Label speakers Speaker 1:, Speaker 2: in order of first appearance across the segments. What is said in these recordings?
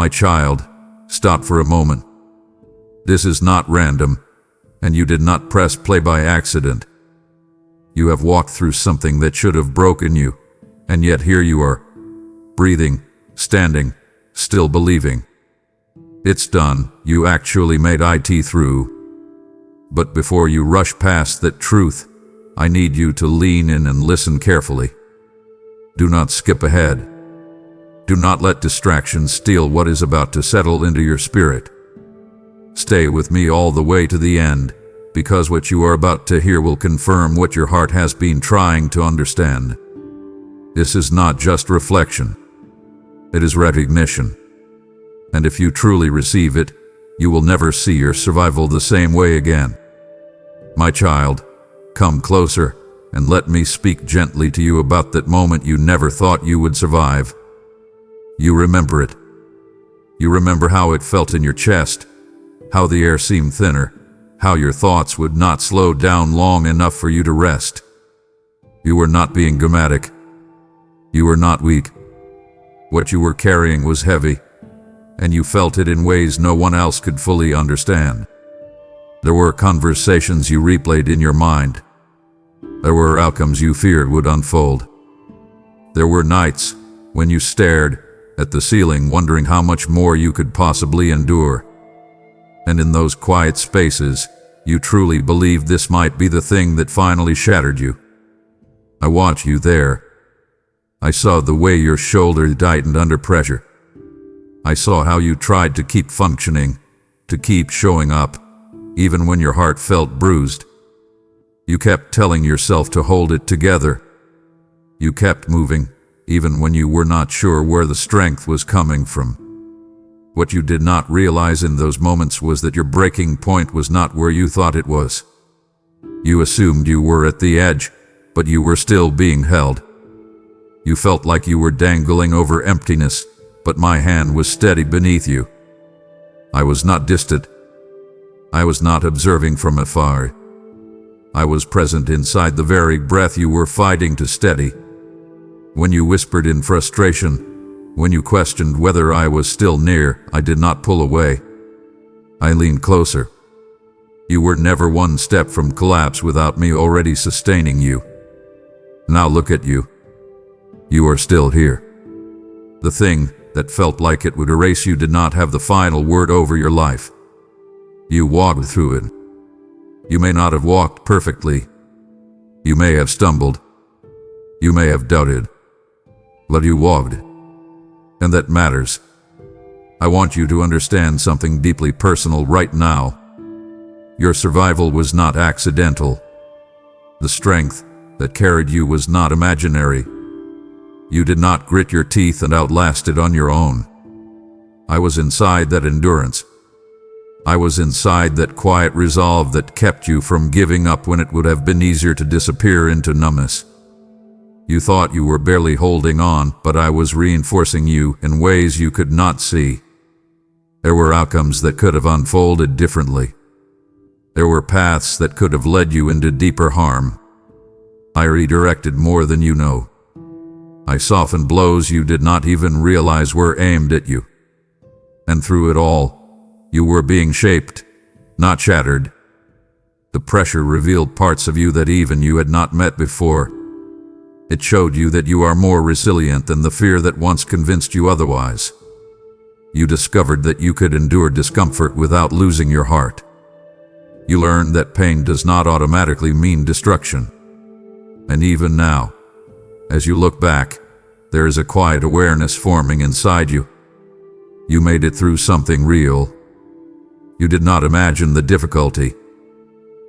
Speaker 1: My child, stop for a moment. This is not random, and you did not press play by accident. You have walked through something that should have broken you, and yet here you are, breathing, standing, still believing. It's done, you actually made it through. But before you rush past that truth, I need you to lean in and listen carefully. Do not skip ahead. Do not let distractions steal what is about to settle into your spirit. Stay with me all the way to the end, because what you are about to hear will confirm what your heart has been trying to understand. This is not just reflection. It is recognition. And if you truly receive it, you will never see your survival the same way again. My child, come closer and let me speak gently to you about that moment you never thought you would survive. You remember it. You remember how it felt in your chest, how the air seemed thinner, how your thoughts would not slow down long enough for you to rest. You were not being dramatic. You were not weak. What you were carrying was heavy, and you felt it in ways no one else could fully understand. There were conversations you replayed in your mind. There were outcomes you feared would unfold. There were nights when you stared at the ceiling wondering how much more you could possibly endure. And in those quiet spaces, you truly believed this might be the thing that finally shattered you. I watched you there. I saw the way your shoulder tightened under pressure. I saw how you tried to keep functioning, to keep showing up, even when your heart felt bruised. You kept telling yourself to hold it together. You kept moving, even when you were not sure where the strength was coming from. What you did not realize in those moments was that your breaking point was not where you thought it was. You assumed you were at the edge, but you were still being held. You felt like you were dangling over emptiness, but my hand was steady beneath you. I was not distant. I was not observing from afar. I was present inside the very breath you were fighting to steady. When you whispered in frustration, when you questioned whether I was still near, I did not pull away. I leaned closer. You were never one step from collapse without me already sustaining you. Now look at you. You are still here. The thing that felt like it would erase you did not have the final word over your life. You walked through it. You may not have walked perfectly. You may have stumbled. You may have doubted. But you walked. And that matters. I want you to understand something deeply personal right now. Your survival was not accidental. The strength that carried you was not imaginary. You did not grit your teeth and outlast it on your own. I was inside that endurance. I was inside that quiet resolve that kept you from giving up when it would have been easier to disappear into numbness. You thought you were barely holding on, but I was reinforcing you in ways you could not see. There were outcomes that could have unfolded differently. There were paths that could have led you into deeper harm. I redirected more than you know. I softened blows you did not even realize were aimed at you. And through it all, you were being shaped, not shattered. The pressure revealed parts of you that even you had not met before. It showed you that you are more resilient than the fear that once convinced you otherwise. You discovered that you could endure discomfort without losing your heart. You learned that pain does not automatically mean destruction. And even now, as you look back, there is a quiet awareness forming inside you. You made it through something real. You did not imagine the difficulty.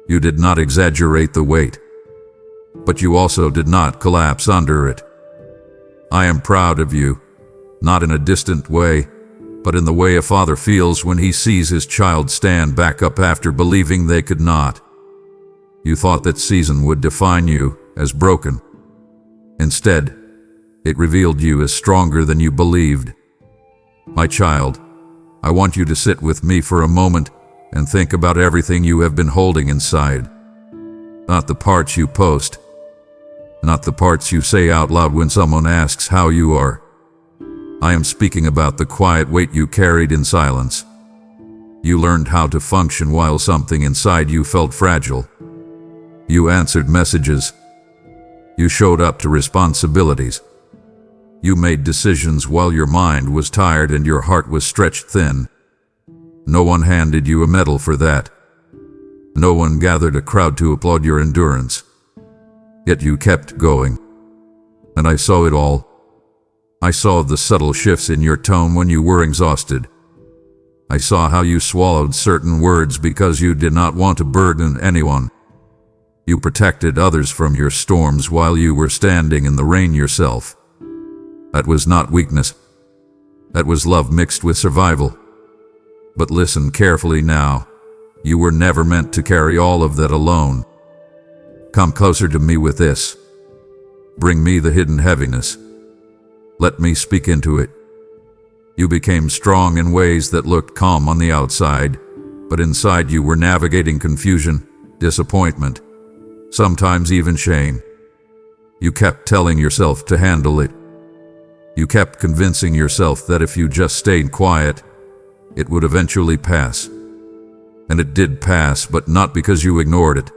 Speaker 1: You did not exaggerate the weight. But you also did not collapse under it. I am proud of you, not in a distant way, but in the way a father feels when he sees his child stand back up after believing they could not. You thought that season would define you as broken. Instead, it revealed you as stronger than you believed. My child, I want you to sit with me for a moment and think about everything you have been holding inside. Not the parts you post. Not the parts you say out loud when someone asks how you are. I am speaking about the quiet weight you carried in silence. You learned how to function while something inside you felt fragile. You answered messages. You showed up to responsibilities. You made decisions while your mind was tired and your heart was stretched thin. No one handed you a medal for that. No one gathered a crowd to applaud your endurance. Yet you kept going. And I saw it all. I saw the subtle shifts in your tone when you were exhausted. I saw how you swallowed certain words because you did not want to burden anyone. You protected others from your storms while you were standing in the rain yourself. That was not weakness. That was love mixed with survival. But listen carefully now. You were never meant to carry all of that alone. Come closer to me with this. Bring me the hidden heaviness. Let me speak into it. You became strong in ways that looked calm on the outside, but inside you were navigating confusion, disappointment, sometimes even shame. You kept telling yourself to handle it. You kept convincing yourself that if you just stayed quiet, it would eventually pass. And it did pass, but not because you ignored it.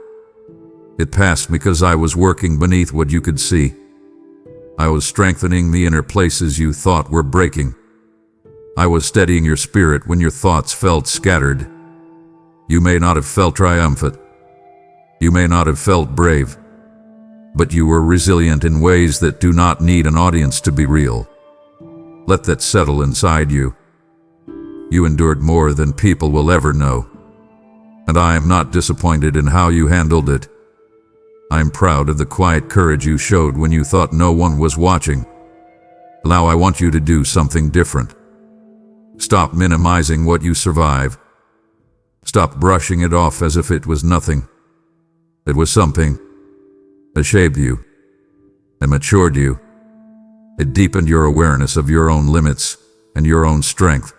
Speaker 1: It passed because I was working beneath what you could see. I was strengthening the inner places you thought were breaking. I was steadying your spirit when your thoughts felt scattered. You may not have felt triumphant. You may not have felt brave. But you were resilient in ways that do not need an audience to be real. Let that settle inside you. You endured more than people will ever know. And I am not disappointed in how you handled it. I am proud of the quiet courage you showed when you thought no one was watching. Now I want you to do something different. Stop minimizing what you survive. Stop brushing it off as if it was nothing. It was something. It shaped you. It matured you. It deepened your awareness of your own limits and your own strength.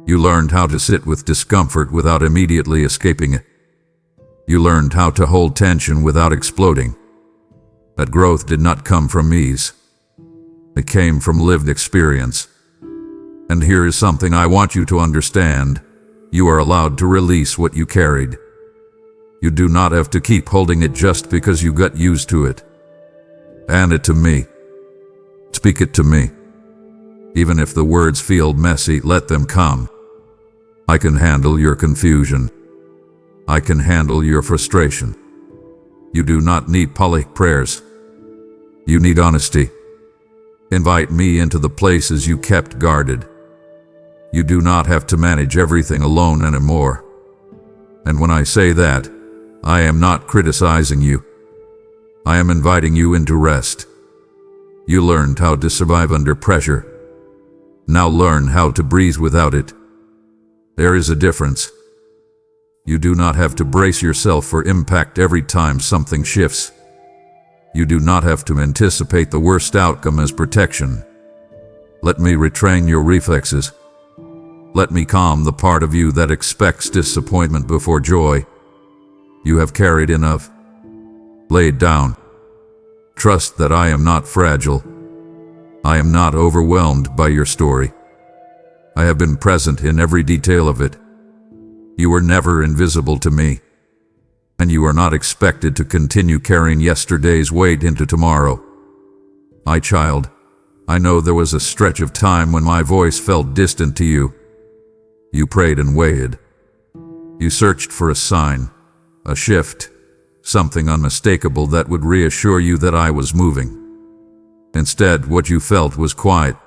Speaker 1: You learned how to sit with discomfort without immediately escaping it. You learned how to hold tension without exploding. That growth did not come from ease. It came from lived experience. And here is something I want you to understand. You are allowed to release what you carried. You do not have to keep holding it just because you got used to it. Hand it to me. Speak it to me. Even if the words feel messy, let them come. I can handle your confusion. I can handle your frustration. You do not need polished prayers. You need honesty. Invite me into the places you kept guarded. You do not have to manage everything alone anymore. And when I say that, I am not criticizing you. I am inviting you into rest. You learned how to survive under pressure. Now learn how to breathe without it. There is a difference. You do not have to brace yourself for impact every time something shifts. You do not have to anticipate the worst outcome as protection. Let me retrain your reflexes. Let me calm the part of you that expects disappointment before joy. You have carried enough. Lay it down. Trust that I am not fragile. I am not overwhelmed by your story. I have been present in every detail of it. You were never invisible to me. And you are not expected to continue carrying yesterday's weight into tomorrow. My child, I know there was a stretch of time when my voice felt distant to you. You prayed and waited. You searched for a sign, a shift, something unmistakable that would reassure you that I was moving. Instead, what you felt was quiet.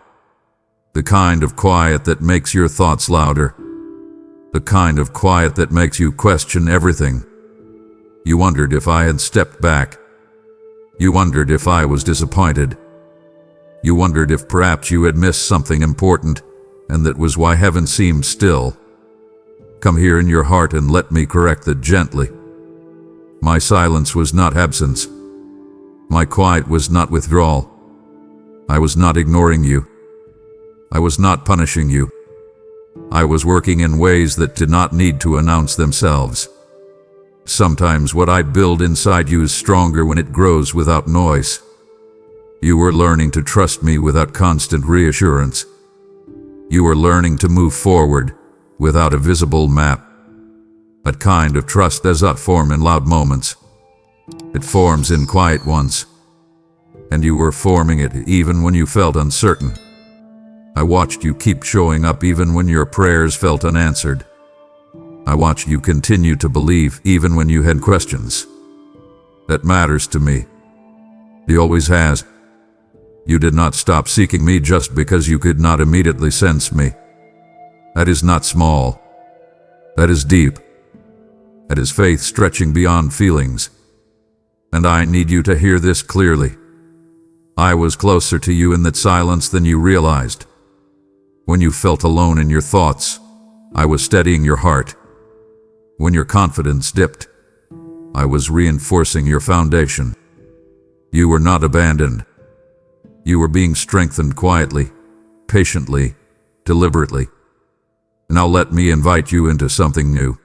Speaker 1: The kind of quiet that makes your thoughts louder. The kind of quiet that makes you question everything. You wondered if I had stepped back. You wondered if I was disappointed. You wondered if perhaps you had missed something important, and that was why heaven seemed still. Come here in your heart and let me correct that gently. My silence was not absence. My quiet was not withdrawal. I was not ignoring you. I was not punishing you. I was working in ways that did not need to announce themselves. Sometimes what I build inside you is stronger when it grows without noise. You were learning to trust me without constant reassurance. You were learning to move forward without a visible map. That kind of trust does not form in loud moments. It forms in quiet ones. And you were forming it even when you felt uncertain. I watched you keep showing up even when your prayers felt unanswered. I watched you continue to believe even when you had questions. That matters to me. He always has. You did not stop seeking me just because you could not immediately sense me. That is not small. That is deep. That is faith stretching beyond feelings. And I need you to hear this clearly. I was closer to you in that silence than you realized. When you felt alone in your thoughts, I was steadying your heart. When your confidence dipped, I was reinforcing your foundation. You were not abandoned. You were being strengthened quietly, patiently, deliberately. Now let me invite you into something new.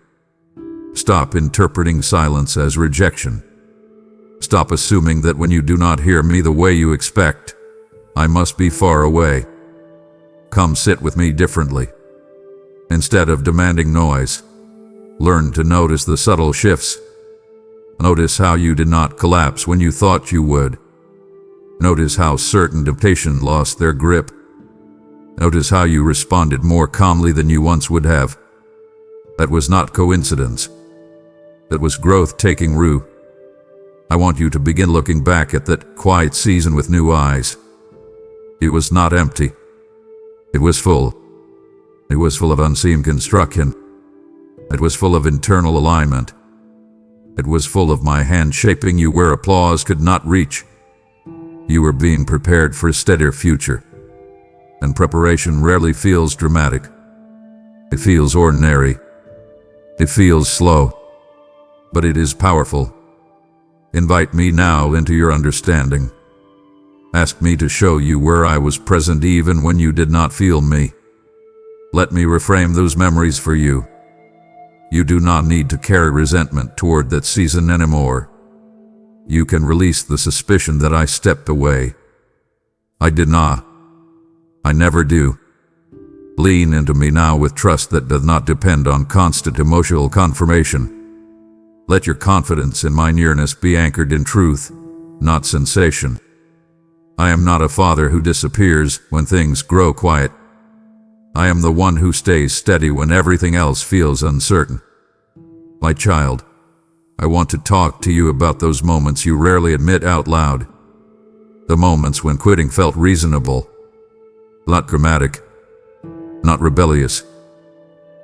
Speaker 1: Stop interpreting silence as rejection. Stop assuming that when you do not hear me the way you expect, I must be far away. Come sit with me differently. Instead of demanding noise, learn to notice the subtle shifts. Notice how you did not collapse when you thought you would. Notice how certain temptation lost their grip. Notice how you responded more calmly than you once would have. That was not coincidence. That was growth taking root. I want you to begin looking back at that quiet season with new eyes. It was not empty. It was full. It was full of unseen construction. It was full of internal alignment. It was full of my hand shaping you where applause could not reach. You were being prepared for a steadier future. And preparation rarely feels dramatic. It feels ordinary. It feels slow. But it is powerful. Invite me now into your understanding. Ask me to show you where I was present even when you did not feel me. Let me reframe those memories for you. You do not need to carry resentment toward that season anymore. You can release the suspicion that I stepped away. I did not. I never do. Lean into me now with trust that does not depend on constant emotional confirmation. Let your confidence in my nearness be anchored in truth, not sensation. I am not a father who disappears when things grow quiet. I am the one who stays steady when everything else feels uncertain. My child, I want to talk to you about those moments you rarely admit out loud. The moments when quitting felt reasonable. Not dramatic. Not rebellious.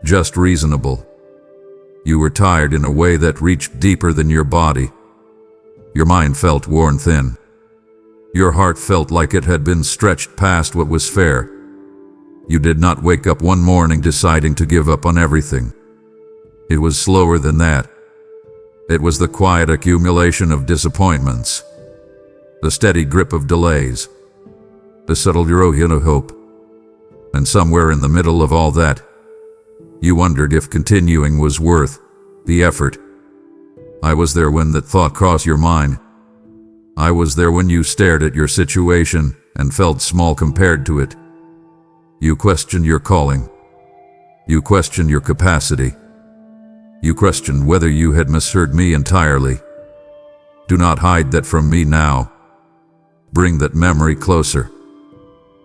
Speaker 1: Just reasonable. You were tired in a way that reached deeper than your body. Your mind felt worn thin. Your heart felt like it had been stretched past what was fair. You did not wake up one morning deciding to give up on everything. It was slower than that. It was the quiet accumulation of disappointments, the steady grip of delays, the subtle erosion of hope. And somewhere in the middle of all that, you wondered if continuing was worth the effort. I was there when that thought crossed your mind. I was there when you stared at your situation and felt small compared to it. You questioned your calling. You questioned your capacity. You questioned whether you had misheard me entirely. Do not hide that from me now. Bring that memory closer.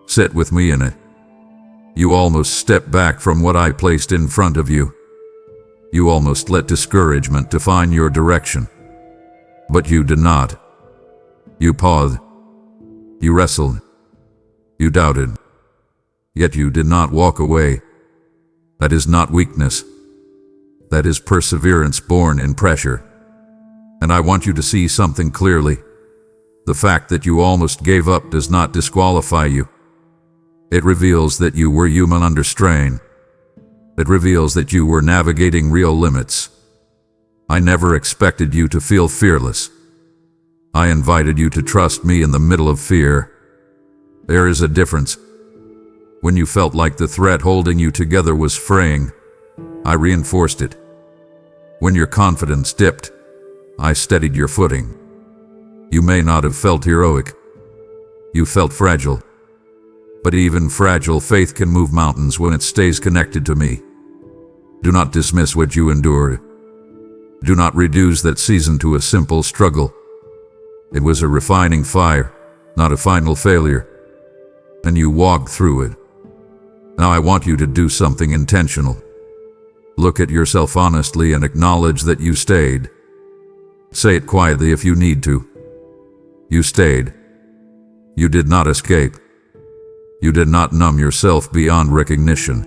Speaker 1: Sit with me in it. You almost stepped back from what I placed in front of you. You almost let discouragement define your direction. But you did not. You paused. You wrestled. You doubted. Yet you did not walk away. That is not weakness. That is perseverance born in pressure. And I want you to see something clearly. The fact that you almost gave up does not disqualify you. It reveals that you were human under strain. It reveals that you were navigating real limits. I never expected you to feel fearless. I invited you to trust me in the middle of fear. There is a difference. When you felt like the thread holding you together was fraying, I reinforced it. When your confidence dipped, I steadied your footing. You may not have felt heroic. You felt fragile. But even fragile faith can move mountains when it stays connected to me. Do not dismiss what you endured. Do not reduce that season to a simple struggle. It was a refining fire, not a final failure. And you walked through it. Now I want you to do something intentional. Look at yourself honestly and acknowledge that you stayed. Say it quietly if you need to. You stayed. You did not escape. You did not numb yourself beyond recognition.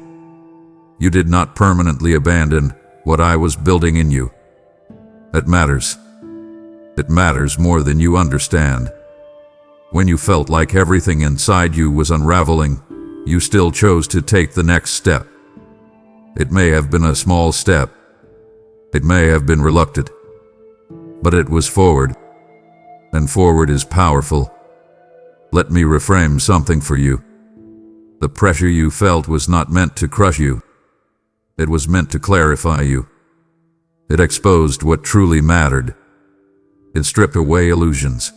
Speaker 1: You did not permanently abandon what I was building in you. That matters. It matters more than you understand. When you felt like everything inside you was unraveling, you still chose to take the next step. It may have been a small step. It may have been reluctant. But it was forward. And forward is powerful. Let me reframe something for you. The pressure you felt was not meant to crush you. It was meant to clarify you. It exposed what truly mattered. It stripped away illusions.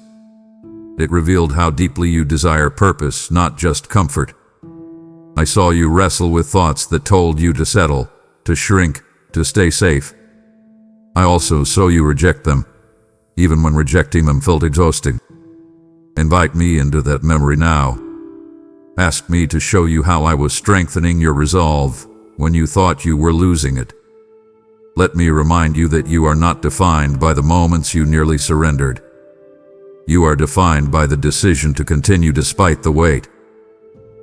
Speaker 1: It revealed how deeply you desire purpose, not just comfort. I saw you wrestle with thoughts that told you to settle, to shrink, to stay safe. I also saw you reject them, even when rejecting them felt exhausting. Invite me into that memory now. Ask me to show you how I was strengthening your resolve when you thought you were losing it. Let me remind you that you are not defined by the moments you nearly surrendered. You are defined by the decision to continue despite the weight.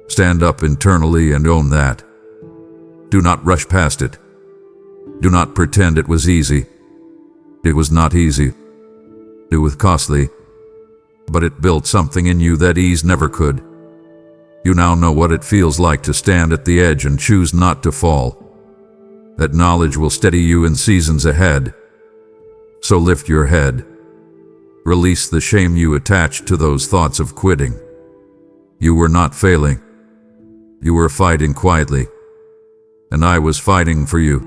Speaker 1: Stand up internally and own that. Do not rush past it. Do not pretend it was easy. It was not easy. It was costly. But it built something in you that ease never could. You now know what it feels like to stand at the edge and choose not to fall. That knowledge will steady you in seasons ahead. So lift your head. Release the shame you attached to those thoughts of quitting. You were not failing. You were fighting quietly. And I was fighting for you.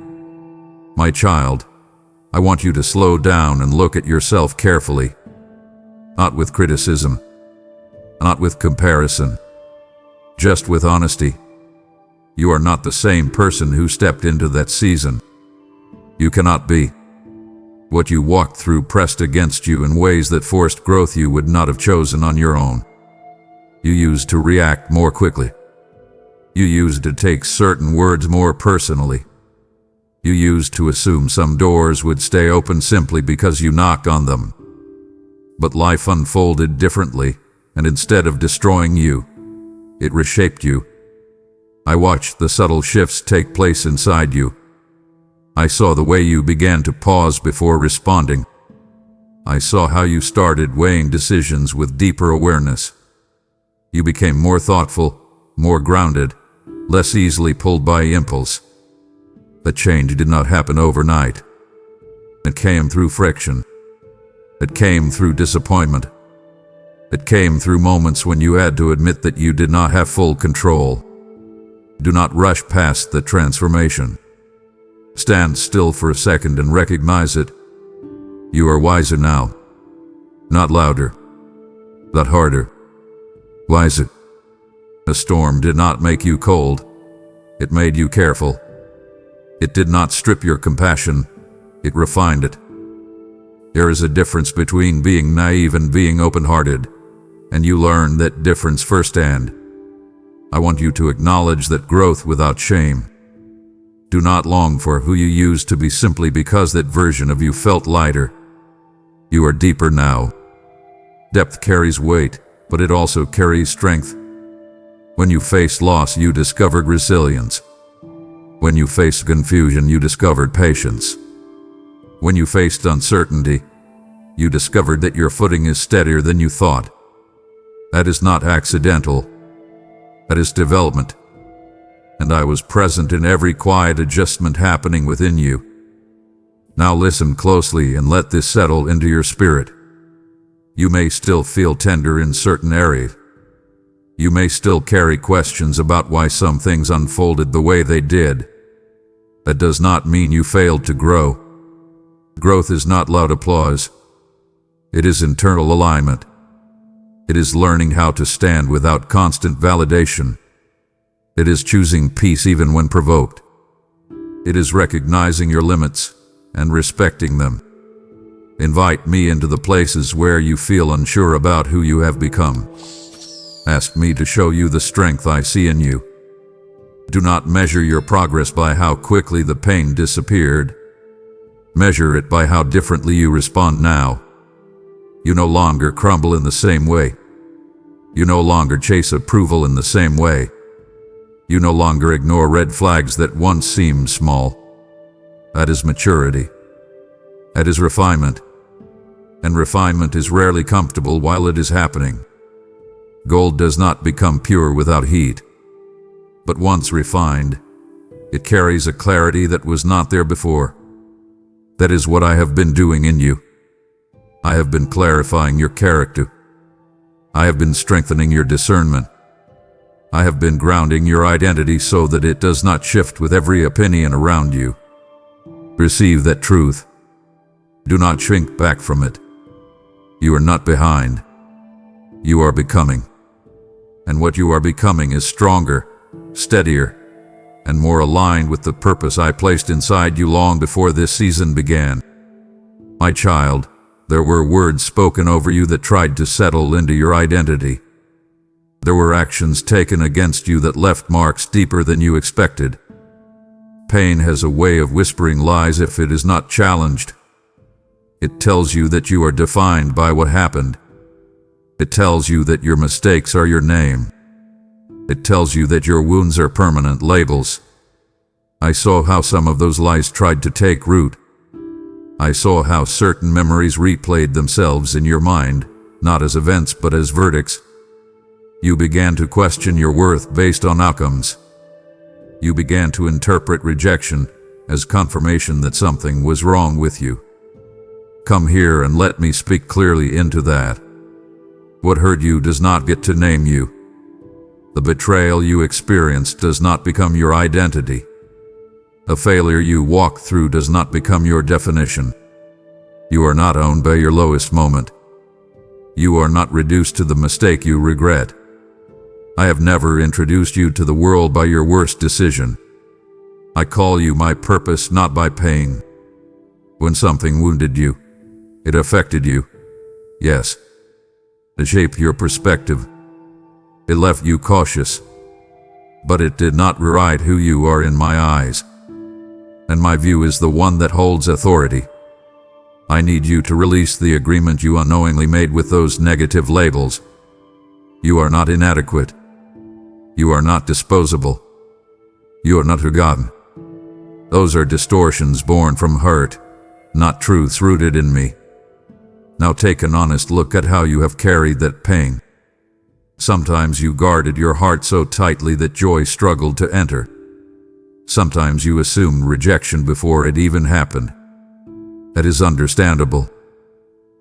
Speaker 1: My child, I want you to slow down and look at yourself carefully. Not with criticism. Not with comparison. Just with honesty. You are not the same person who stepped into that season. You cannot be. What you walked through pressed against you in ways that forced growth you would not have chosen on your own. You used to react more quickly. You used to take certain words more personally. You used to assume some doors would stay open simply because you knocked on them. But life unfolded differently, and instead of destroying you, it reshaped you. I watched the subtle shifts take place inside you. I saw the way you began to pause before responding. I saw how you started weighing decisions with deeper awareness. You became more thoughtful, more grounded, less easily pulled by impulse. The change did not happen overnight. It came through friction. It came through disappointment. It came through moments when you had to admit that you did not have full control. Do not rush past the transformation. Stand still for a second and recognize it. You are wiser now. Not louder. Not harder. Wiser. The storm did not make you cold. It made you careful. It did not strip your compassion. It refined it. There is a difference between being naive and being open-hearted, and you learn that difference firsthand. I want you to acknowledge that growth without shame. Do not long for who you used to be simply because that version of you felt lighter. You are deeper now. Depth carries weight, but it also carries strength. When you faced loss, you discovered resilience. When you faced confusion, you discovered patience. When you faced uncertainty, you discovered that your footing is steadier than you thought. That is not accidental. That is development. And I was present in every quiet adjustment happening within you. Now listen closely and let this settle into your spirit. You may still feel tender in certain areas. You may still carry questions about why some things unfolded the way they did. That does not mean you failed to grow. Growth is not loud applause. It is internal alignment. It is learning how to stand without constant validation. It is choosing peace even when provoked. It is recognizing your limits and respecting them. Invite me into the places where you feel unsure about who you have become. Ask me to show you the strength I see in you. Do not measure your progress by how quickly the pain disappeared. Measure it by how differently you respond now. You no longer crumble in the same way. You no longer chase approval in the same way. You no longer ignore red flags that once seemed small. That is maturity. That is refinement. And refinement is rarely comfortable while it is happening. Gold does not become pure without heat. But once refined, it carries a clarity that was not there before. That is what I have been doing in you. I have been clarifying your character. I have been strengthening your discernment. I have been grounding your identity so that it does not shift with every opinion around you. Receive that truth. Do not shrink back from it. You are not behind. You are becoming. And what you are becoming is stronger, steadier, and more aligned with the purpose I placed inside you long before this season began. My child, there were words spoken over you that tried to settle into your identity. There were actions taken against you that left marks deeper than you expected. Pain has a way of whispering lies if it is not challenged. It tells you that you are defined by what happened. It tells you that your mistakes are your name. It tells you that your wounds are permanent labels. I saw how some of those lies tried to take root. I saw how certain memories replayed themselves in your mind, not as events but as verdicts. You began to question your worth based on outcomes. You began to interpret rejection as confirmation that something was wrong with you. Come here and let me speak clearly into that. What hurt you does not get to name you. The betrayal you experienced does not become your identity. A failure you walk through does not become your definition. You are not owned by your lowest moment. You are not reduced to the mistake you regret. I have never introduced you to the world by your worst decision. I call you my purpose, not by pain. When something wounded you, it affected you. Yes. It shaped your perspective. It left you cautious. But it did not rewrite who you are in my eyes. And my view is the one that holds authority. I need you to release the agreement you unknowingly made with those negative labels. You are not inadequate. You are not disposable. You are not forgotten. Those are distortions born from hurt, not truths rooted in me. Now take an honest look at how you have carried that pain. Sometimes you guarded your heart so tightly that joy struggled to enter. Sometimes you assumed rejection before it even happened. That is understandable.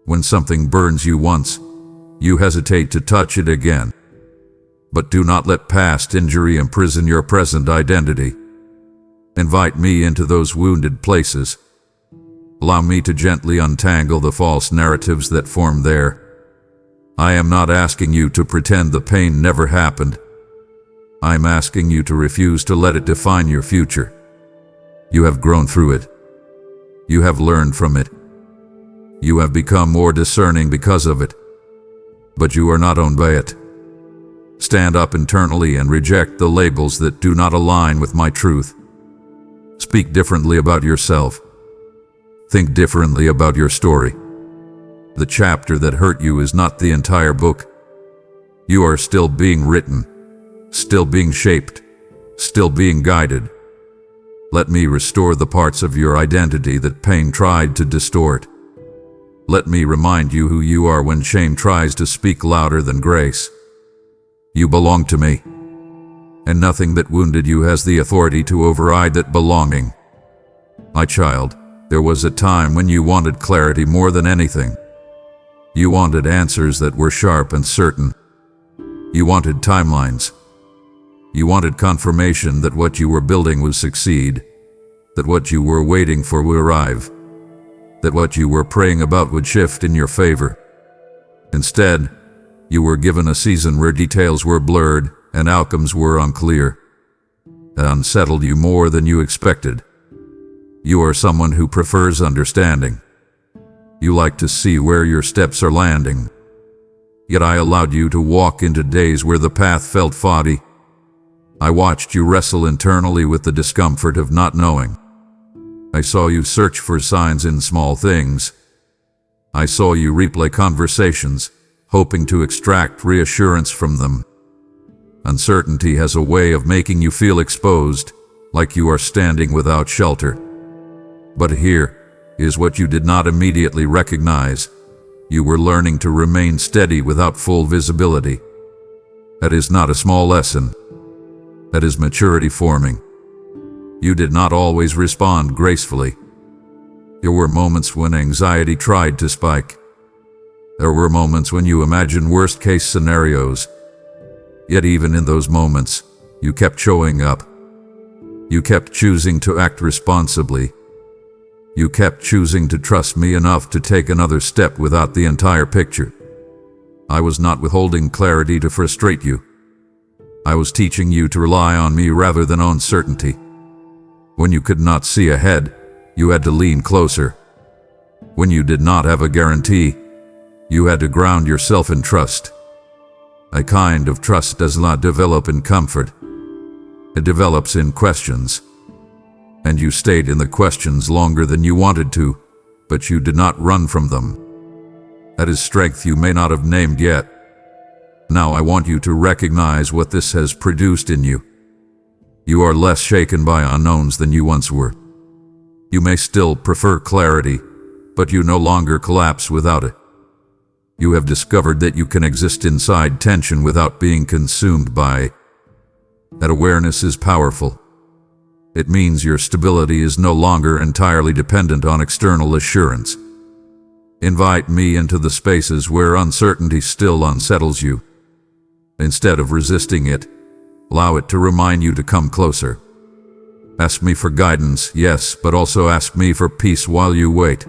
Speaker 1: When something burns you once, you hesitate to touch it again. But do not let past injury imprison your present identity. Invite me into those wounded places. Allow me to gently untangle the false narratives that form there. I am not asking you to pretend the pain never happened. I am asking you to refuse to let it define your future. You have grown through it. You have learned from it. You have become more discerning because of it. But you are not owned by it. Stand up internally and reject the labels that do not align with my truth. Speak differently about yourself. Think differently about your story. The chapter that hurt you is not the entire book. You are still being written, still being shaped, still being guided. Let me restore the parts of your identity that pain tried to distort. Let me remind you who you are when shame tries to speak louder than grace. You belong to me, and nothing that wounded you has the authority to override that belonging. My child, there was a time when you wanted clarity more than anything. You wanted answers that were sharp and certain. You wanted timelines. You wanted confirmation that what you were building would succeed, that what you were waiting for would arrive, that what you were praying about would shift in your favor. Instead, You were given a season where details were blurred and outcomes were unclear. It unsettled you more than you expected. You are someone who prefers understanding. You like to see where your steps are landing. Yet I allowed you to walk into days where the path felt foggy. I watched you wrestle internally with the discomfort of not knowing. I saw you search for signs in small things. I saw you replay conversations, hoping to extract reassurance from them. Uncertainty has a way of making you feel exposed, like you are standing without shelter. But here is what you did not immediately recognize. You were learning to remain steady without full visibility. That is not a small lesson. That is maturity forming. You did not always respond gracefully. There were moments when anxiety tried to spike. There were moments when you imagined worst-case scenarios. Yet even in those moments, you kept showing up. You kept choosing to act responsibly. You kept choosing to trust me enough to take another step without the entire picture. I was not withholding clarity to frustrate you. I was teaching you to rely on me rather than on certainty. When you could not see ahead, you had to lean closer. When you did not have a guarantee, you had to ground yourself in trust. A kind of trust does not develop in comfort. It develops in questions. And you stayed in the questions longer than you wanted to, but you did not run from them. That is strength you may not have named yet. Now I want you to recognize what this has produced in you. You are less shaken by unknowns than you once were. You may still prefer clarity, but you no longer collapse without it. You have discovered that you can exist inside tension without being consumed by it. That awareness is powerful. It means your stability is no longer entirely dependent on external assurance. Invite me into the spaces where uncertainty still unsettles you. Instead of resisting it, allow it to remind you to come closer. Ask me for guidance, yes, but also ask me for peace while you wait.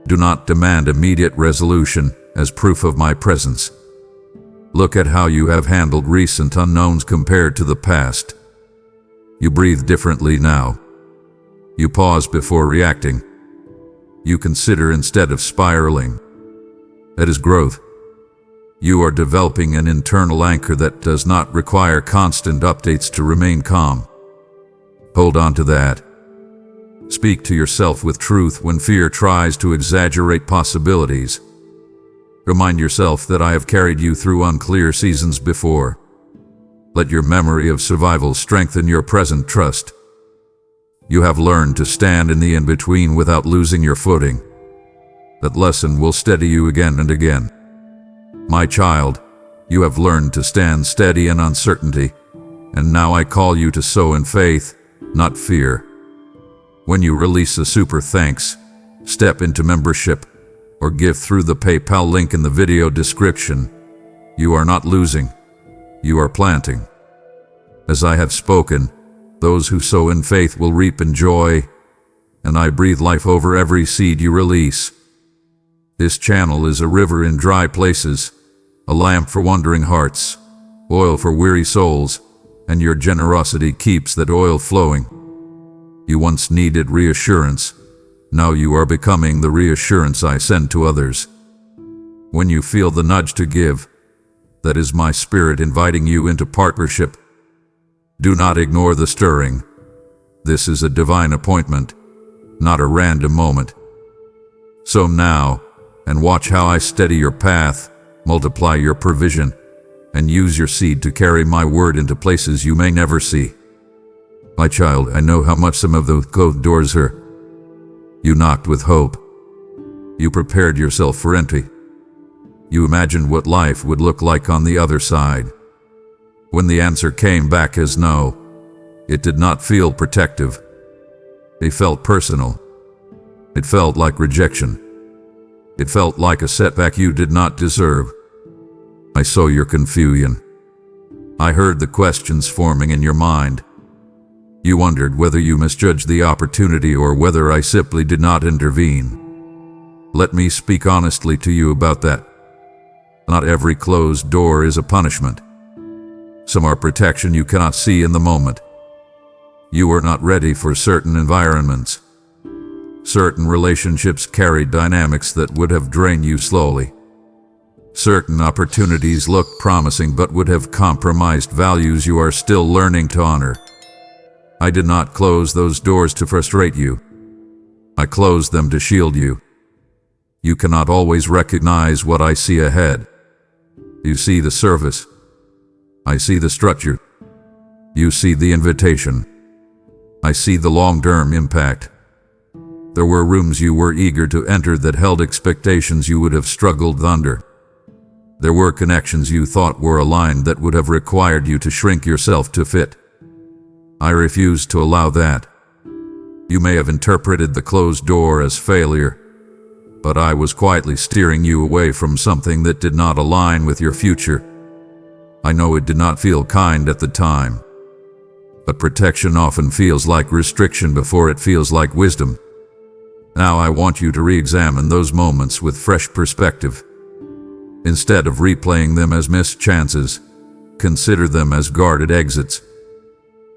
Speaker 1: Do not demand immediate resolution as proof of my presence. Look at how you have handled recent unknowns compared to the past. You breathe differently now. You pause before reacting. You consider instead of spiraling. That is growth. You are developing an internal anchor that does not require constant updates to remain calm. Hold on to that. Speak to yourself with truth when fear tries to exaggerate possibilities. Remind yourself that I have carried you through unclear seasons before. Let your memory of survival strengthen your present trust. You have learned to stand in the in-between without losing your footing. That lesson will steady you again and again. My child, you have learned to stand steady in uncertainty, and now I call you to sow in faith, not fear. When you release a super thanks, step into membership, or give through the PayPal link in the video description, you are not losing. You are planting. As I have spoken, those who sow in faith will reap in joy, and I breathe life over every seed you release. This channel is a river in dry places, a lamp for wandering hearts, oil for weary souls, and your generosity keeps that oil flowing. You once needed reassurance. Now you are becoming the reassurance I send to others. When you feel the nudge to give, that is my spirit inviting you into partnership. Do not ignore the stirring. This is a divine appointment, not a random moment. So now, and watch how I steady your path, multiply your provision, and use your seed to carry my word into places you may never see. My child, I know how much some of those closed doors hurt. You knocked with hope. You prepared yourself for entry. You imagined what life would look like on the other side. When the answer came back as no, it did not feel protective. It felt personal. It felt like rejection. It felt like a setback you did not deserve. I saw your confusion. I heard the questions forming in your mind. You wondered whether you misjudged the opportunity or whether I simply did not intervene. Let me speak honestly to you about that. Not every closed door is a punishment. Some are protection you cannot see in the moment. You are not ready for certain environments. Certain relationships carry dynamics that would have drained you slowly. Certain opportunities looked promising but would have compromised values you are still learning to honor. I did not close those doors to frustrate you. I closed them to shield you. You cannot always recognize what I see ahead. You see the surface. I see the structure. You see the invitation. I see the long-term impact. There were rooms you were eager to enter that held expectations you would have struggled under. There were connections you thought were aligned that would have required you to shrink yourself to fit. I refused to allow that. You may have interpreted the closed door as failure, but I was quietly steering you away from something that did not align with your future. I know it did not feel kind at the time, but protection often feels like restriction before it feels like wisdom. Now I want you to re-examine those moments with fresh perspective. Instead of replaying them as missed chances, consider them as guarded exits.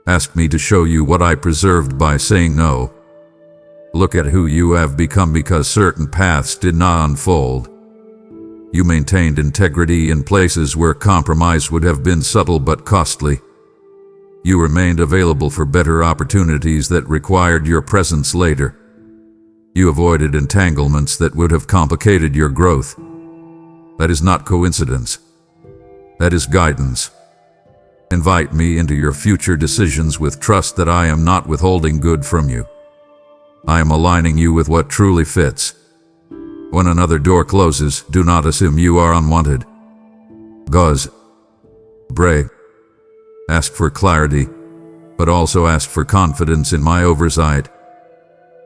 Speaker 1: Ask me to show you what I preserved by saying no. Look at who you have become because certain paths did not unfold. You maintained integrity in places where compromise would have been subtle but costly. You remained available for better opportunities that required your presence later. You avoided entanglements that would have complicated your growth. That is not coincidence. That is guidance. Invite me into your future decisions with trust that I am not withholding good from you. I am aligning you with what truly fits. When another door closes, do not assume you are unwanted. Gauze. Bray. Ask for clarity, but also ask for confidence in my oversight.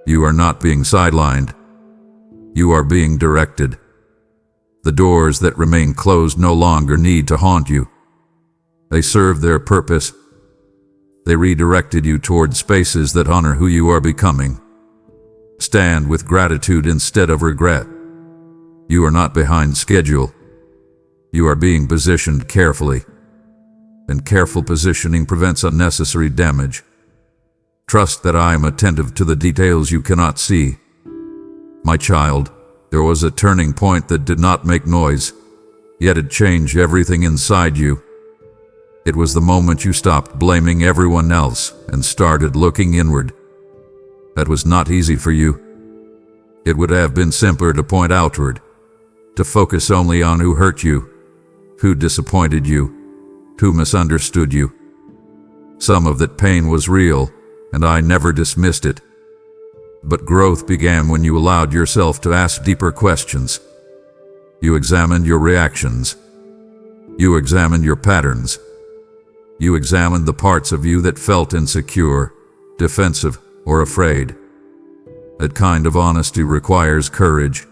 Speaker 1: You are not being sidelined. You are being directed. The doors that remain closed no longer need to haunt you. They serve their purpose. They redirected you toward spaces that honor who you are becoming. Stand with gratitude instead of regret. You are not behind schedule. You are being positioned carefully. And careful positioning prevents unnecessary damage. Trust that I am attentive to the details you cannot see. My child, there was a turning point that did not make noise, yet it changed everything inside you. It was the moment you stopped blaming everyone else and started looking inward. That was not easy for you. It would have been simpler to point outward, to focus only on who hurt you, who disappointed you, who misunderstood you. Some of that pain was real, and I never dismissed it. But growth began when you allowed yourself to ask deeper questions. You examined your reactions. You examined your patterns. You examined the parts of you that felt insecure, defensive, or afraid. That kind of honesty requires courage.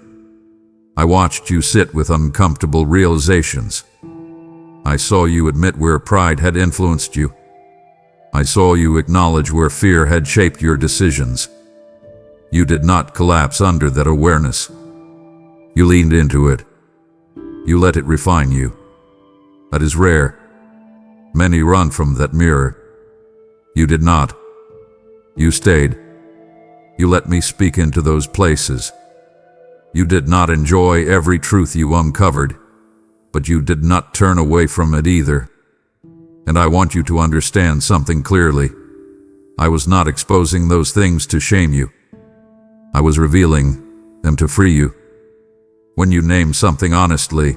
Speaker 1: I watched you sit with uncomfortable realizations. I saw you admit where pride had influenced you. I saw you acknowledge where fear had shaped your decisions. You did not collapse under that awareness. You leaned into it. You let it refine you. That is rare. Many run from that mirror. You did not. You stayed. You let me speak into those places. You did not enjoy every truth you uncovered, but you did not turn away from it either. And I want you to understand something clearly. I was not exposing those things to shame you. I was revealing them to free you. When you name something honestly,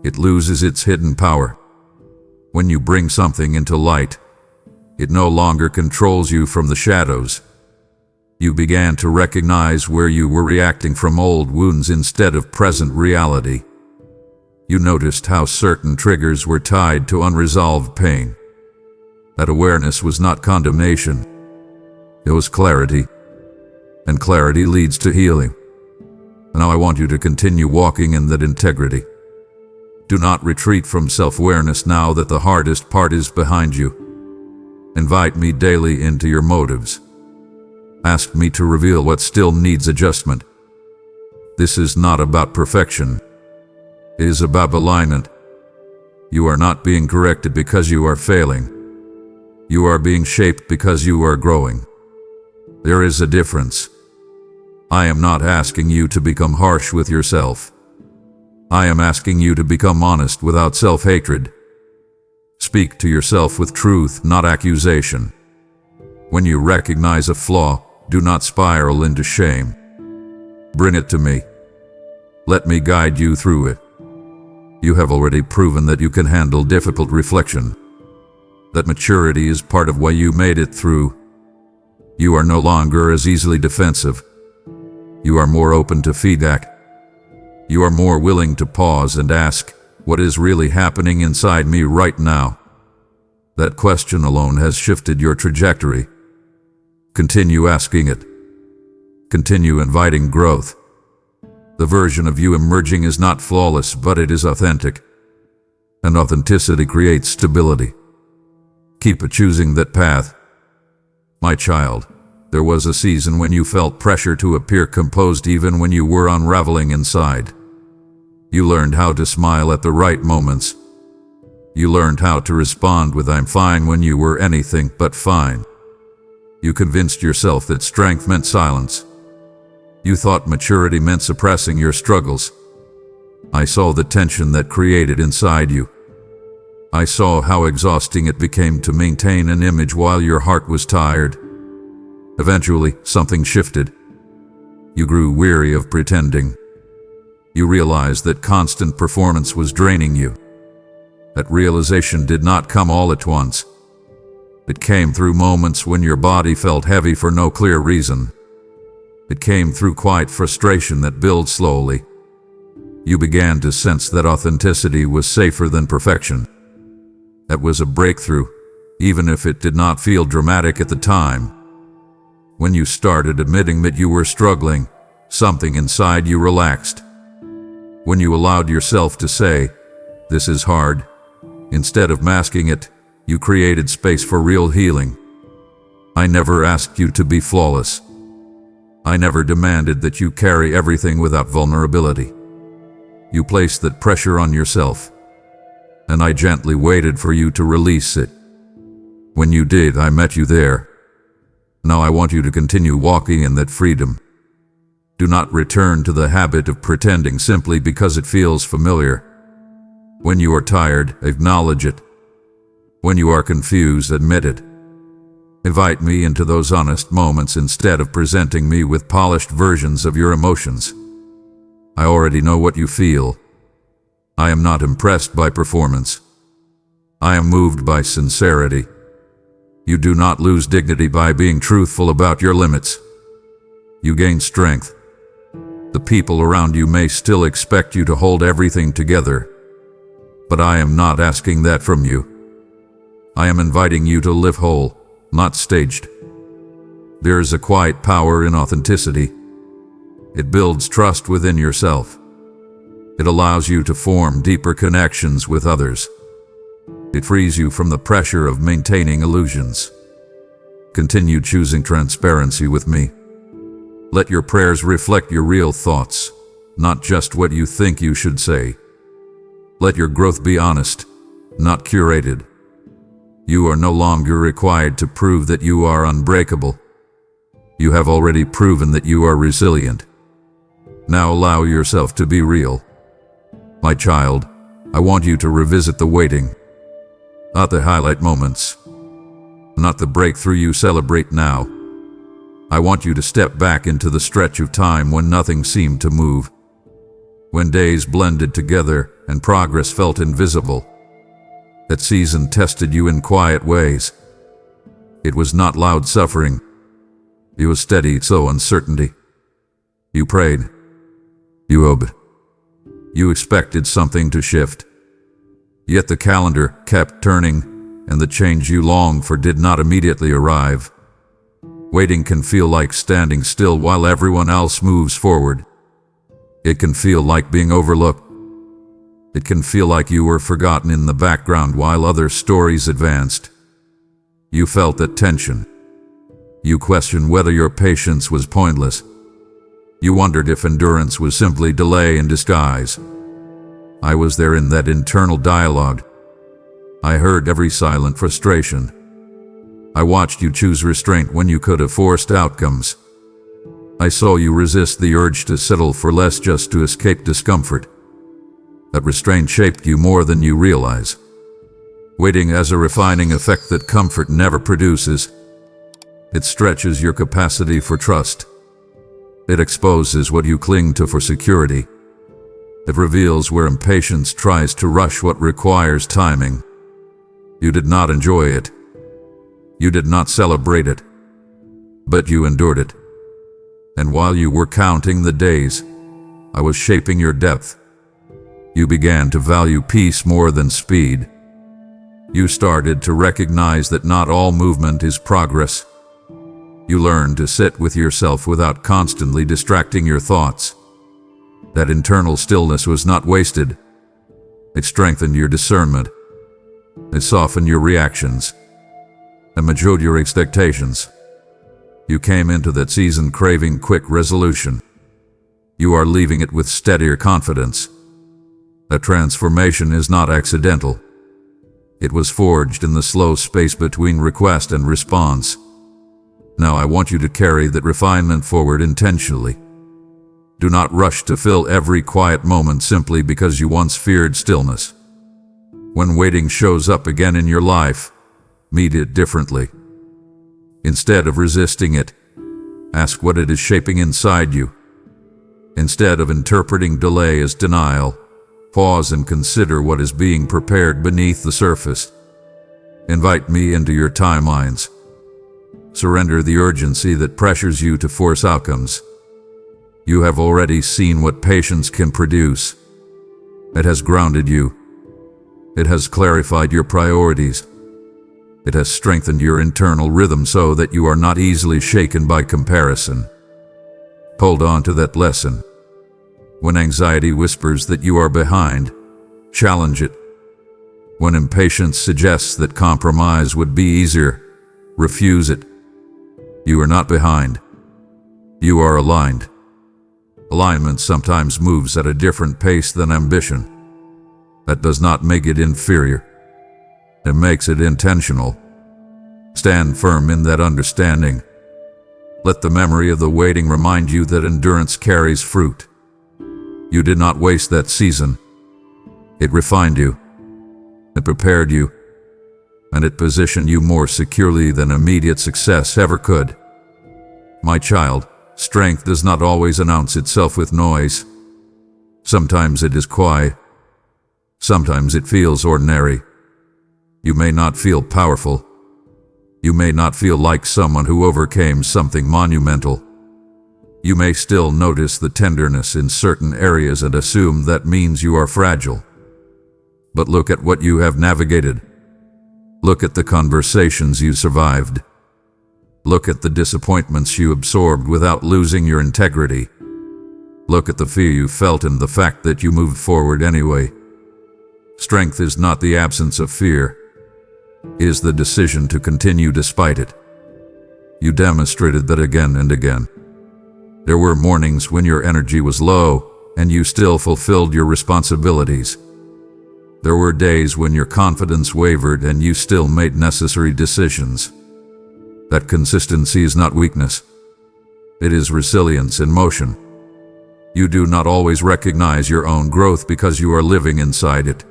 Speaker 1: it loses its hidden power. When you bring something into light, it no longer controls you from the shadows. You began to recognize where you were reacting from old wounds instead of present reality. You noticed how certain triggers were tied to unresolved pain. That awareness was not condemnation. It was clarity. And clarity leads to healing. Now I want you to continue walking in that integrity. Do not retreat from self-awareness now that the hardest part is behind you. Invite me daily into your motives. Ask me to reveal what still needs adjustment. This is not about perfection. It is about alignment. You are not being corrected because you are failing. You are being shaped because you are growing. There is a difference. I am not asking you to become harsh with yourself. I am asking you to become honest without self-hatred. Speak to yourself with truth, not accusation. When you recognize a flaw, do not spiral into shame. Bring it to me. Let me guide you through it. You have already proven that you can handle difficult reflection. That maturity is part of why you made it through. You are no longer as easily defensive. You are more open to feedback. You are more willing to pause and ask, what is really happening inside me right now? That question alone has shifted your trajectory. Continue asking it. Continue inviting growth. The version of you emerging is not flawless, but it is authentic. And authenticity creates stability. Keep choosing that path. My child, there was a season when you felt pressure to appear composed even when you were unraveling inside. You learned how to smile at the right moments. You learned how to respond with "I'm fine" when you were anything but fine. You convinced yourself that strength meant silence. You thought maturity meant suppressing your struggles. I saw the tension that created inside you. I saw how exhausting it became to maintain an image while your heart was tired. Eventually, something shifted. You grew weary of pretending. You realized that constant performance was draining you. That realization did not come all at once. It came through moments when your body felt heavy for no clear reason. It came through quiet frustration that built slowly. You began to sense that authenticity was safer than perfection. That was a breakthrough, even if it did not feel dramatic at the time. When you started admitting that you were struggling, something inside you relaxed. When you allowed yourself to say, "This is hard," instead of masking it, you created space for real healing. I never asked you to be flawless. I never demanded that you carry everything without vulnerability. You placed that pressure on yourself, and I gently waited for you to release it. When you did, I met you there. Now I want you to continue walking in that freedom. Do not return to the habit of pretending simply because it feels familiar. When you are tired, acknowledge it. When you are confused, admit it. Invite me into those honest moments instead of presenting me with polished versions of your emotions. I already know what you feel. I am not impressed by performance. I am moved by sincerity. You do not lose dignity by being truthful about your limits. You gain strength. The people around you may still expect you to hold everything together, but I am not asking that from you. I am inviting you to live whole, not staged. There is a quiet power in authenticity. It builds trust within yourself. It allows you to form deeper connections with others. It frees you from the pressure of maintaining illusions. Continue choosing transparency with me. Let your prayers reflect your real thoughts, not just what you think you should say. Let your growth be honest, not curated. You are no longer required to prove that you are unbreakable. You have already proven that you are resilient. Now allow yourself to be real. My child, I want you to revisit the waiting, not the highlight moments, not the breakthrough you celebrate now. I want you to step back into the stretch of time when nothing seemed to move, when days blended together and progress felt invisible. That season tested you in quiet ways. It was not loud suffering. It was steady, so uncertainty. You prayed. You hoped. You expected something to shift. Yet the calendar kept turning, and the change you longed for did not immediately arrive. Waiting can feel like standing still while everyone else moves forward. It can feel like being overlooked. It can feel like you were forgotten in the background while other stories advanced. You felt that tension. You questioned whether your patience was pointless. You wondered if endurance was simply delay in disguise. I was there in that internal dialogue. I heard every silent frustration. I watched you choose restraint when you could have forced outcomes. I saw you resist the urge to settle for less just to escape discomfort. That restraint shaped you more than you realize. Waiting has a refining effect that comfort never produces. It stretches your capacity for trust. It exposes what you cling to for security. It reveals where impatience tries to rush what requires timing. You did not enjoy it. You did not celebrate it. But you endured it. And while you were counting the days, I was shaping your depth. You began to value peace more than speed. You started to recognize that not all movement is progress. You learned to sit with yourself without constantly distracting your thoughts. That internal stillness was not wasted. It strengthened your discernment. It softened your reactions and matured your expectations. You came into that season craving quick resolution. You are leaving it with steadier confidence. That transformation is not accidental. It was forged in the slow space between request and response. Now I want you to carry that refinement forward intentionally. Do not rush to fill every quiet moment simply because you once feared stillness. When waiting shows up again in your life, meet it differently. Instead of resisting it, ask what it is shaping inside you. Instead of interpreting delay as denial, pause and consider what is being prepared beneath the surface. Invite me into your timelines. Surrender the urgency that pressures you to force outcomes. You have already seen what patience can produce. It has grounded you. It has clarified your priorities. It has strengthened your internal rhythm so that you are not easily shaken by comparison. Hold on to that lesson. When anxiety whispers that you are behind, challenge it. When impatience suggests that compromise would be easier, refuse it. You are not behind. You are aligned. Alignment sometimes moves at a different pace than ambition. That does not make it inferior. It makes it intentional. Stand firm in that understanding. Let the memory of the waiting remind you that endurance carries fruit. You did not waste that season. It refined you. It prepared you. And it positioned you more securely than immediate success ever could. My child, strength does not always announce itself with noise. Sometimes it is quiet. Sometimes it feels ordinary. You may not feel powerful. You may not feel like someone who overcame something monumental. You may still notice the tenderness in certain areas and assume that means you are fragile. But look at what you have navigated. Look at the conversations you survived. Look at the disappointments you absorbed without losing your integrity. Look at the fear you felt and the fact that you moved forward anyway. Strength is not the absence of fear. It is the decision to continue despite it. You demonstrated that again and again. There were mornings when your energy was low, and you still fulfilled your responsibilities. There were days when your confidence wavered and you still made necessary decisions. That consistency is not weakness. It is resilience in motion. You do not always recognize your own growth because you are living inside it.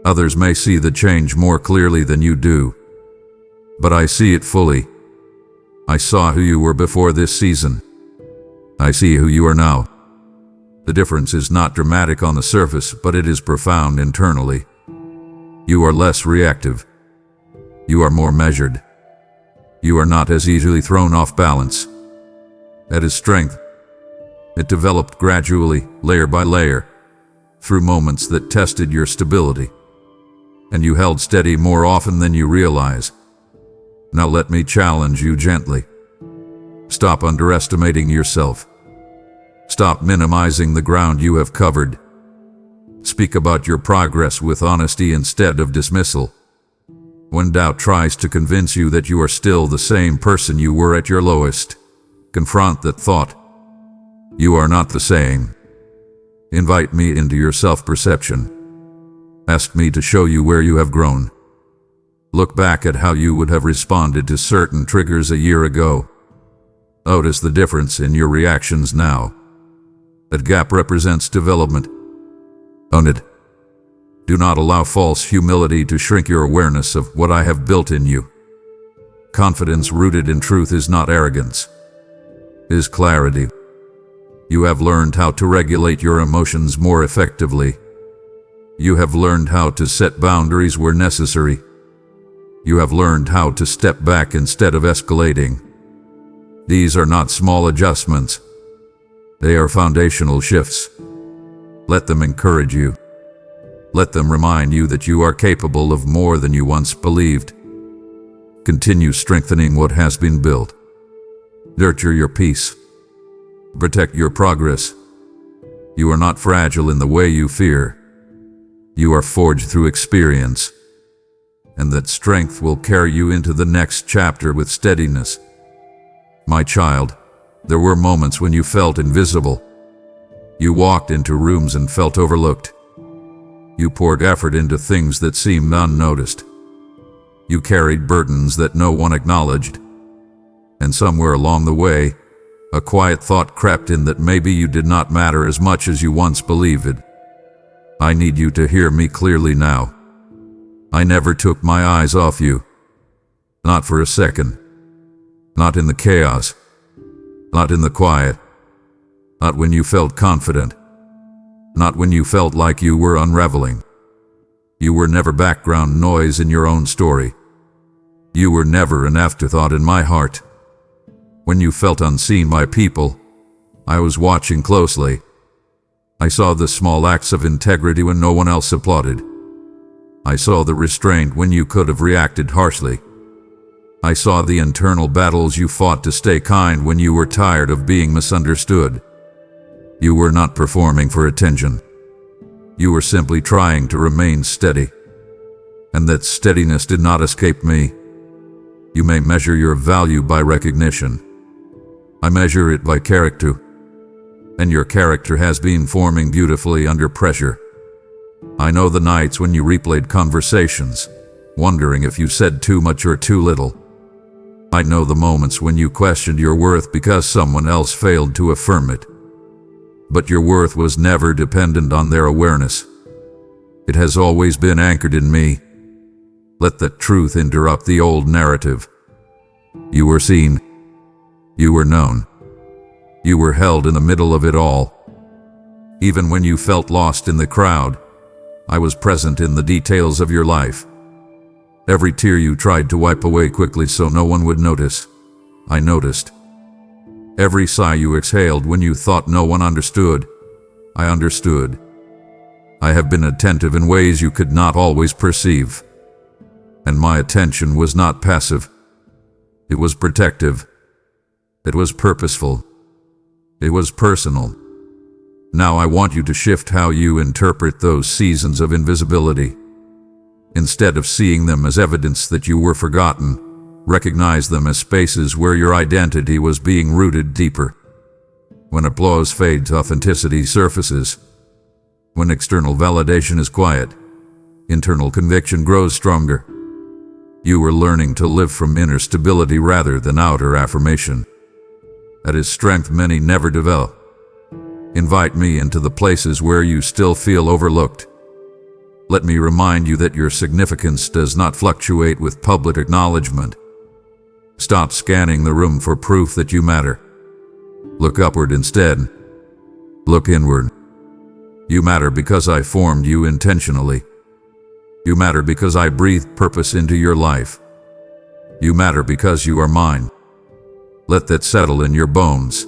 Speaker 1: Others may see the change more clearly than you do. But I see it fully. I saw who you were before this season. I see who you are now. The difference is not dramatic on the surface, but it is profound internally. You are less reactive. You are more measured. You are not as easily thrown off balance. That is strength. It developed gradually, layer by layer, through moments that tested your stability. And you held steady more often than you realize. Now let me challenge you gently. Stop underestimating yourself. Stop minimizing the ground you have covered. Speak about your progress with honesty instead of dismissal. When doubt tries to convince you that you are still the same person you were at your lowest, confront that thought. You are not the same. Invite me into your self-perception. Ask me to show you where you have grown. Look back at how you would have responded to certain triggers a year ago. Notice the difference in your reactions now. That gap represents development. Own it. Do not allow false humility to shrink your awareness of what I have built in you. Confidence rooted in truth is not arrogance. It is clarity. You have learned how to regulate your emotions more effectively. You have learned how to set boundaries where necessary. You have learned how to step back instead of escalating. These are not small adjustments. They are foundational shifts. Let them encourage you. Let them remind you that you are capable of more than you once believed. Continue strengthening what has been built. Nurture your peace. Protect your progress. You are not fragile in the way you fear. You are forged through experience. And that strength will carry you into the next chapter with steadiness. My child, there were moments when you felt invisible. You walked into rooms and felt overlooked. You poured effort into things that seemed unnoticed. You carried burdens that no one acknowledged. And somewhere along the way, a quiet thought crept in that maybe you did not matter as much as you once believed. I need you to hear me clearly now. I never took my eyes off you. Not for a second. Not in the chaos. Not in the quiet. Not when you felt confident. Not when you felt like you were unraveling. You were never background noise in your own story. You were never an afterthought in my heart. When you felt unseen by people, I was watching closely. I saw the small acts of integrity when no one else applauded. I saw the restraint when you could have reacted harshly. I saw the internal battles you fought to stay kind when you were tired of being misunderstood. You were not performing for attention. You were simply trying to remain steady. And that steadiness did not escape me. You may measure your value by recognition. I measure it by character. And your character has been forming beautifully under pressure. I know the nights when you replayed conversations, wondering if you said too much or too little. I know the moments when you questioned your worth because someone else failed to affirm it. But your worth was never dependent on their awareness. It has always been anchored in me. Let that truth interrupt the old narrative. You were seen. You were known. You were held in the middle of it all. Even when you felt lost in the crowd, I was present in the details of your life. Every tear you tried to wipe away quickly so no one would notice, I noticed. Every sigh you exhaled when you thought no one understood, I understood. I have been attentive in ways you could not always perceive. And my attention was not passive. It was protective. It was purposeful. It was personal. Now I want you to shift how you interpret those seasons of invisibility. Instead of seeing them as evidence that you were forgotten, recognize them as spaces where your identity was being rooted deeper. When applause fades, authenticity surfaces. When external validation is quiet, internal conviction grows stronger. You were learning to live from inner stability rather than outer affirmation. That is strength many never develop. Invite me into the places where you still feel overlooked. Let me remind you that your significance does not fluctuate with public acknowledgement. Stop scanning the room for proof that you matter. Look upward instead. Look inward. You matter because I formed you intentionally. You matter because I breathed purpose into your life. You matter because you are mine. Let that settle in your bones.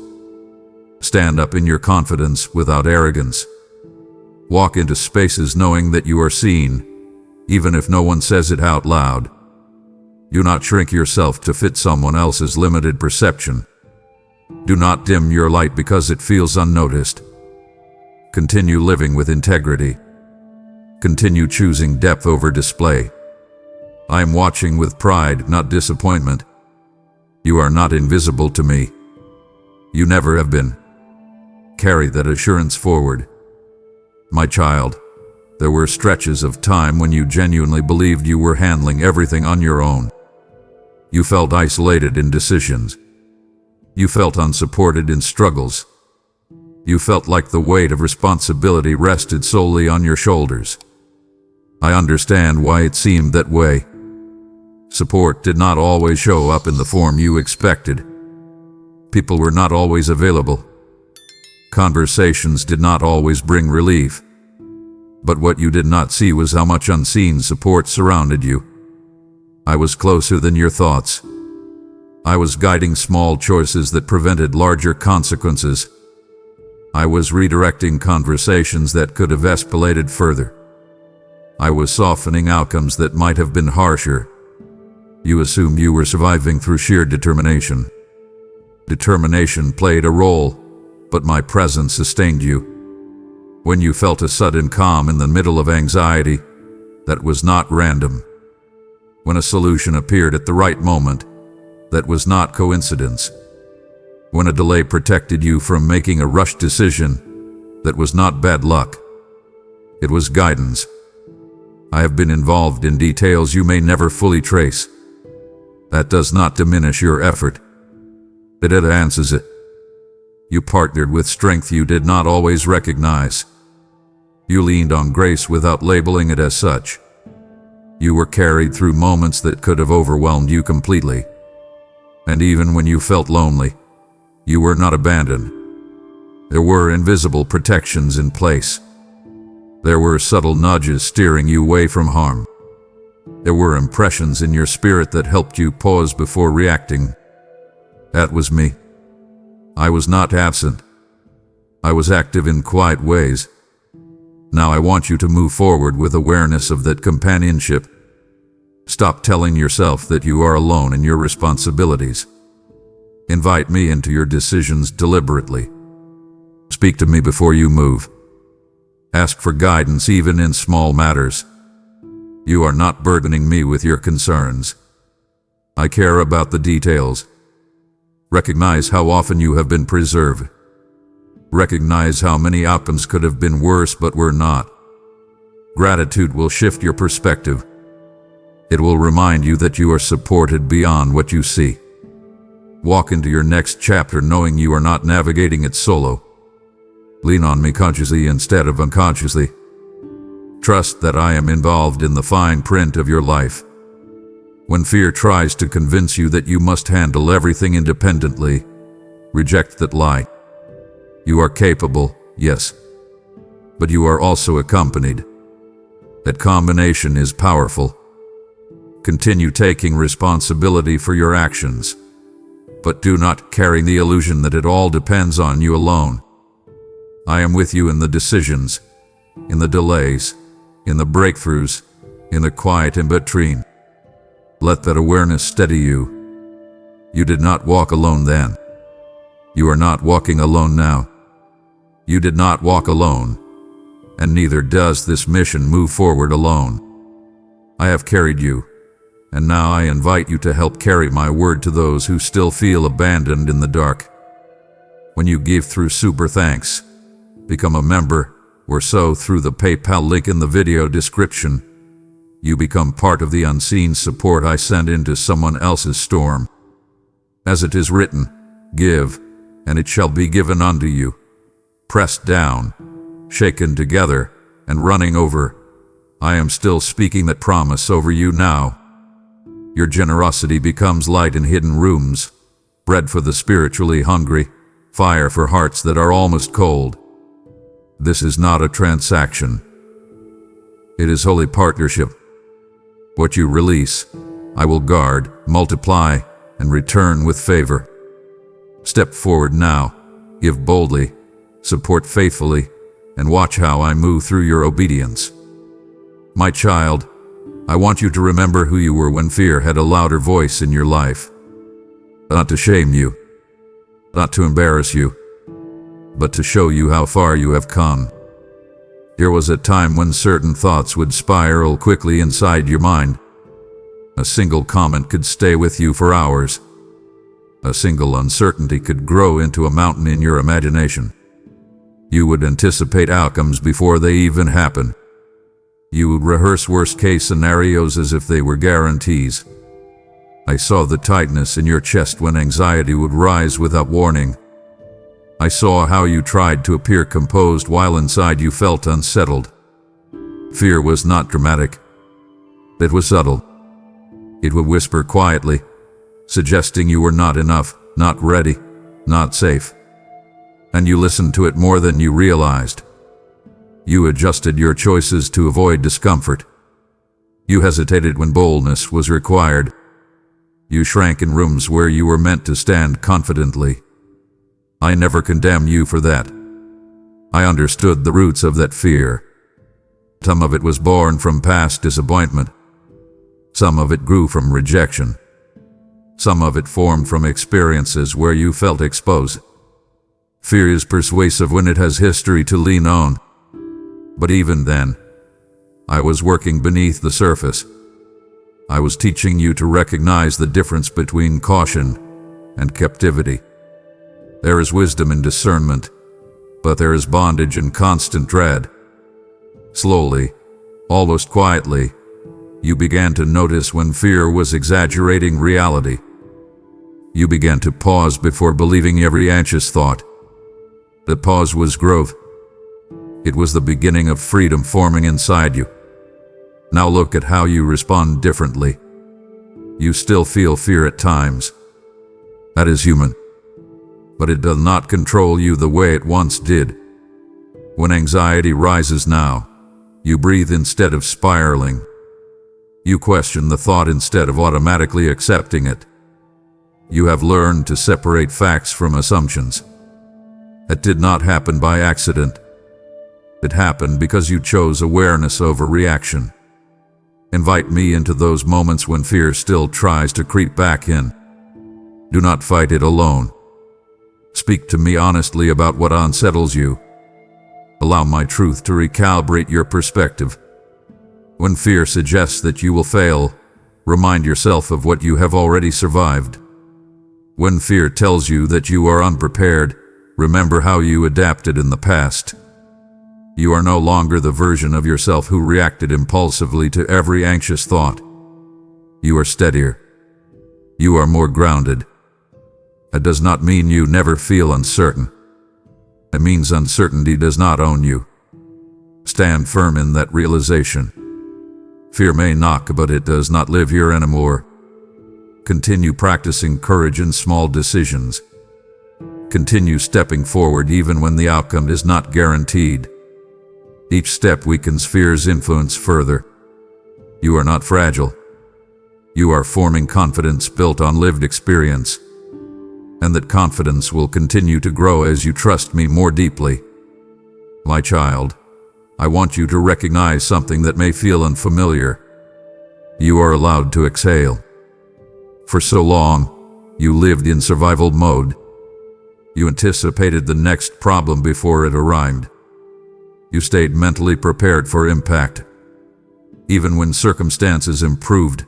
Speaker 1: Stand up in your confidence without arrogance. Walk into spaces knowing that you are seen, even if no one says it out loud. Do not shrink yourself to fit someone else's limited perception. Do not dim your light because it feels unnoticed. Continue living with integrity. Continue choosing depth over display. I am watching with pride, not disappointment. You are not invisible to me. You never have been. Carry that assurance forward. My child, there were stretches of time when you genuinely believed you were handling everything on your own. You felt isolated in decisions. You felt unsupported in struggles. You felt like the weight of responsibility rested solely on your shoulders. I understand why it seemed that way. Support did not always show up in the form you expected. People were not always available. Conversations did not always bring relief. But what you did not see was how much unseen support surrounded you. I was closer than your thoughts. I was guiding small choices that prevented larger consequences. I was redirecting conversations that could have escalated further. I was softening outcomes that might have been harsher. You assumed you were surviving through sheer determination. Determination played a role, but my presence sustained you. When you felt a sudden calm in the middle of anxiety, that was not random. When a solution appeared at the right moment, that was not coincidence. When a delay protected you from making a rushed decision, that was not bad luck. It was guidance. I have been involved in details you may never fully trace. That does not diminish your effort. It enhances it. You partnered with strength you did not always recognize. You leaned on grace without labeling it as such. You were carried through moments that could have overwhelmed you completely. And even when you felt lonely, you were not abandoned. There were invisible protections in place. There were subtle nudges steering you away from harm. There were impressions in your spirit that helped you pause before reacting. That was me. I was not absent. I was active in quiet ways. Now I want you to move forward with awareness of that companionship. Stop telling yourself that you are alone in your responsibilities. Invite me into your decisions deliberately. Speak to me before you move. Ask for guidance even in small matters. You are not burdening me with your concerns. I care about the details. Recognize how often you have been preserved. Recognize how many outcomes could have been worse but were not. Gratitude will shift your perspective. It will remind you that you are supported beyond what you see. Walk into your next chapter knowing you are not navigating it solo. Lean on me consciously instead of unconsciously. Trust that I am involved in the fine print of your life. When fear tries to convince you that you must handle everything independently, reject that lie. You are capable, yes, but you are also accompanied. That combination is powerful. Continue taking responsibility for your actions, but do not carry the illusion that it all depends on you alone. I am with you in the decisions, in the delays, in the breakthroughs, in the quiet in between. Let that awareness steady you. You did not walk alone then. You are not walking alone now. You did not walk alone, and neither does this mission move forward alone. I have carried you, and now I invite you to help carry my word to those who still feel abandoned in the dark. When you give through Super Thanks, become a member, or so through the PayPal link in the video description, you become part of the unseen support I send into someone else's storm. As it is written, give, and it shall be given unto you. Pressed down, shaken together, and running over. I am still speaking that promise over you now. Your generosity becomes light in hidden rooms, bread for the spiritually hungry, fire for hearts that are almost cold. This is not a transaction. It is holy partnership. What you release, I will guard, multiply, and return with favor. Step forward now, give boldly, support faithfully, and watch how I move through your obedience. My child, I want you to remember who you were when fear had a louder voice in your life. Not to shame you, not to embarrass you, but to show you how far you have come. There was a time when certain thoughts would spiral quickly inside your mind. A single comment could stay with you for hours. A single uncertainty could grow into a mountain in your imagination. You would anticipate outcomes before they even happen. You would rehearse worst-case scenarios as if they were guarantees. I saw the tightness in your chest when anxiety would rise without warning. I saw how you tried to appear composed while inside you felt unsettled. Fear was not dramatic. It was subtle. It would whisper quietly, suggesting you were not enough, not ready, not safe. And you listened to it more than you realized. You adjusted your choices to avoid discomfort. You hesitated when boldness was required. You shrank in rooms where you were meant to stand confidently. I never condemn you for that. I understood the roots of that fear. Some of it was born from past disappointment. Some of it grew from rejection. Some of it formed from experiences where you felt exposed. Fear is persuasive when it has history to lean on. But even then, I was working beneath the surface. I was teaching you to recognize the difference between caution and captivity. There is wisdom in discernment, but there is bondage in constant dread. Slowly, almost quietly, you began to notice when fear was exaggerating reality. You began to pause before believing every anxious thought. The pause was growth. It was the beginning of freedom forming inside you. Now look at how you respond differently. You still feel fear at times. That is human. But it does not control you the way it once did. When anxiety rises now, you breathe instead of spiraling. You question the thought instead of automatically accepting it. You have learned to separate facts from assumptions. That did not happen by accident. It happened because you chose awareness over reaction. Invite me into those moments when fear still tries to creep back in. Do not fight it alone. Speak to me honestly about what unsettles you. Allow my truth to recalibrate your perspective. When fear suggests that you will fail, remind yourself of what you have already survived. When fear tells you that you are unprepared, remember how you adapted in the past. You are no longer the version of yourself who reacted impulsively to every anxious thought. You are steadier. You are more grounded. That does not mean you never feel uncertain. It means uncertainty does not own you. Stand firm in that realization. Fear may knock, but it does not live here anymore. Continue practicing courage in small decisions. Continue stepping forward even when the outcome is not guaranteed. Each step weakens fear's influence further. You are not fragile. You are forming confidence built on lived experience. And that confidence will continue to grow as you trust me more deeply. My child, I want you to recognize something that may feel unfamiliar. You are allowed to exhale. For so long, you lived in survival mode. You anticipated the next problem before it arrived. You stayed mentally prepared for impact. Even when circumstances improved,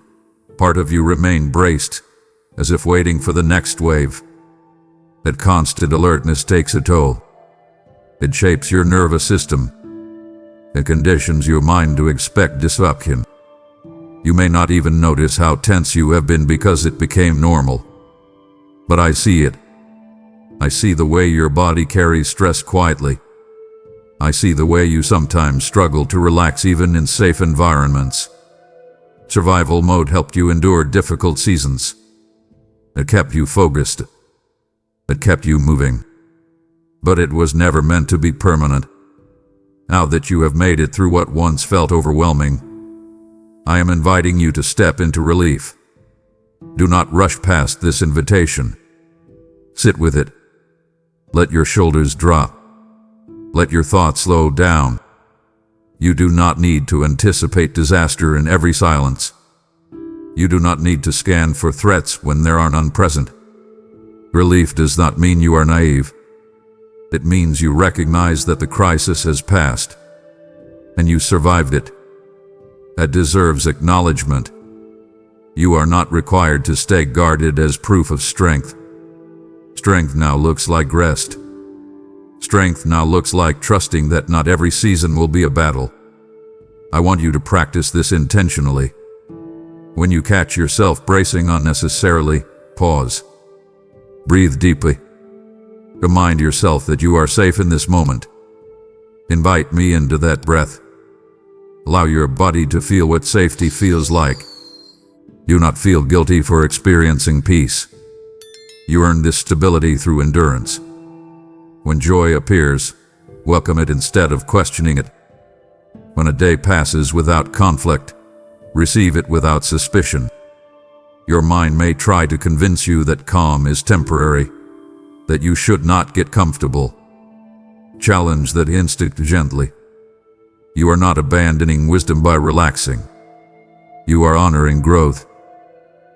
Speaker 1: part of you remained braced, as if waiting for the next wave. That constant alertness takes a toll. It shapes your nervous system. It conditions your mind to expect disruption. You may not even notice how tense you have been because it became normal. But I see it. I see the way your body carries stress quietly. I see the way you sometimes struggle to relax even in safe environments. Survival mode helped you endure difficult seasons. It kept you focused. It kept you moving. But it was never meant to be permanent. Now that you have made it through what once felt overwhelming, I am inviting you to step into relief. Do not rush past this invitation. Sit with it. Let your shoulders drop. Let your thoughts slow down. You do not need to anticipate disaster in every silence. You do not need to scan for threats when there are none present. Relief does not mean you are naive. It means you recognize that the crisis has passed, and you survived it. That deserves acknowledgement. You are not required to stay guarded as proof of strength. Strength now looks like rest. Strength now looks like trusting that not every season will be a battle. I want you to practice this intentionally. When you catch yourself bracing unnecessarily, pause. Breathe deeply. Remind yourself that you are safe in this moment. Invite me into that breath. Allow your body to feel what safety feels like. Do not feel guilty for experiencing peace. You earn this stability through endurance. When joy appears, welcome it instead of questioning it. When a day passes without conflict, receive it without suspicion. Your mind may try to convince you that calm is temporary, that you should not get comfortable. Challenge that instinct gently. You are not abandoning wisdom by relaxing. You are honoring growth.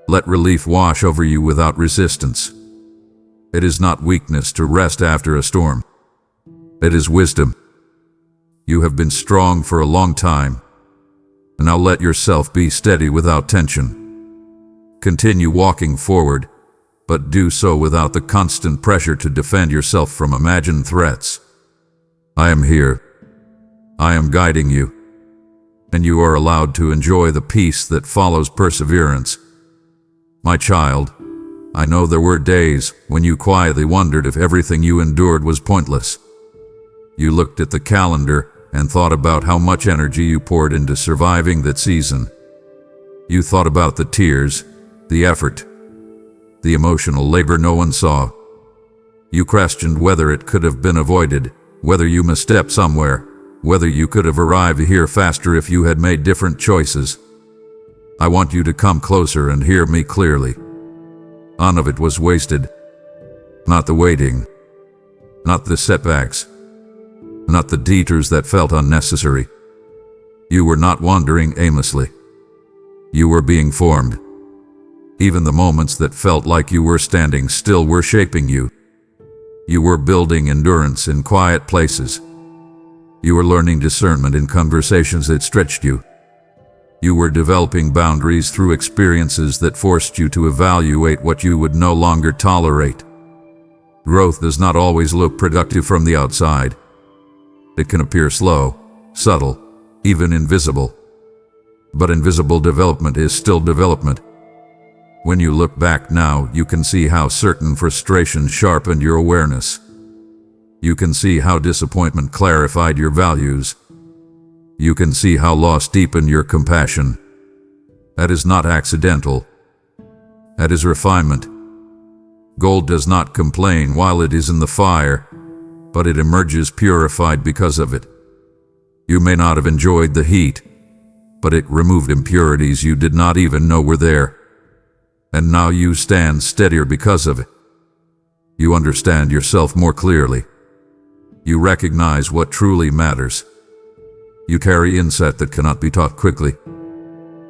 Speaker 1: Let relief wash over you without resistance. It is not weakness to rest after a storm. It is wisdom. You have been strong for a long time. Now let yourself be steady without tension. Continue walking forward, but do so without the constant pressure to defend yourself from imagined threats. I am here. I am guiding you. And you are allowed to enjoy the peace that follows perseverance. My child, I know there were days when you quietly wondered if everything you endured was pointless. You looked at the calendar and thought about how much energy you poured into surviving that season. You thought about the tears, the effort, the emotional labor no one saw. You questioned whether it could have been avoided, whether you misstepped somewhere, whether you could have arrived here faster if you had made different choices. I want you to come closer and hear me clearly. None of it was wasted. Not the waiting, not the setbacks, not the detours that felt unnecessary. You were not wandering aimlessly. You were being formed. Even the moments that felt like you were standing still were shaping you. You were building endurance in quiet places. You were learning discernment in conversations that stretched you. You were developing boundaries through experiences that forced you to evaluate what you would no longer tolerate. Growth does not always look productive from the outside. It can appear slow, subtle, even invisible. But invisible development is still development. When you look back now, you can see how certain frustrations sharpened your awareness. You can see how disappointment clarified your values. You can see how loss deepened your compassion. That is not accidental. That is refinement. Gold does not complain while it is in the fire, but it emerges purified because of it. You may not have enjoyed the heat, but it removed impurities you did not even know were there. And now you stand steadier because of it. You understand yourself more clearly. You recognize what truly matters. You carry insight that cannot be taught quickly.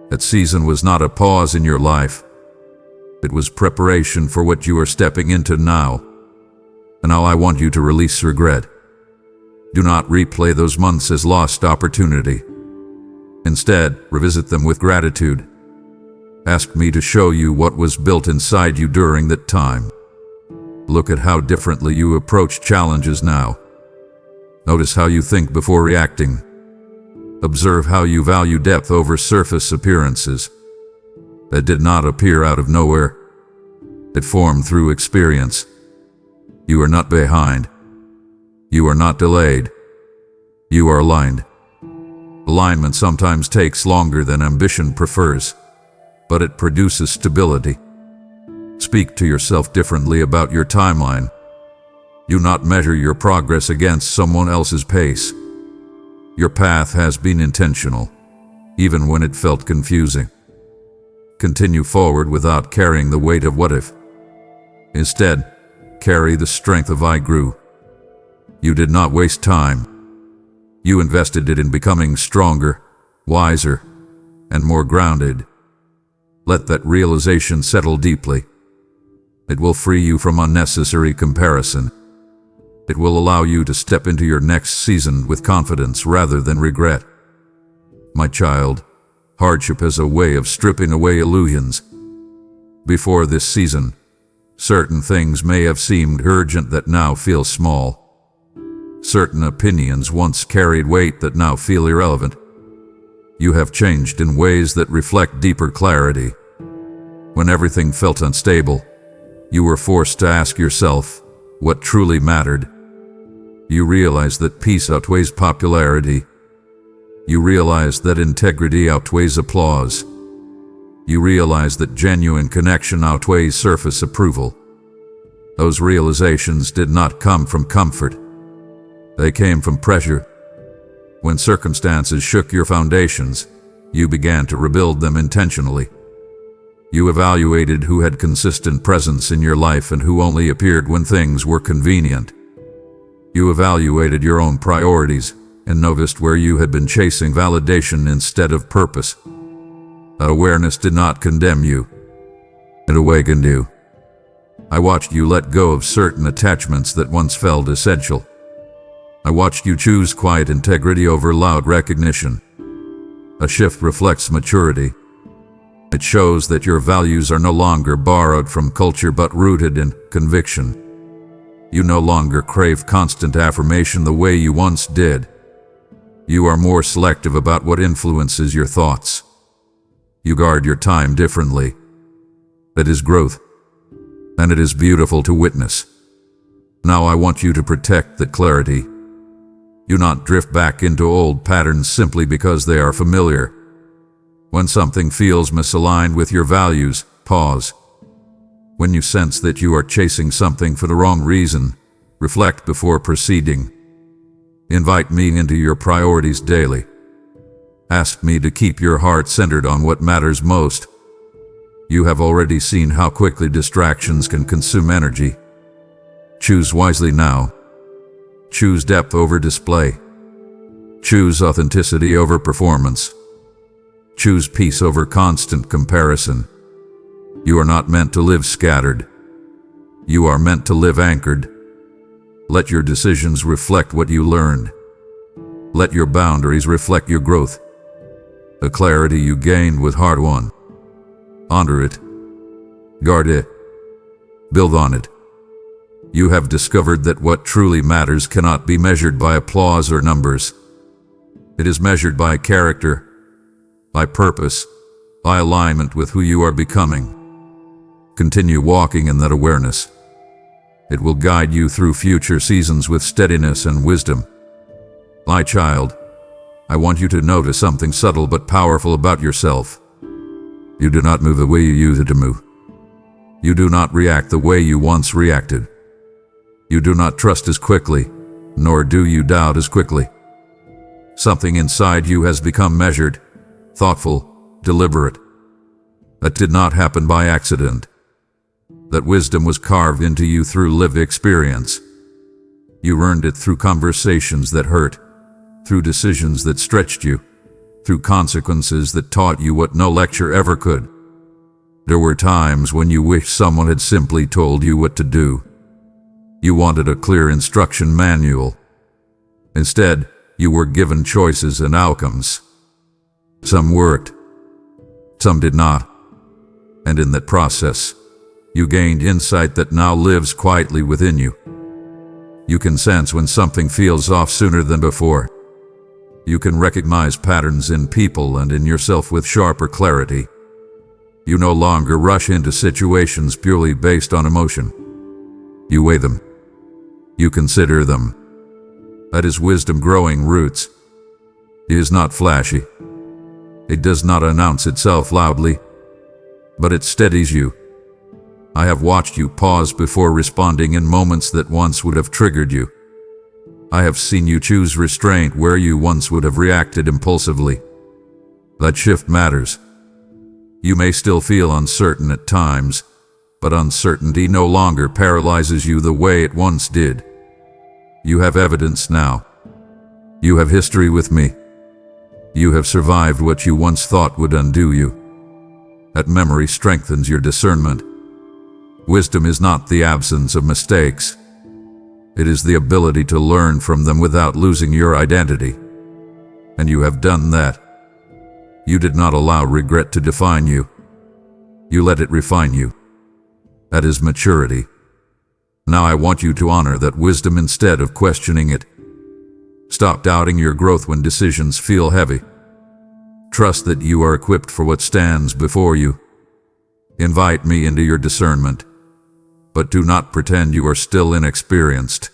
Speaker 1: That season was not a pause in your life. It was preparation for what you are stepping into now. And now I want you to release regret. Do not replay those months as lost opportunity. Instead, revisit them with gratitude. Ask me to show you what was built inside you during that time. Look at how differently you approach challenges now. Notice how you think before reacting. Observe how you value depth over surface appearances. That did not appear out of nowhere. It formed through experience. You are not behind. You are not delayed. You are aligned. Alignment sometimes takes longer than ambition prefers, but it produces stability. Speak to yourself differently about your timeline. Do not measure your progress against someone else's pace. Your path has been intentional, even when it felt confusing. Continue forward without carrying the weight of what if. Instead, carry the strength of I grew. You did not waste time. You invested it in becoming stronger, wiser, and more grounded. Let that realization settle deeply. It will free you from unnecessary comparison. It will allow you to step into your next season with confidence rather than regret. My child, hardship is a way of stripping away illusions. Before this season, certain things may have seemed urgent that now feel small. Certain opinions once carried weight that now feel irrelevant. You have changed in ways that reflect deeper clarity. When everything felt unstable, you were forced to ask yourself what truly mattered. You realized that peace outweighs popularity. You realized that integrity outweighs applause. You realized that genuine connection outweighs surface approval. Those realizations did not come from comfort. They came from pressure. When circumstances shook your foundations, you began to rebuild them intentionally. You evaluated who had consistent presence in your life and who only appeared when things were convenient. You evaluated your own priorities and noticed where you had been chasing validation instead of purpose. That awareness did not condemn you. It awakened you. I watched you let go of certain attachments that once felt essential. I watched you choose quiet integrity over loud recognition. A shift reflects maturity. It shows that your values are no longer borrowed from culture but rooted in conviction. You no longer crave constant affirmation the way you once did. You are more selective about what influences your thoughts. You guard your time differently. That is growth, and it is beautiful to witness. Now I want you to protect that clarity. Do not drift back into old patterns simply because they are familiar. When something feels misaligned with your values, pause. When you sense that you are chasing something for the wrong reason, reflect before proceeding. Invite me into your priorities daily. Ask me to keep your heart centered on what matters most. You have already seen how quickly distractions can consume energy. Choose wisely now. Choose depth over display. Choose authenticity over performance. Choose peace over constant comparison. You are not meant to live scattered. You are meant to live anchored. Let your decisions reflect what you learned. Let your boundaries reflect your growth. The clarity you gained was hard-won. Honor it. Guard it. Build on it. You have discovered that what truly matters cannot be measured by applause or numbers. It is measured by character, by purpose, by alignment with who you are becoming. Continue walking in that awareness. It will guide you through future seasons with steadiness and wisdom. My child, I want you to notice something subtle but powerful about yourself. You do not move the way you used to move. You do not react the way you once reacted. You do not trust as quickly, nor do you doubt as quickly. Something inside you has become measured, thoughtful, deliberate. That did not happen by accident. That wisdom was carved into you through lived experience. You earned it through conversations that hurt, through decisions that stretched you, through consequences that taught you what no lecture ever could. There were times when you wished someone had simply told you what to do. You wanted a clear instruction manual. Instead, you were given choices and outcomes. Some worked, some did not. And in that process, you gained insight that now lives quietly within you. You can sense when something feels off sooner than before. You can recognize patterns in people and in yourself with sharper clarity. You no longer rush into situations purely based on emotion. You weigh them. You consider them. That is wisdom growing roots. It is not flashy. It does not announce itself loudly, but it steadies you. I have watched you pause before responding in moments that once would have triggered you. I have seen you choose restraint where you once would have reacted impulsively. That shift matters. You may still feel uncertain at times, but uncertainty no longer paralyzes you the way it once did. You have evidence now. You have history with me. You have survived what you once thought would undo you. That memory strengthens your discernment. Wisdom is not the absence of mistakes. It is the ability to learn from them without losing your identity. And you have done that. You did not allow regret to define you. You let it refine you. That is maturity. Now I want you to honor that wisdom instead of questioning it. Stop doubting your growth when decisions feel heavy. Trust that you are equipped for what stands before you. Invite me into your discernment, but do not pretend you are still inexperienced.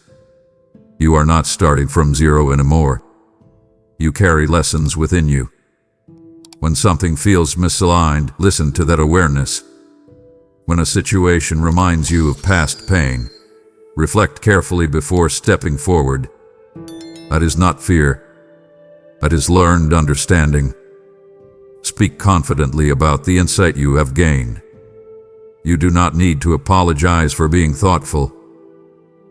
Speaker 1: You are not starting from zero anymore. You carry lessons within you. When something feels misaligned, listen to that awareness. When a situation reminds you of past pain, reflect carefully before stepping forward. That is not fear. That is learned understanding. Speak confidently about the insight you have gained. You do not need to apologize for being thoughtful.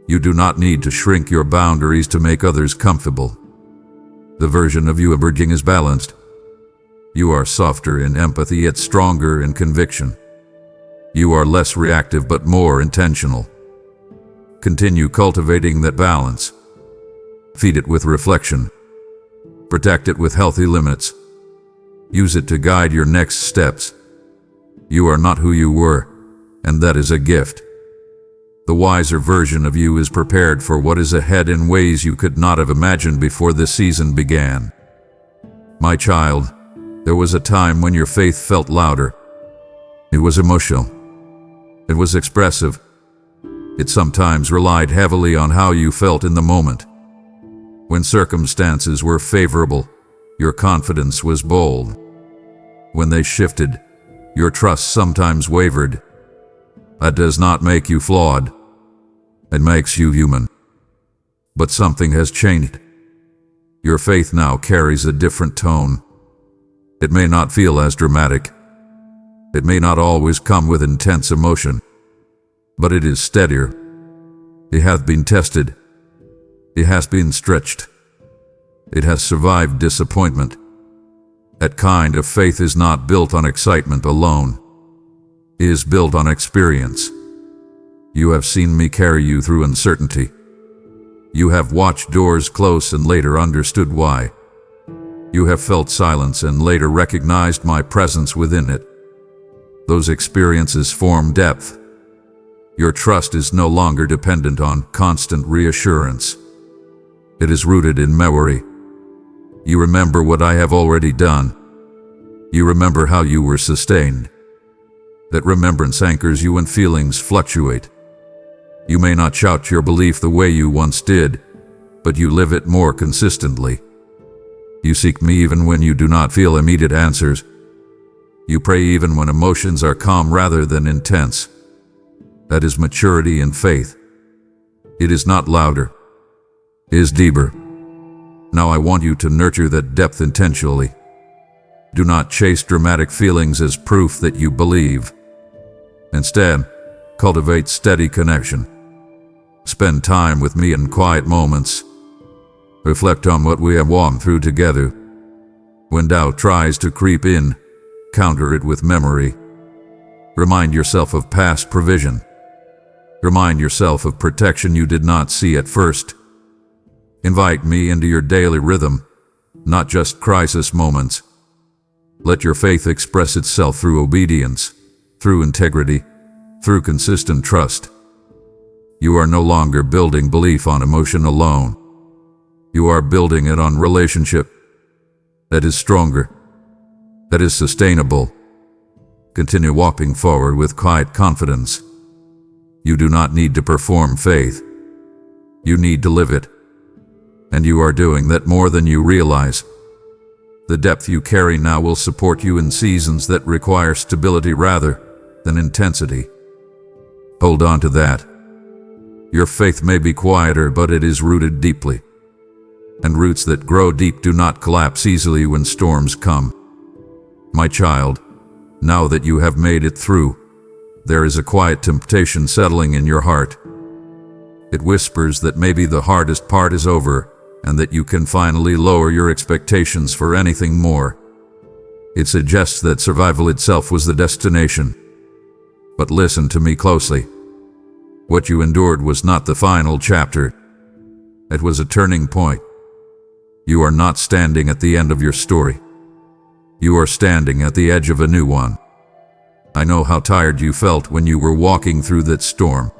Speaker 1: You do not need to shrink your boundaries to make others comfortable. The version of you emerging is balanced. You are softer in empathy yet stronger in conviction. You are less reactive but more intentional. Continue cultivating that balance. Feed it with reflection. Protect it with healthy limits. Use it to guide your next steps. You are not who you were, and that is a gift. The wiser version of you is prepared for what is ahead in ways you could not have imagined before this season began. My child, there was a time when your faith felt louder. It was emotional. It was expressive. It sometimes relied heavily on how you felt in the moment. When circumstances were favorable, your confidence was bold. When they shifted, your trust sometimes wavered. That does not make you flawed. It makes you human. But something has changed. Your faith now carries a different tone. It may not feel as dramatic. It may not always come with intense emotion. But it is steadier. It hath been tested. It has been stretched. It has survived disappointment. That kind of faith is not built on excitement alone. It is built on experience. You have seen me carry you through uncertainty. You have watched doors close and later understood why. You have felt silence and later recognized my presence within it. Those experiences form depth. Your trust is no longer dependent on constant reassurance. It is rooted in memory. You remember what I have already done. You remember how you were sustained. That remembrance anchors you when feelings fluctuate. You may not shout your belief the way you once did, but you live it more consistently. You seek me even when you do not feel immediate answers. You pray even when emotions are calm rather than intense. That is maturity in faith. It is not louder. It is deeper. Now I want you to nurture that depth intentionally. Do not chase dramatic feelings as proof that you believe. Instead, cultivate steady connection. Spend time with me in quiet moments. Reflect on what we have walked through together. When doubt tries to creep in, counter it with memory. Remind yourself of past provision. Remind yourself of protection you did not see at first. Invite me into your daily rhythm, not just crisis moments. Let your faith express itself through obedience, through integrity, through consistent trust. You are no longer building belief on emotion alone. You are building it on relationship that is stronger, that is sustainable. Continue walking forward with quiet confidence. You do not need to perform faith. You need to live it. And you are doing that more than you realize. The depth you carry now will support you in seasons that require stability rather than intensity. Hold on to that. Your faith may be quieter, but it is rooted deeply. And roots that grow deep do not collapse easily when storms come. My child, now that you have made it through, there is a quiet temptation settling in your heart. It whispers that maybe the hardest part is over, and that you can finally lower your expectations for anything more. It suggests that survival itself was the destination. But listen to me closely. What you endured was not the final chapter. It was a turning point. You are not standing at the end of your story. You are standing at the edge of a new one. I know how tired you felt when you were walking through that storm.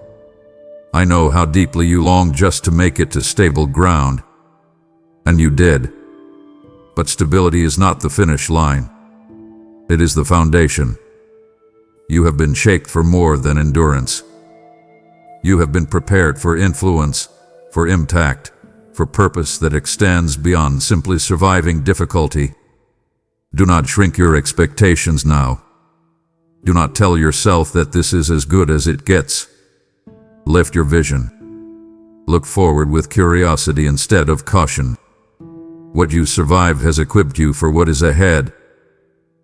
Speaker 1: I know how deeply you longed just to make it to stable ground. And you did. But stability is not the finish line. It is the foundation. You have been shaped for more than endurance. You have been prepared for influence, for impact, for purpose that extends beyond simply surviving difficulty. Do not shrink your expectations now. Do not tell yourself that this is as good as it gets. Lift your vision. Look forward with curiosity instead of caution. What you survived has equipped you for what is ahead.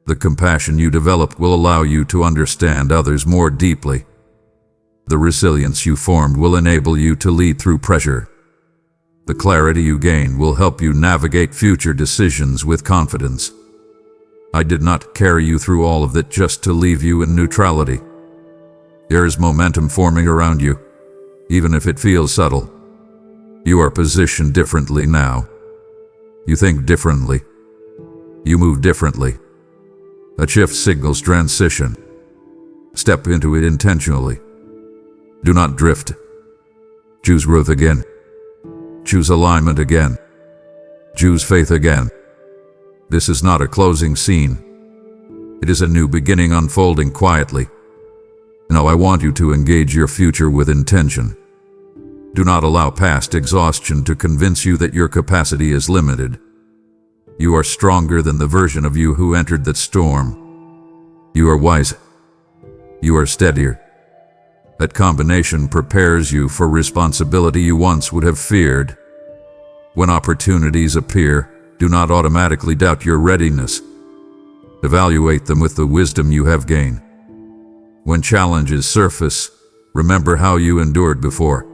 Speaker 1: The compassion you developed will allow you to understand others more deeply. The resilience you formed will enable you to lead through pressure. The clarity you gain will help you navigate future decisions with confidence. I did not carry you through all of that just to leave you in neutrality. There is momentum forming around you, even if it feels subtle. You are positioned differently now. You think differently. You move differently. A shift signals transition. Step into it intentionally. Do not drift. Choose growth again. Choose alignment again. Choose faith again. This is not a closing scene. It is a new beginning unfolding quietly. Now I want you to engage your future with intention. Do not allow past exhaustion to convince you that your capacity is limited. You are stronger than the version of you who entered that storm. You are wiser. You are steadier. That combination prepares you for responsibility you once would have feared. When opportunities appear, do not automatically doubt your readiness. Evaluate them with the wisdom you have gained. When challenges surface, remember how you endured before.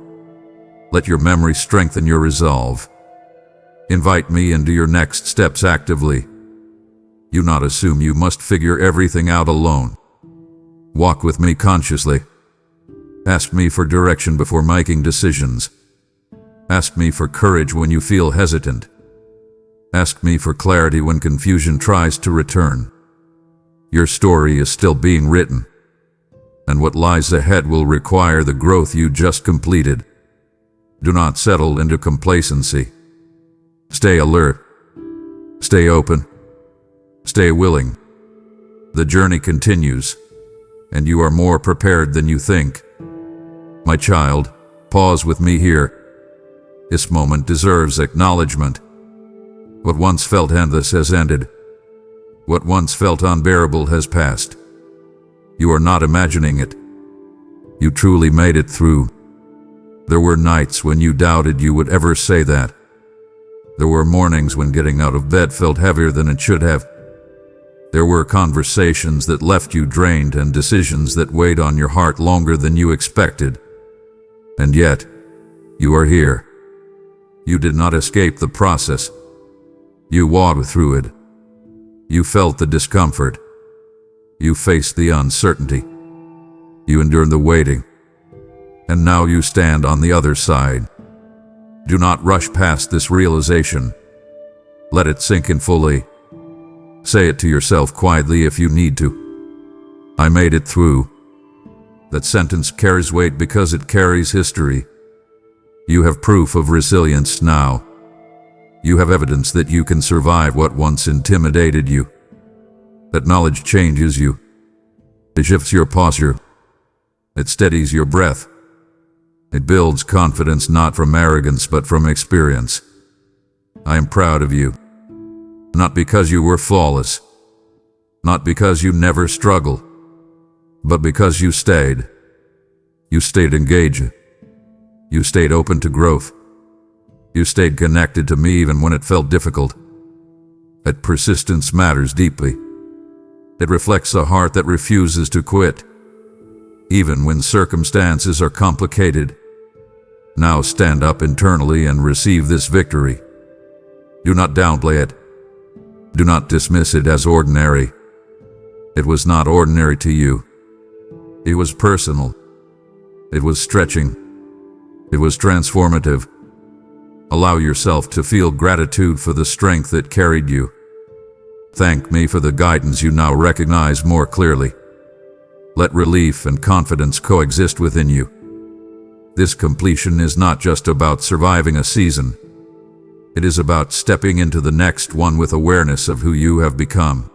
Speaker 1: Let your memory strengthen your resolve. Invite me into your next steps actively. Do not assume you must figure everything out alone. Walk with me consciously. Ask me for direction before making decisions. Ask me for courage when you feel hesitant. Ask me for clarity when confusion tries to return. Your story is still being written, and what lies ahead will require the growth you just completed. Do not settle into complacency. Stay alert. Stay open. Stay willing. The journey continues, and you are more prepared than you think. My child, pause with me here. This moment deserves acknowledgement. What once felt endless has ended. What once felt unbearable has passed. You are not imagining it. You truly made it through. There were nights when you doubted you would ever say that. There were mornings when getting out of bed felt heavier than it should have. There were conversations that left you drained and decisions that weighed on your heart longer than you expected. And yet, you are here. You did not escape the process. You walked through it. You felt the discomfort. You faced the uncertainty. You endured the waiting. And now you stand on the other side. Do not rush past this realization. Let it sink in fully. Say it to yourself quietly if you need to. I made it through. That sentence carries weight because it carries history. You have proof of resilience now. You have evidence that you can survive what once intimidated you. That knowledge changes you. It shifts your posture. It steadies your breath. It builds confidence not from arrogance but from experience. I am proud of you. Not because you were flawless. Not because you never struggled. But because you stayed. You stayed engaged. You stayed open to growth. You stayed connected to me even when it felt difficult. That persistence matters deeply. It reflects a heart that refuses to quit, even when circumstances are complicated. Now stand up internally and receive this victory. Do not downplay it. Do not dismiss it as ordinary. It was not ordinary to you. It was personal. It was stretching. It was transformative. Allow yourself to feel gratitude for the strength that carried you. Thank me for the guidance you now recognize more clearly. Let relief and confidence coexist within you. This completion is not just about surviving a season. It is about stepping into the next one with awareness of who you have become.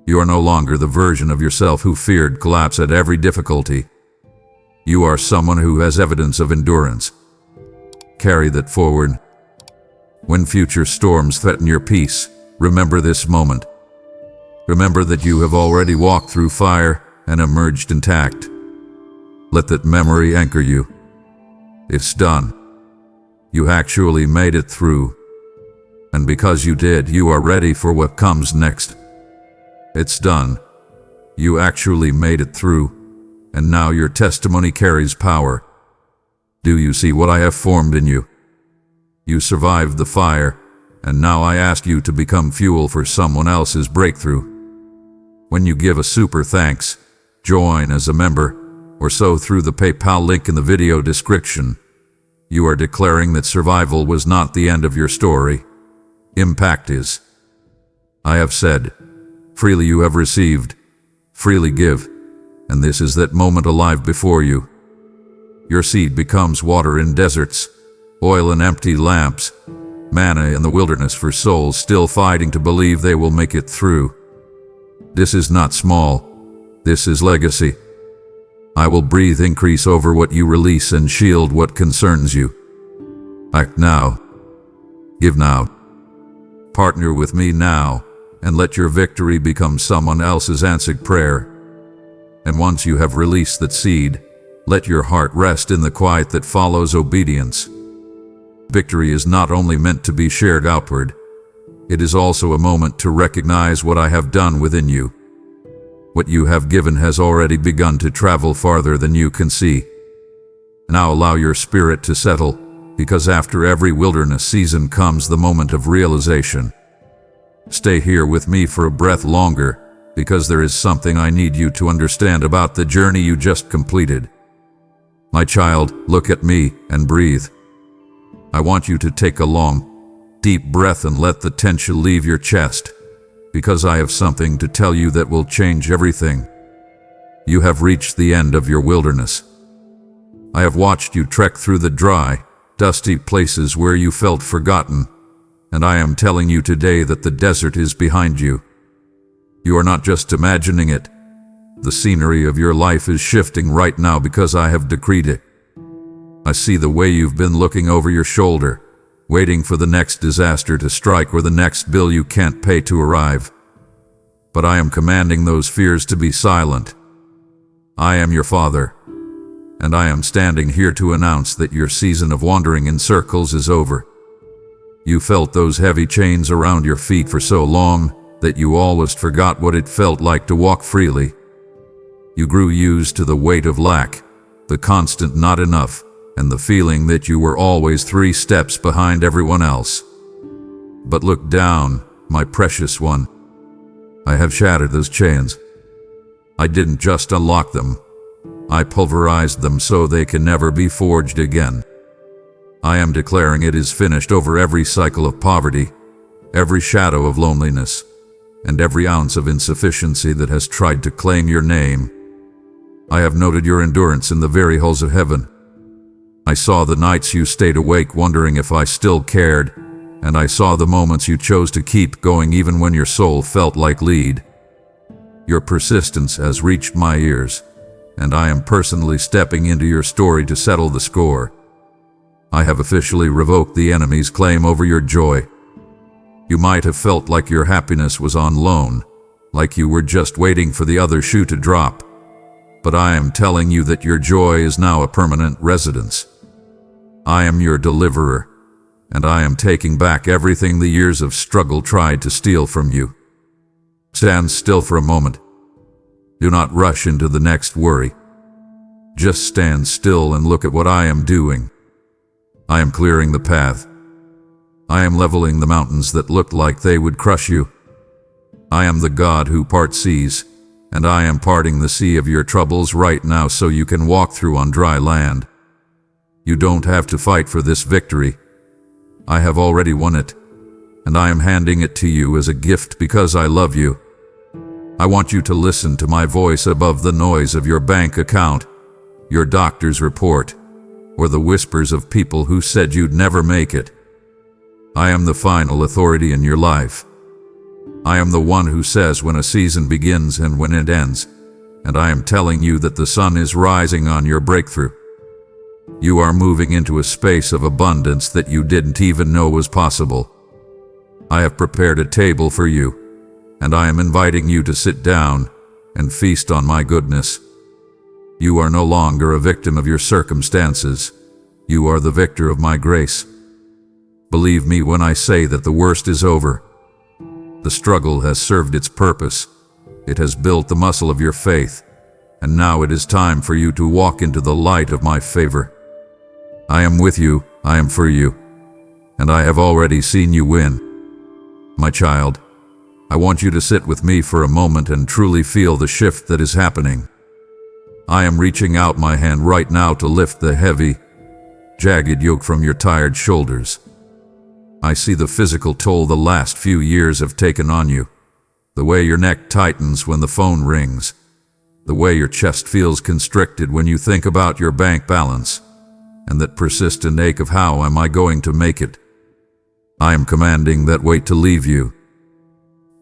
Speaker 1: You are no longer the version of yourself who feared collapse at every difficulty. You are someone who has evidence of endurance. Carry that forward. When future storms threaten your peace, remember this moment. Remember that you have already walked through fire and emerged intact. Let that memory anchor you. It's done. You actually made it through. And because you did, you are ready for what comes next. It's done. You actually made it through, and now your testimony carries power. Do you see what I have formed in you? You survived the fire, and now I ask you to become fuel for someone else's breakthrough. When you give a super thanks, join as a member, or so through the PayPal link in the video description, you are declaring that survival was not the end of your story. Impact is. I have said, freely you have received, freely give, and this is that moment alive before you. Your seed becomes water in deserts, oil in empty lamps, manna in the wilderness for souls still fighting to believe they will make it through. This is not small, this is legacy. I will breathe increase over what you release and shield what concerns you. Act now. Give now. Partner with me now, and let your victory become someone else's answered prayer. And once you have released that seed, let your heart rest in the quiet that follows obedience. Victory is not only meant to be shared outward, it is also a moment to recognize what I have done within you. What you have given has already begun to travel farther than you can see. Now allow your spirit to settle, because after every wilderness season comes the moment of realization. Stay here with me for a breath longer, because there is something I need you to understand about the journey you just completed. My child, look at me and breathe. I want you to take a long, deep breath and let the tension leave your chest, because I have something to tell you that will change everything. You have reached the end of your wilderness. I have watched you trek through the dry, dusty places where you felt forgotten, and I am telling you today that the desert is behind you. You are not just imagining it. The scenery of your life is shifting right now because I have decreed it. I see the way you've been looking over your shoulder, waiting for the next disaster to strike or the next bill you can't pay to arrive. But I am commanding those fears to be silent. I am your Father, and I am standing here to announce that your season of wandering in circles is over. You felt those heavy chains around your feet for so long that you almost forgot what it felt like to walk freely. You grew used to the weight of lack, the constant not enough, and the feeling that you were always 3 steps behind everyone else. But look down, my precious one. I have shattered those chains. I didn't just unlock them. I pulverized them so they can never be forged again. I am declaring it is finished over every cycle of poverty, every shadow of loneliness, and every ounce of insufficiency that has tried to claim your name. I have noted your endurance in the very halls of heaven. I saw the nights you stayed awake wondering if I still cared, and I saw the moments you chose to keep going even when your soul felt like lead. Your persistence has reached my ears, and I am personally stepping into your story to settle the score. I have officially revoked the enemy's claim over your joy. You might have felt like your happiness was on loan, like you were just waiting for the other shoe to drop. But I am telling you that your joy is now a permanent residence. I am your deliverer, and I am taking back everything the years of struggle tried to steal from you. Stand still for a moment. Do not rush into the next worry. Just stand still and look at what I am doing. I am clearing the path. I am leveling the mountains that looked like they would crush you. I am the God who parts seas, and I am parting the sea of your troubles right now so you can walk through on dry land. You don't have to fight for this victory. I have already won it, and I am handing it to you as a gift because I love you. I want you to listen to my voice above the noise of your bank account, your doctor's report, or the whispers of people who said you'd never make it. I am the final authority in your life. I am the one who says when a season begins and when it ends, and I am telling you that the sun is rising on your breakthrough. You are moving into a space of abundance that you didn't even know was possible. I have prepared a table for you, and I am inviting you to sit down and feast on my goodness. You are no longer a victim of your circumstances. You are the victor of my grace. Believe me when I say that the worst is over. The struggle has served its purpose. It has built the muscle of your faith, and now it is time for you to walk into the light of my favor. I am with you, I am for you, and I have already seen you win. My child, I want you to sit with me for a moment and truly feel the shift that is happening. I am reaching out my hand right now to lift the heavy, jagged yoke from your tired shoulders. I see the physical toll the last few years have taken on you. The way your neck tightens when the phone rings. The way your chest feels constricted when you think about your bank balance. And that persistent ache of how am I going to make it? I am commanding that weight to leave you.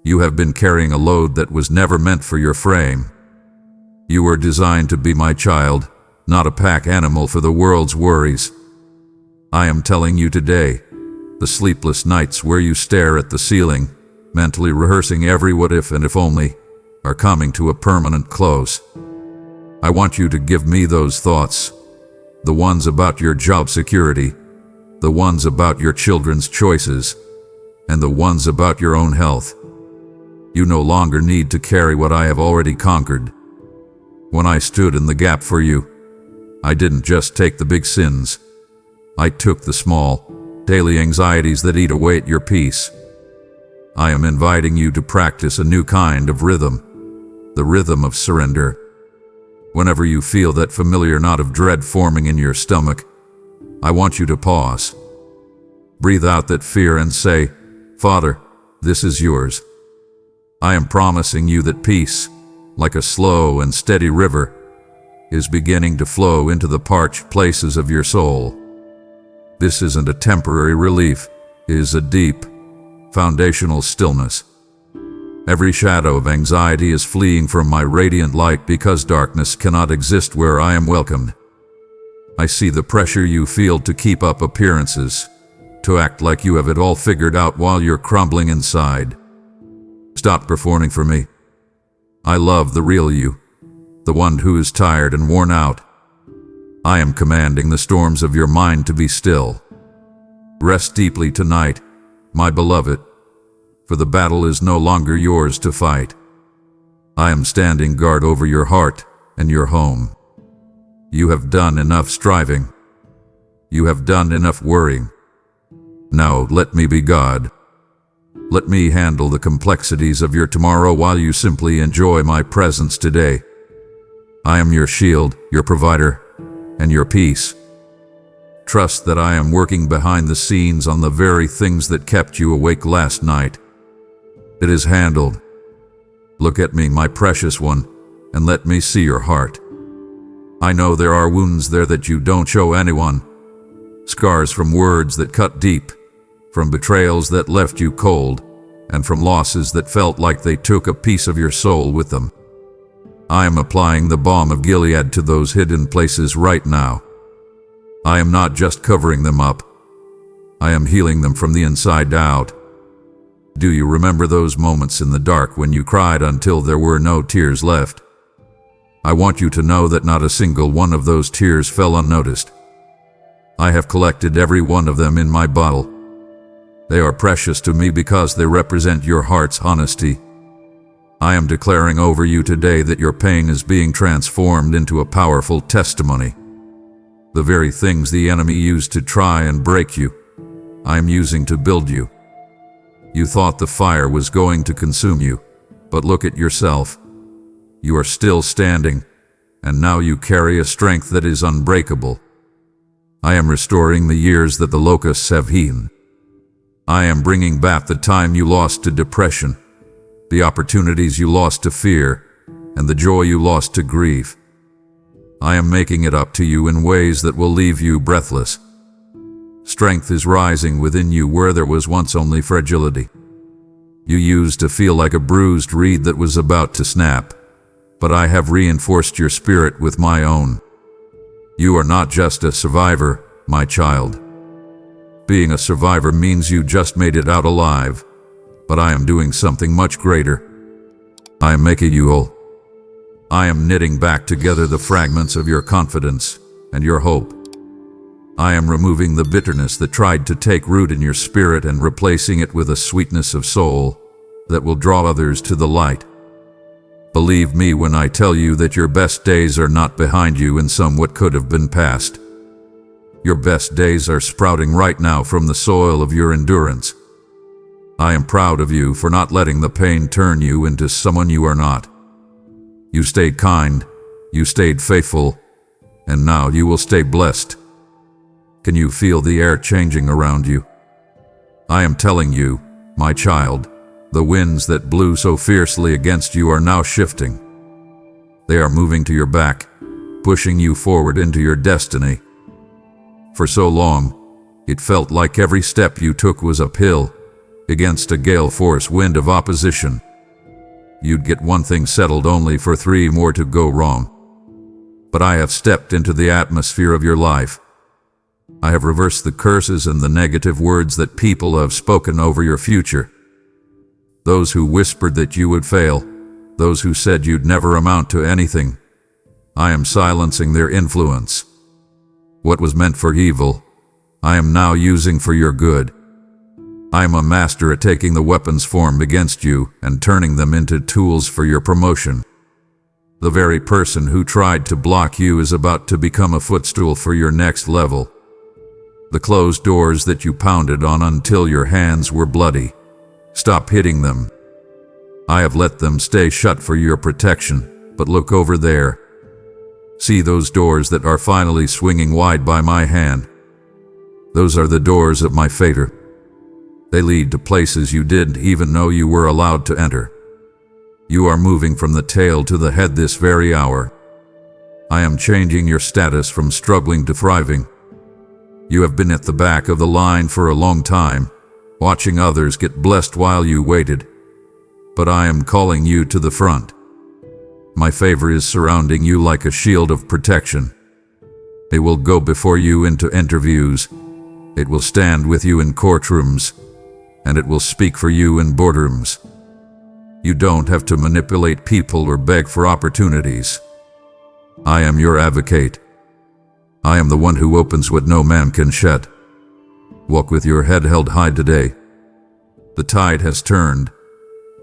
Speaker 1: You have been carrying a load that was never meant for your frame. You were designed to be my child, not a pack animal for the world's worries. I am telling you today, the sleepless nights where you stare at the ceiling, mentally rehearsing every what if and if only, are coming to a permanent close. I want you to give me those thoughts, the ones about your job security, the ones about your children's choices, and the ones about your own health. You no longer need to carry what I have already conquered. When I stood in the gap for you, I didn't just take the big sins. I took the small, daily anxieties that eat away at your peace. I am inviting you to practice a new kind of rhythm, the rhythm of surrender. Whenever you feel that familiar knot of dread forming in your stomach, I want you to pause. Breathe out that fear and say, Father, this is yours. I am promising you that peace, like a slow and steady river, is beginning to flow into the parched places of your soul. This isn't a temporary relief, it is a deep, foundational stillness. Every shadow of anxiety is fleeing from my radiant light because darkness cannot exist where I am welcomed. I see the pressure you feel to keep up appearances, to act like you have it all figured out while you're crumbling inside. Stop performing for me. I love the real you, the one who is tired and worn out. I am commanding the storms of your mind to be still. Rest deeply tonight, my beloved, for the battle is no longer yours to fight. I am standing guard over your heart and your home. You have done enough striving. You have done enough worrying. Now let me be God. Let me handle the complexities of your tomorrow while you simply enjoy my presence today. I am your shield, your provider, and your peace. Trust that I am working behind the scenes on the very things that kept you awake last night. It is handled. Look at me, my precious one, and let me see your heart. I know there are wounds there that you don't show anyone. Scars from words that cut deep, from betrayals that left you cold, and from losses that felt like they took a piece of your soul with them. I am applying the balm of Gilead to those hidden places right now. I am not just covering them up. I am healing them from the inside out. Do you remember those moments in the dark when you cried until there were no tears left? I want you to know that not a single one of those tears fell unnoticed. I have collected every one of them in my bottle. They are precious to me because they represent your heart's honesty. I am declaring over you today that your pain is being transformed into a powerful testimony. The very things the enemy used to try and break you, I am using to build you. You thought the fire was going to consume you, but look at yourself. You are still standing, and now you carry a strength that is unbreakable. I am restoring the years that the locusts have eaten. I am bringing back the time you lost to depression, the opportunities you lost to fear, and the joy you lost to grief. I am making it up to you in ways that will leave you breathless. Strength is rising within you where there was once only fragility. You used to feel like a bruised reed that was about to snap, but I have reinforced your spirit with my own. You are not just a survivor, my child. Being a survivor means you just made it out alive, but I am doing something much greater. I am making you whole. I am knitting back together the fragments of your confidence and your hope. I am removing the bitterness that tried to take root in your spirit and replacing it with a sweetness of soul that will draw others to the light. Believe me when I tell you that your best days are not behind you in some what could have been past. Your best days are sprouting right now from the soil of your endurance. I am proud of you for not letting the pain turn you into someone you are not. You stayed kind, you stayed faithful, and now you will stay blessed. Can you feel the air changing around you? I am telling you, my child, the winds that blew so fiercely against you are now shifting. They are moving to your back, pushing you forward into your destiny. For so long, it felt like every step you took was uphill, against a gale force wind of opposition. You'd get one thing settled only for 3 more to go wrong. But I have stepped into the atmosphere of your life. I have reversed the curses and the negative words that people have spoken over your future. Those who whispered that you would fail, those who said you'd never amount to anything, I am silencing their influence. What was meant for evil, I am now using for your good. I am a master at taking the weapons formed against you and turning them into tools for your promotion. The very person who tried to block you is about to become a footstool for your next level. The closed doors that you pounded on until your hands were bloody, stop hitting them. I have let them stay shut for your protection, but look over there. See those doors that are finally swinging wide by my hand? Those are the doors of my favor. They lead to places you didn't even know you were allowed to enter. You are moving from the tail to the head this very hour. I am changing your status from struggling to thriving. You have been at the back of the line for a long time, watching others get blessed while you waited. But I am calling you to the front. My favor is surrounding you like a shield of protection. It will go before you into interviews. It will stand with you in courtrooms, and it will speak for you in boardrooms. You don't have to manipulate people or beg for opportunities. I am your advocate. I am the one who opens what no man can shut. Walk with your head held high today. The tide has turned.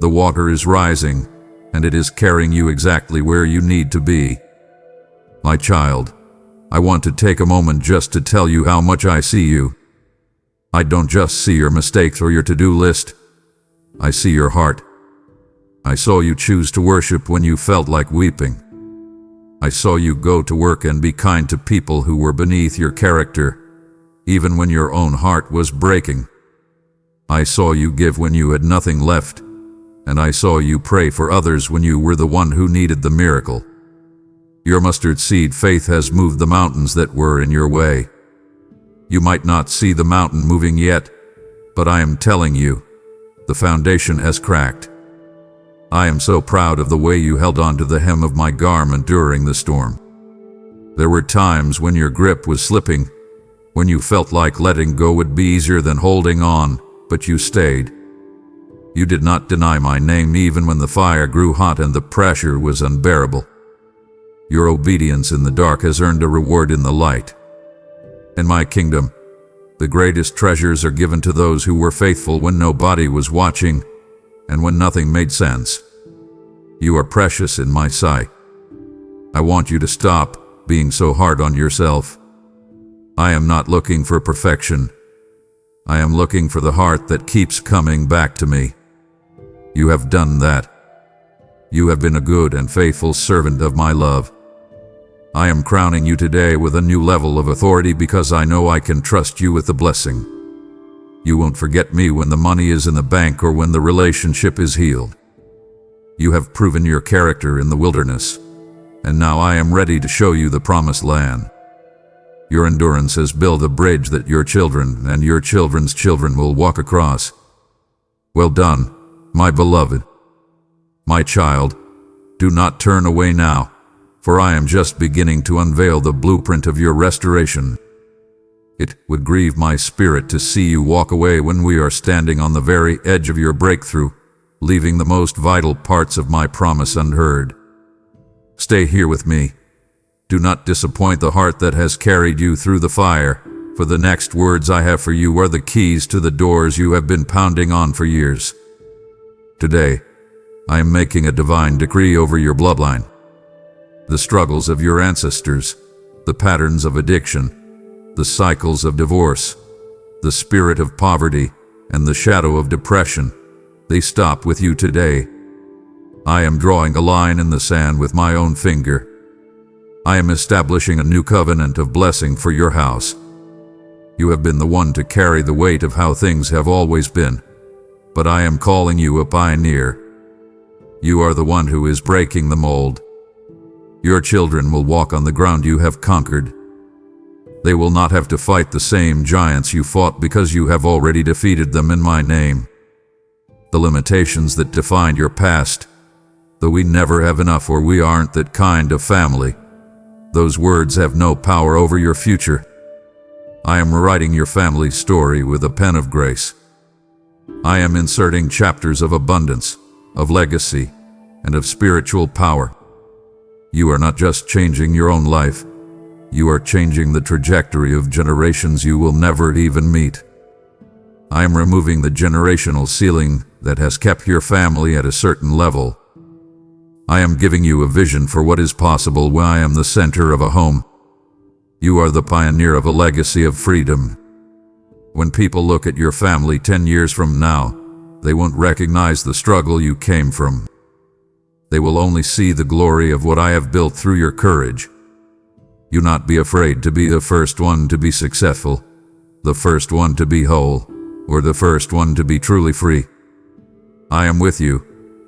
Speaker 1: The water is rising, and it is carrying you exactly where you need to be. My child, I want to take a moment just to tell you how much I see you. I don't just see your mistakes or your to-do list. I see your heart. I saw you choose to worship when you felt like weeping. I saw you go to work and be kind to people who were beneath your character, even when your own heart was breaking. I saw you give when you had nothing left, and I saw you pray for others when you were the one who needed the miracle. Your mustard seed faith has moved the mountains that were in your way. You might not see the mountain moving yet, but I am telling you, the foundation has cracked. I am so proud of the way you held on to the hem of my garment during the storm. There were times when your grip was slipping, when you felt like letting go would be easier than holding on, but you stayed. You did not deny my name even when the fire grew hot and the pressure was unbearable. Your obedience in the dark has earned a reward in the light. In my kingdom, the greatest treasures are given to those who were faithful when nobody was watching and when nothing made sense. You are precious in my sight. I want you to stop being so hard on yourself. I am not looking for perfection. I am looking for the heart that keeps coming back to me. You have done that. You have been a good and faithful servant of my love. I am crowning you today with a new level of authority because I know I can trust you with the blessing. You won't forget me when the money is in the bank or when the relationship is healed. You have proven your character in the wilderness, and now I am ready to show you the promised land. Your endurance has built a bridge that your children and your children's children will walk across. Well done, my beloved. My child, do not turn away now, for I am just beginning to unveil the blueprint of your restoration. It would grieve my spirit to see you walk away when we are standing on the very edge of your breakthrough, leaving the most vital parts of my promise unheard. Stay here with me. Do not disappoint the heart that has carried you through the fire, for the next words I have for you are the keys to the doors you have been pounding on for years. Today, I am making a divine decree over your bloodline. The struggles of your ancestors, the patterns of addiction, the cycles of divorce, the spirit of poverty, and the shadow of depression, they stop with you today. I am drawing a line in the sand with my own finger. I am establishing a new covenant of blessing for your house. You have been the one to carry the weight of how things have always been, but I am calling you a pioneer. You are the one who is breaking the mold. Your children will walk on the ground you have conquered. They will not have to fight the same giants you fought because you have already defeated them in my name. The limitations that defined your past, though we never have enough or we aren't that kind of family, those words have no power over your future. I am rewriting your family story with a pen of grace. I am inserting chapters of abundance, of legacy, and of spiritual power. You are not just changing your own life, you are changing the trajectory of generations you will never even meet. I am removing the generational ceiling that has kept your family at a certain level. I am giving you a vision for what is possible when I am the center of a home. You are the pioneer of a legacy of freedom. When people look at your family 10 years from now, they won't recognize the struggle you came from. They will only see the glory of what I have built through your courage. Do not be afraid to be the first one to be successful, the first one to be whole, or the first one to be truly free. I am with you,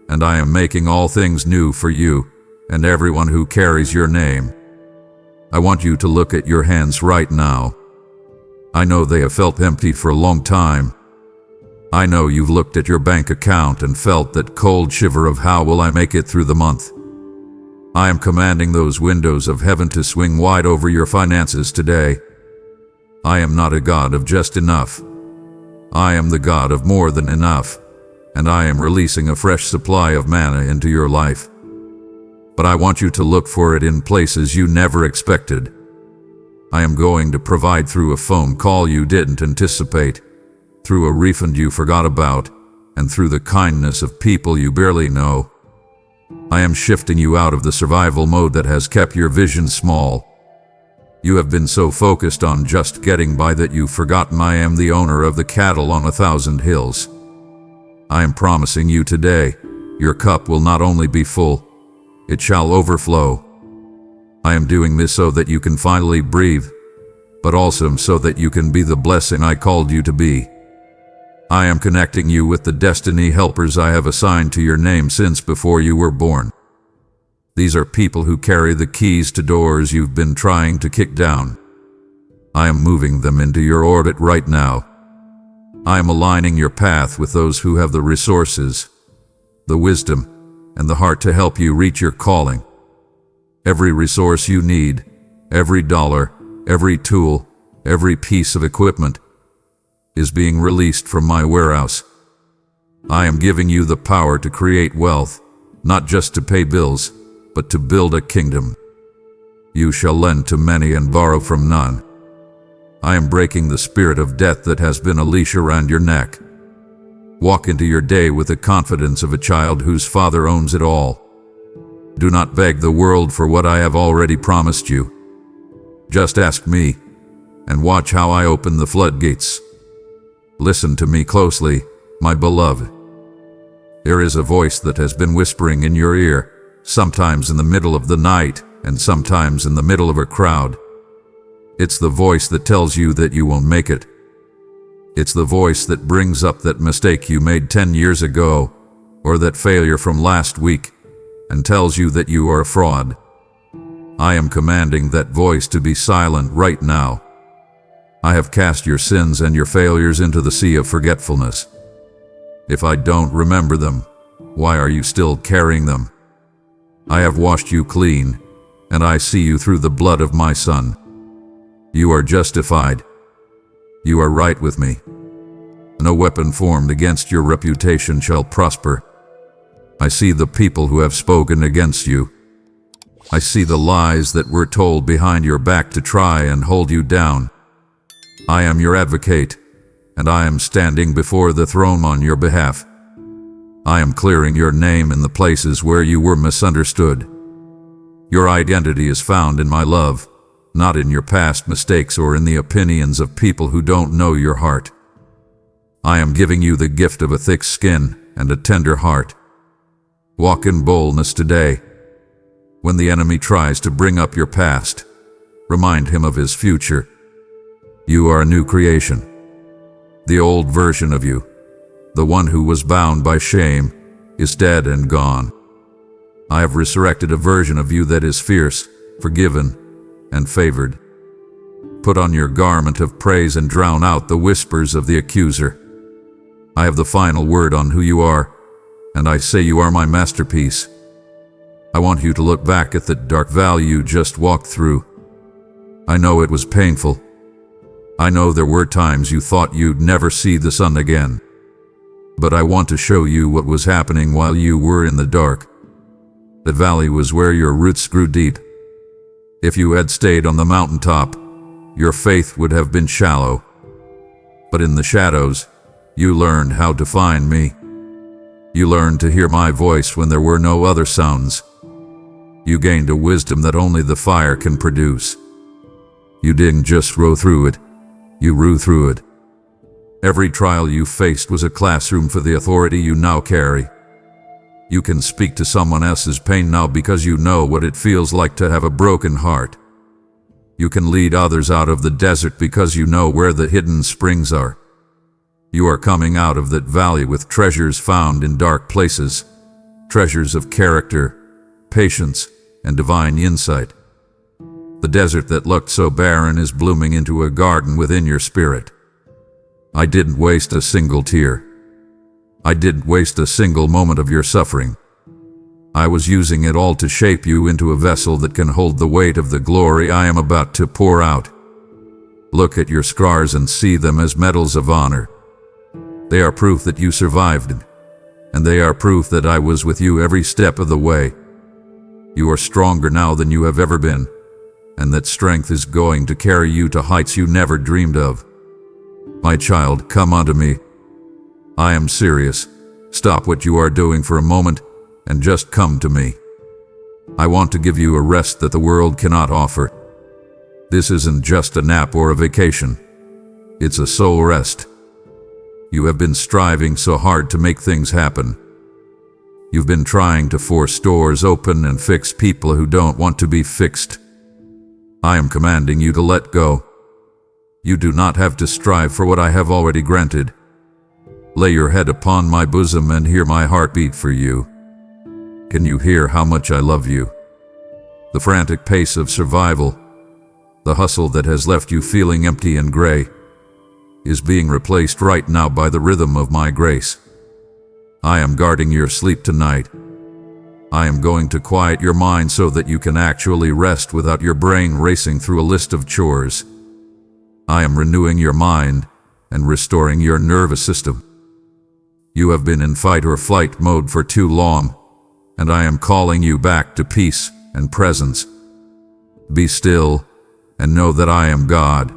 Speaker 1: and I am making all things new for you and everyone who carries your name. I want you to look at your hands right now. I know they have felt empty for a long time. I know you've looked at your bank account and felt that cold shiver of how will I make it through the month. I am commanding those windows of heaven to swing wide over your finances today. I am not a God of just enough. I am the God of more than enough, and I am releasing a fresh supply of manna into your life. But I want you to look for it in places you never expected. I am going to provide through a phone call you didn't anticipate, through a refund you forgot about, and through the kindness of people you barely know. I am shifting you out of the survival mode that has kept your vision small. You have been so focused on just getting by that you've forgotten I am the owner of the cattle on 1,000 hills. I am promising you today, your cup will not only be full, it shall overflow. I am doing this so that you can finally breathe, but also so that you can be the blessing I called you to be. I am connecting you with the destiny helpers I have assigned to your name since before you were born. These are people who carry the keys to doors you've been trying to kick down. I am moving them into your orbit right now. I am aligning your path with those who have the resources, the wisdom, and the heart to help you reach your calling. Every resource you need, every dollar, every tool, every piece of equipment is being released from my warehouse. I am giving you the power to create wealth, not just to pay bills, but to build a kingdom. You shall lend to many and borrow from none. I am breaking the spirit of death that has been a leash around your neck. Walk into your day with the confidence of a child whose father owns it all. Do not beg the world for what I have already promised you. Just ask me, and watch how I open the floodgates. Listen to me closely, my beloved. There is a voice that has been whispering in your ear, sometimes in the middle of the night, and sometimes in the middle of a crowd. It's the voice that tells you that you won't make it. It's the voice that brings up that mistake you made 10 years ago, or that failure from last week, and tells you that you are a fraud. I am commanding that voice to be silent right now. I have cast your sins and your failures into the sea of forgetfulness. If I don't remember them, why are you still carrying them? I have washed you clean, and I see you through the blood of my Son. You are justified. You are right with me. No weapon formed against your reputation shall prosper. I see the people who have spoken against you. I see the lies that were told behind your back to try and hold you down. I am your advocate, and I am standing before the throne on your behalf. I am clearing your name in the places where you were misunderstood. Your identity is found in my love, not in your past mistakes or in the opinions of people who don't know your heart. I am giving you the gift of a thick skin and a tender heart. Walk in boldness today. When the enemy tries to bring up your past, remind him of his future. You are a new creation. The old version of you, the one who was bound by shame, is dead and gone. I have resurrected a version of you that is fierce, forgiven, and favored. Put on your garment of praise and drown out the whispers of the accuser. I have the final word on who you are, and I say you are my masterpiece. I want you to look back at the dark valley you just walked through. I know it was painful. I know there were times you thought you'd never see the sun again. But I want to show you what was happening while you were in the dark. The valley was where your roots grew deep. If you had stayed on the mountaintop, your faith would have been shallow. But in the shadows, you learned how to find me. You learned to hear my voice when there were no other sounds. You gained a wisdom that only the fire can produce. You didn't just row through it, you grew through it. Every trial you faced was a classroom for the authority you now carry. You can speak to someone else's pain now because you know what it feels like to have a broken heart. You can lead others out of the desert because you know where the hidden springs are. You are coming out of that valley with treasures found in dark places, treasures of character, patience, and divine insight. The desert that looked so barren is blooming into a garden within your spirit. I didn't waste a single tear. I didn't waste a single moment of your suffering. I was using it all to shape you into a vessel that can hold the weight of the glory I am about to pour out. Look at your scars and see them as medals of honor. They are proof that you survived, and they are proof that I was with you every step of the way. You are stronger now than you have ever been, and that strength is going to carry you to heights you never dreamed of. My child, come unto me. I am serious. Stop what you are doing for a moment and just come to me. I want to give you a rest that the world cannot offer. This isn't just a nap or a vacation. It's a soul rest. You have been striving so hard to make things happen. You've been trying to force doors open and fix people who don't want to be fixed. I am commanding you to let go. You do not have to strive for what I have already granted. Lay your head upon my bosom and hear my heartbeat for you. Can you hear how much I love you? The frantic pace of survival, the hustle that has left you feeling empty and gray, is being replaced right now by the rhythm of my grace. I am guarding your sleep tonight. I am going to quiet your mind so that you can actually rest without your brain racing through a list of chores. I am renewing your mind and restoring your nervous system. You have been in fight or flight mode for too long, and I am calling you back to peace and presence. Be still and know that I am God.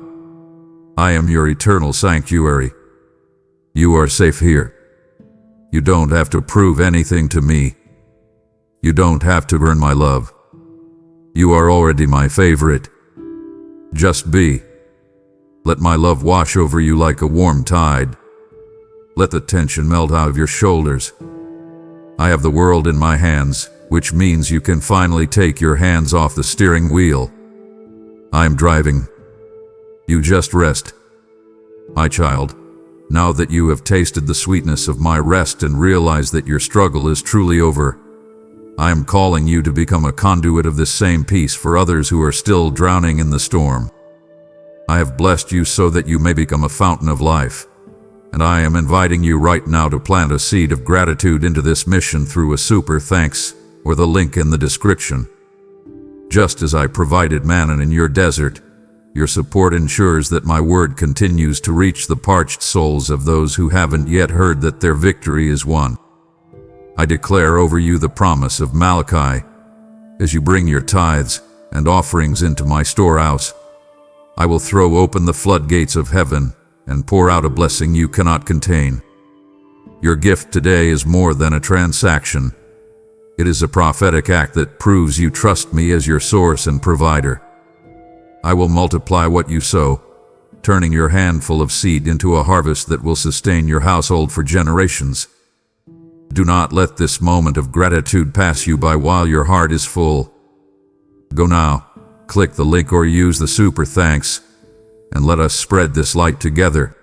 Speaker 1: I am your eternal sanctuary. You are safe here. You don't have to prove anything to me. You don't have to earn my love. You are already my favorite. Just be. Let my love wash over you like a warm tide. Let the tension melt out of your shoulders. I have the world in my hands, which means you can finally take your hands off the steering wheel. I am driving. You just rest. My child, now that you have tasted the sweetness of my rest and realize that your struggle is truly over, I am calling you to become a conduit of this same peace for others who are still drowning in the storm. I have blessed you so that you may become a fountain of life, and I am inviting you right now to plant a seed of gratitude into this mission through a super thanks or the link in the description. Just as I provided manna in your desert, your support ensures that my word continues to reach the parched souls of those who haven't yet heard that their victory is won. I declare over you the promise of Malachi. As you bring your tithes and offerings into my storehouse, I will throw open the floodgates of heaven and pour out a blessing you cannot contain. Your gift today is more than a transaction. It is a prophetic act that proves you trust me as your source and provider. I will multiply what you sow, turning your handful of seed into a harvest that will sustain your household for generations. Do not let this moment of gratitude pass you by while your heart is full. Go now, click the link or use the super thanks, and let us spread this light together.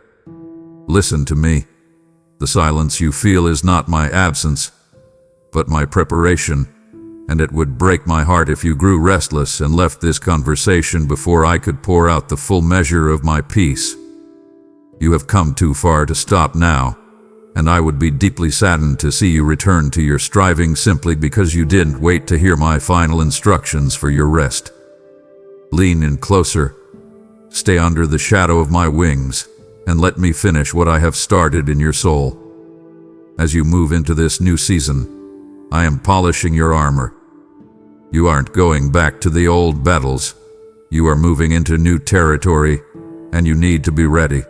Speaker 1: Listen to me. The silence you feel is not my absence, but my preparation, and it would break my heart if you grew restless and left this conversation before I could pour out the full measure of my peace. You have come too far to stop now, and I would be deeply saddened to see you return to your striving simply because you didn't wait to hear my final instructions for your rest. Lean in closer, stay under the shadow of my wings, and let me finish what I have started in your soul. As you move into this new season, I am polishing your armor. You aren't going back to the old battles. You are moving into new territory, and you need to be ready.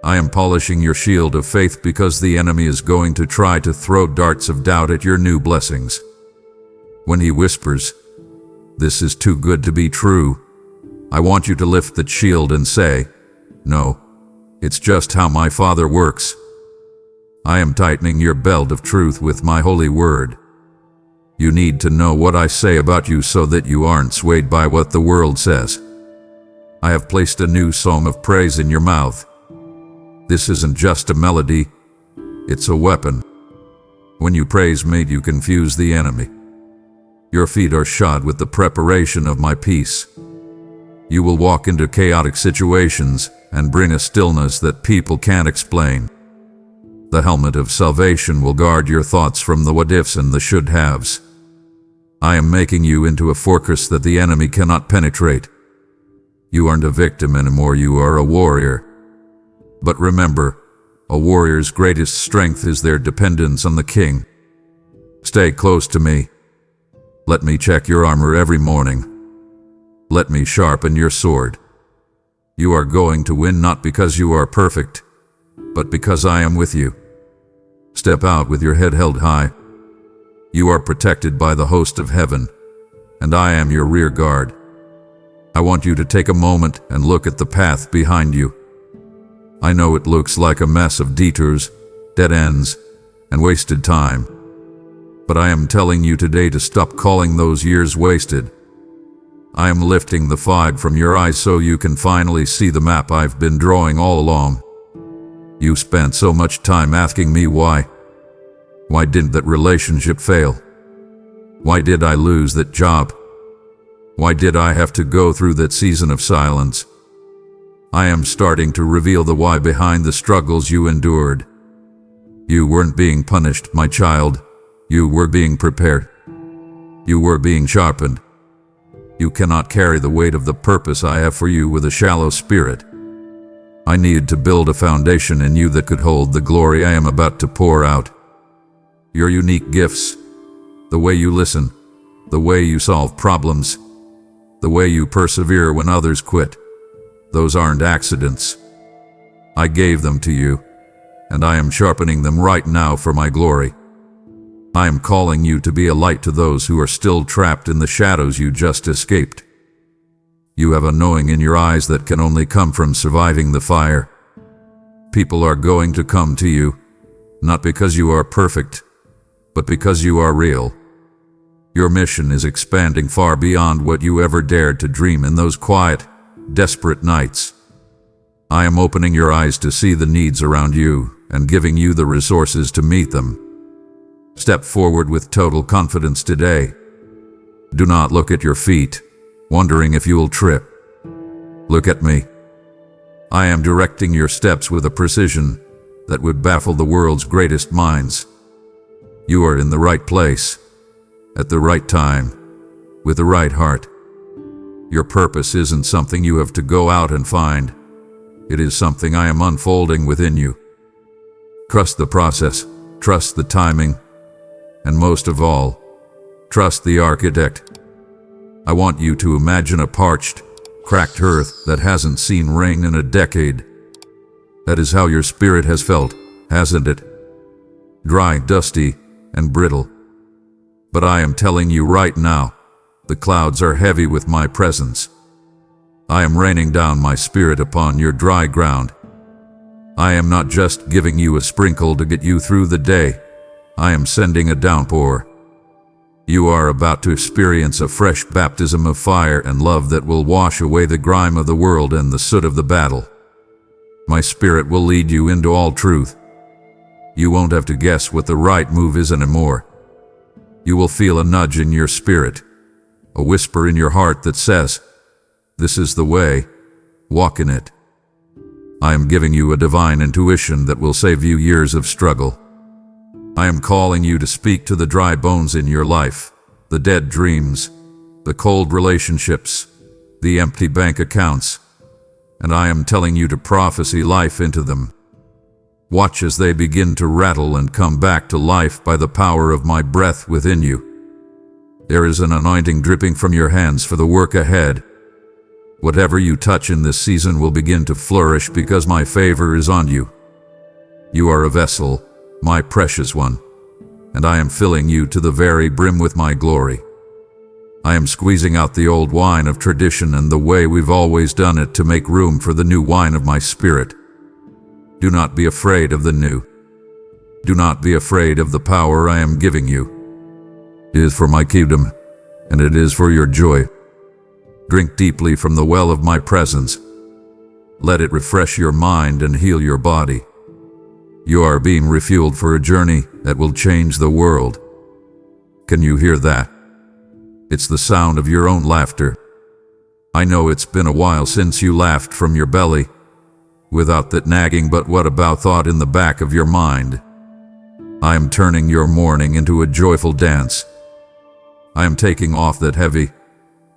Speaker 1: I am polishing your shield of faith because the enemy is going to try to throw darts of doubt at your new blessings. When he whispers, "This is too good to be true," I want you to lift that shield and say, "No, it's just how my Father works." I am tightening your belt of truth with my holy word. You need to know what I say about you so that you aren't swayed by what the world says. I have placed a new song of praise in your mouth. This isn't just a melody, it's a weapon. When you praise me, you confuse the enemy. Your feet are shod with the preparation of my peace. You will walk into chaotic situations and bring a stillness that people can't explain. The helmet of salvation will guard your thoughts from the what-ifs and the should-haves. I am making you into a fortress that the enemy cannot penetrate. You aren't a victim anymore, you are a warrior. But remember, a warrior's greatest strength is their dependence on the king. Stay close to me. Let me check your armor every morning. Let me sharpen your sword. You are going to win not because you are perfect, but because I am with you. Step out with your head held high. You are protected by the host of heaven, and I am your rear guard. I want you to take a moment and look at the path behind you. I know it looks like a mess of detours, dead ends, and wasted time. But I am telling you today to stop calling those years wasted. I am lifting the fog from your eyes so you can finally see the map I've been drawing all along. You spent so much time asking me why. Why didn't that relationship fail? Why did I lose that job? Why did I have to go through that season of silence? I am starting to reveal the why behind the struggles you endured. You weren't being punished, my child. You were being prepared. You were being sharpened. You cannot carry the weight of the purpose I have for you with a shallow spirit. I needed to build a foundation in you that could hold the glory I am about to pour out. Your unique gifts, the way you listen, the way you solve problems, the way you persevere when others quit, those aren't accidents. I gave them to you, and I am sharpening them right now for my glory. I am calling you to be a light to those who are still trapped in the shadows you just escaped. You have a knowing in your eyes that can only come from surviving the fire. People are going to come to you, not because you are perfect, but because you are real. Your mission is expanding far beyond what you ever dared to dream in those quiet, desperate nights. I am opening your eyes to see the needs around you and giving you the resources to meet them. Step forward with total confidence today. Do not look at your feet, wondering if you will trip. Look at me. I am directing your steps with a precision that would baffle the world's greatest minds. You are in the right place, at the right time, with the right heart. Your purpose isn't something you have to go out and find. It is something I am unfolding within you. Trust the process, trust the timing, and most of all, trust the architect. I want you to imagine a parched, cracked earth that hasn't seen rain in a decade. That is how your spirit has felt, hasn't it? Dry, dusty, and brittle. But I am telling you right now, the clouds are heavy with my presence. I am raining down my spirit upon your dry ground. I am not just giving you a sprinkle to get you through the day. I am sending a downpour. You are about to experience a fresh baptism of fire and love that will wash away the grime of the world and the soot of the battle. My spirit will lead you into all truth. You won't have to guess what the right move is anymore. You will feel a nudge in your spirit, a whisper in your heart that says, "This is the way, walk in it." I am giving you a divine intuition that will save you years of struggle. I am calling you to speak to the dry bones in your life, the dead dreams, the cold relationships, the empty bank accounts, and I am telling you to prophesy life into them. Watch as they begin to rattle and come back to life by the power of my breath within you. There is an anointing dripping from your hands for the work ahead. Whatever you touch in this season will begin to flourish because my favor is on you. You are a vessel, my precious one, and I am filling you to the very brim with my glory. I am squeezing out the old wine of tradition and the way we've always done it to make room for the new wine of my spirit. Do not be afraid of the new. Do not be afraid of the power I am giving you. It is for my kingdom, and it is for your joy. Drink deeply from the well of my presence. Let it refresh your mind and heal your body. You are being refueled for a journey that will change the world. Can you hear that? It's the sound of your own laughter. I know it's been a while since you laughed from your belly, without that nagging "but what about" thought in the back of your mind. I am turning your mourning into a joyful dance. I am taking off that heavy,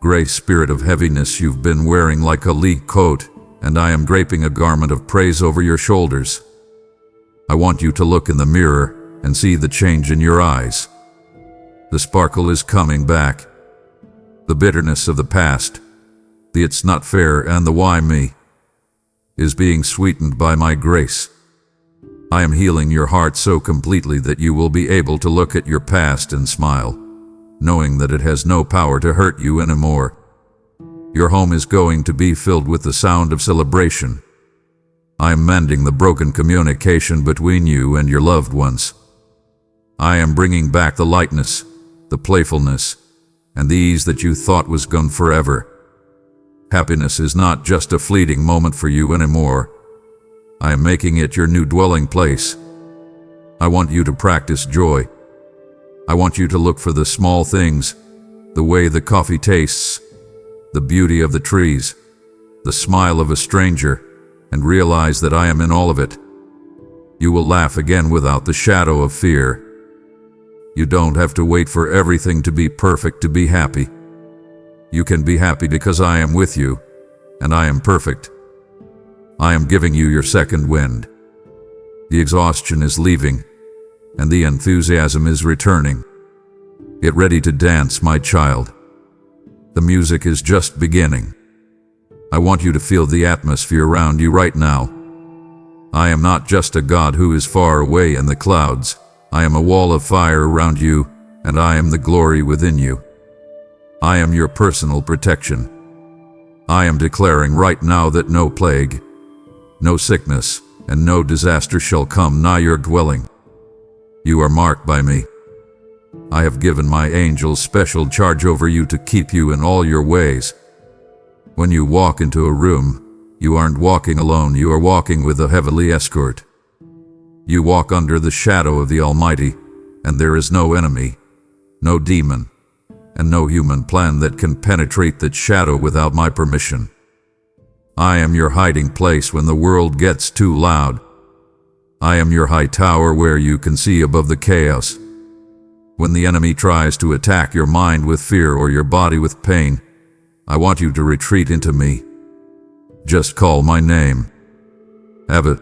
Speaker 1: gray spirit of heaviness you've been wearing like a league coat, and I am draping a garment of praise over your shoulders. I want you to look in the mirror and see the change in your eyes. The sparkle is coming back. The bitterness of the past, the "it's not fair" and the "why me," is being sweetened by my grace. I am healing your heart so completely that you will be able to look at your past and smile, knowing that it has no power to hurt you anymore. Your home is going to be filled with the sound of celebration. I am mending the broken communication between you and your loved ones. I am bringing back the lightness, the playfulness, and the ease that you thought was gone forever. Happiness is not just a fleeting moment for you anymore. I am making it your new dwelling place. I want you to practice joy. I want you to look for the small things, the way the coffee tastes, the beauty of the trees, the smile of a stranger, and realize that I am in all of it. You will laugh again without the shadow of fear. You don't have to wait for everything to be perfect to be happy. You can be happy because I am with you, and I am perfect. I am giving you your second wind. The exhaustion is leaving, and the enthusiasm is returning. Get ready to dance, my child. The music is just beginning. I want you to feel the atmosphere around you right now. I am not just a God who is far away in the clouds. I am a wall of fire around you, and I am the glory within you. I am your personal protection. I am declaring right now that no plague, no sickness, and no disaster shall come nigh your dwelling. You are marked by me. I have given my angels special charge over you to keep you in all your ways. When you walk into a room, you aren't walking alone, you are walking with a heavenly escort. You walk under the shadow of the Almighty, and there is no enemy, no demon, and no human plan that can penetrate that shadow without my permission. I am your hiding place when the world gets too loud. I am your high tower where you can see above the chaos. When the enemy tries to attack your mind with fear or your body with pain, I want you to retreat into me. Just call my name, Abba,